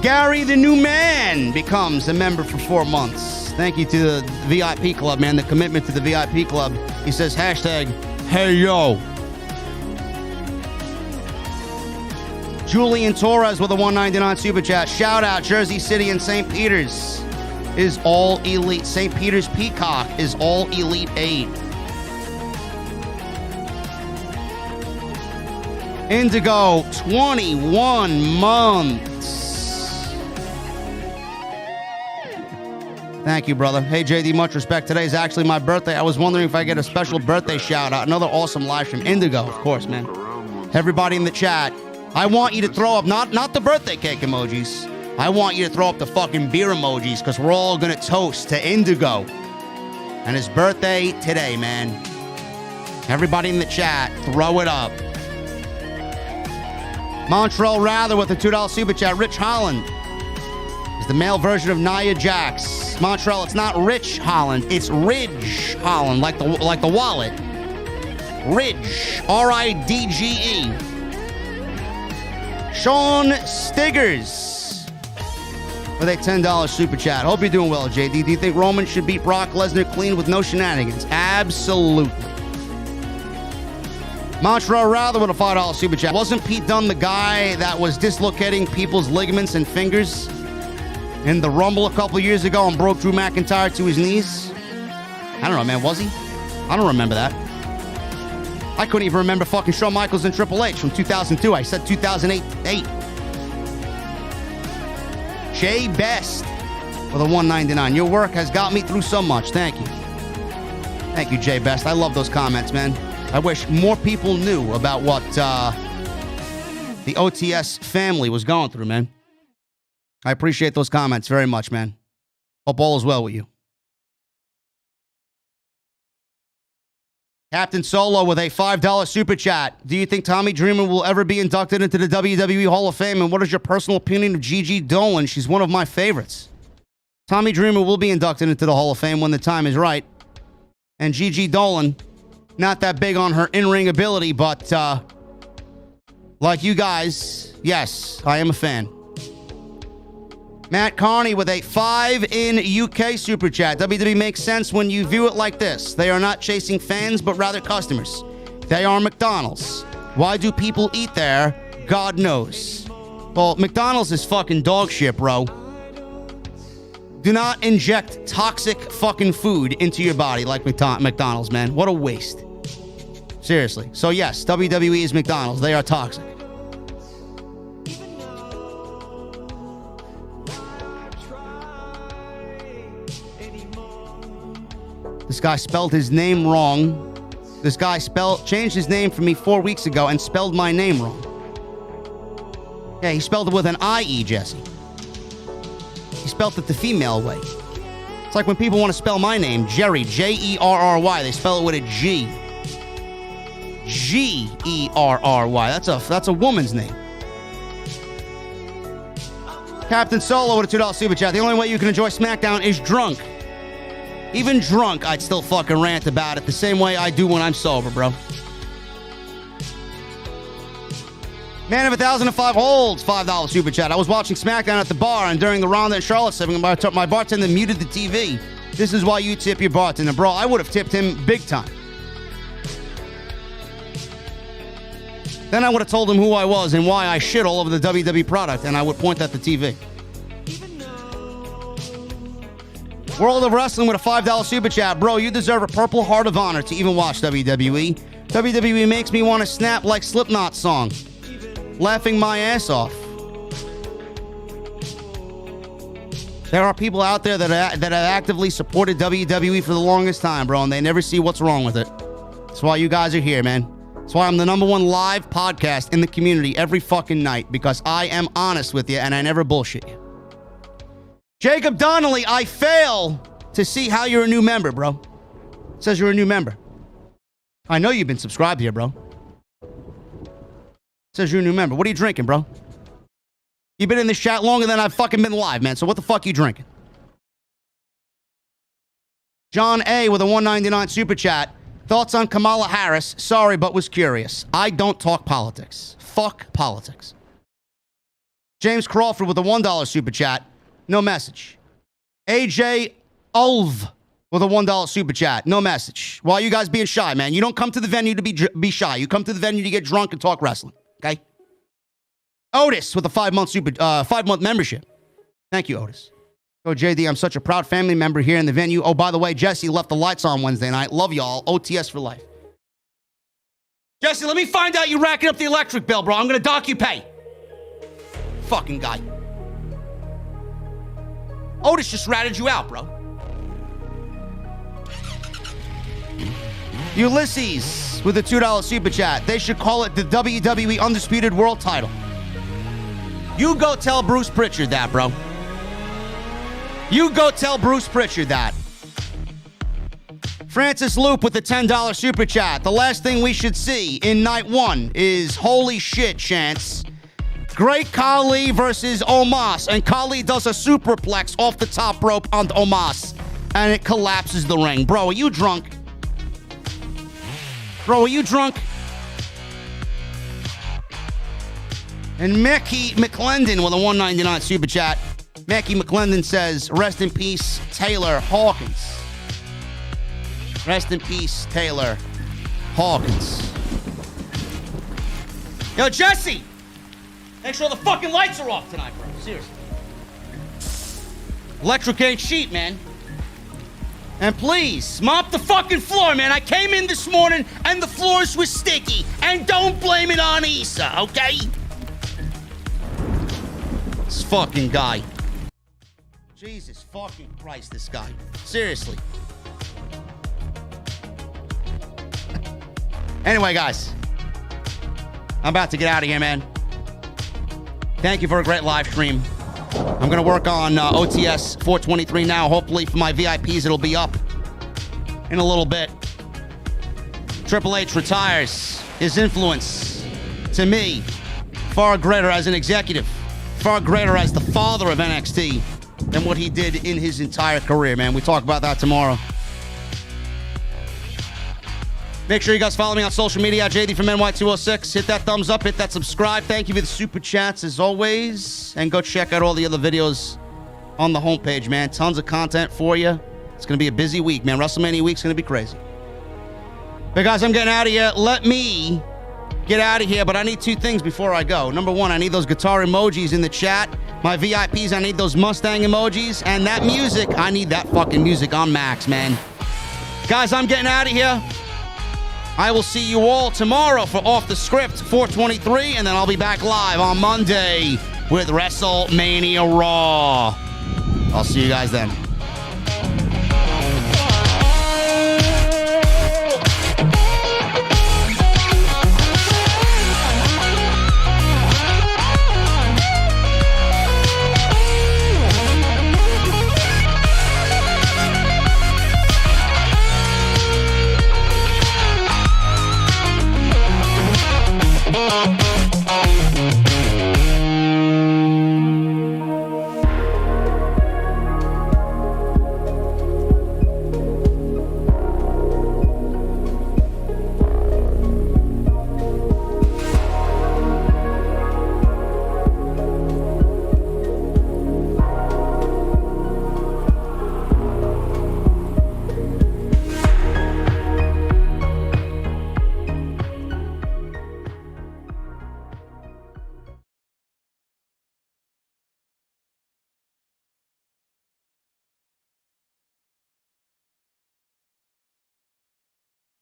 [SPEAKER 2] Gary the New Man becomes a member for 4 months. Thank you to the VIP club, man. The commitment to the VIP club. He says, hashtag, hey, yo. Julian Torres with a $1.99 super chat. Shout out, Jersey City and St. Peter's is all elite. St. Peter's Peacock is all elite 8. Indigo, 21 months. Thank you, brother. Hey, JD, much respect. Today is actually my birthday. I was wondering if I get a special birthday shout out. Another awesome live stream. Indigo, of course, man. Everybody in the chat, I want you to throw up, not the birthday cake emojis. I want you to throw up the fucking beer emojis because we're all going to toast to Indigo and his birthday today, man. Everybody in the chat, throw it up. Montreal Rather with a $2 super chat. Rich Holland is the male version of Nia Jax. Montreal, it's not Rich Holland, it's Ridge Holland, like the wallet. Ridge, R-I-D-G-E. Sean Stiggers with a $10 super chat. Hope you're doing well, JD. Do you think Roman should beat Brock Lesnar clean with no shenanigans? Absolutely. Montreal Rather with a $5 super chat. Wasn't Pete Dunne the guy that was dislocating people's ligaments and fingers in the Rumble a couple years ago and broke Drew McIntyre to his knees? I don't know, man. Was he? I don't remember that. I couldn't even remember fucking Shawn Michaels and Triple H from 2002. I said 2008. Jay Best with a $1.99. Your work has got me through so much. Thank you. Thank you, Jay Best. I love those comments, man. I wish more people knew about what the OTS family was going through, man. I appreciate those comments very much, man. Hope all is well with you. Captain Solo with a $5 super chat. Do you think Tommy Dreamer will ever be inducted into the WWE Hall of Fame? And what is your personal opinion of Gigi Dolan? She's one of my favorites. Tommy Dreamer will be inducted into the Hall of Fame when the time is right. And Gigi Dolan, not that big on her in-ring ability, but like you guys, yes, I am a fan. Matt Carney with a 5 in UK super chat. WWE makes sense when you view it like this. They are not chasing fans, but rather customers. They are McDonald's. Why do people eat there? God knows. Well, McDonald's is fucking dog shit, bro. Do not inject toxic fucking food into your body like McDonald's, man. What a waste. Seriously. So yes, WWE is McDonald's. They are toxic. This guy spelled his name wrong. This guy changed his name for me 4 weeks ago and spelled my name wrong. Yeah, he spelled it with an I-E, Jesse. He spelled it the female way. It's like when people want to spell my name, Jerry, J-E-R-R-Y. They spell it with a G. G-E-R-R-Y. That's a woman's name. Captain Solo with a $2 super chat. The only way you can enjoy SmackDown is drunk. Even drunk, I'd still fucking rant about it the same way I do when I'm sober, bro. Man of 1,005 holds, $5 super chat. I was watching SmackDown at the bar, and during the Ronda and Charlotte segment, my bartender muted the TV. This is why you tip your bartender. Bro, I would have tipped him big time. Then I would have told him who I was and why I shit all over the WWE product, and I would point at the TV. World of Wrestling with a $5 super chat. Bro, you deserve a Purple Heart of Honor to even watch WWE. WWE makes me want to snap like Slipknot song. Laughing my ass off. There are people out there that have actively supported WWE for the longest time, bro, and they never see what's wrong with it. That's why you guys are here, man. That's why I'm the #1 live podcast in the community every fucking night, because I am honest with you and I never bullshit you. Jacob Donnelly, I fail to see how you're a new member, bro. It says you're a new member. I know you've been subscribed here, bro. It says you're a new member. What are you drinking, bro? You've been in this chat longer than I've fucking been live, man. So what the fuck are you drinking? John A. with a $1.99 super chat. Thoughts on Kamala Harris? Sorry, but was curious. I don't talk politics. Fuck politics. James Crawford with a $1 super chat. No message. AJ Ulv with a $1 super chat. No message. Why are you guys being shy, man? You don't come to the venue to be shy. You come to the venue to get drunk and talk wrestling. Okay? Otis with a 5-month membership. Thank you, Otis. Oh, JD, I'm such a proud family member here in the venue. Oh, by the way, Jesse left the lights on Wednesday night. Love y'all. OTS for life. Jesse, let me find out you racking up the electric bill, bro. I'm going to dock you pay. Fucking guy. Otis just ratted you out, bro. Ulysses with a $2 super chat. They should call it the WWE Undisputed World Title. You go tell Bruce Pritchard that, bro. You go tell Bruce Pritchard that. Francis Loop with the $10 super chat. The last thing we should see in night 1 is holy shit chants Great Khali versus Omos. And Khali does a superplex off the top rope onto Omos. And it collapses the ring. Bro, are you drunk? Bro, are you drunk? And Mackie McClendon with a $1.99 super chat. Mackie McClendon says, rest in peace, Taylor Hawkins. Rest in peace, Taylor Hawkins. Yo, Jesse! Make sure the fucking lights are off tonight, bro. Seriously. Electric ain't sheet, man. And please, mop the fucking floor, man. I came in this morning and the floors were sticky. And don't blame it on Issa, okay? This fucking guy. Jesus fucking Christ, this guy. Seriously. Anyway, guys. I'm about to get out of here, man. Thank you for a great live stream. I'm going to work on OTS 423 now. Hopefully for my VIPs, it'll be up in a little bit. Triple H retires. His influence to me, far greater as an executive, far greater as the father of NXT than what he did in his entire career, man. We talk about that tomorrow. Make sure you guys follow me on social media, JDfromNY206. Hit that thumbs up, hit that subscribe. Thank you for the super chats as always. And go check out all the other videos on the homepage, man. Tons of content for you. It's going to be a busy week, man. WrestleMania week's going to be crazy. But guys, I'm getting out of here. Let me get out of here, but I need two things before I go. Number one, I need those guitar emojis in the chat. My VIPs, I need those Mustang emojis. And that music, I need that fucking music on max, man. Guys, I'm getting out of here. I will see you all tomorrow for Off the Script 423, and then I'll be back live on Monday with WrestleMania Raw. I'll see you guys then.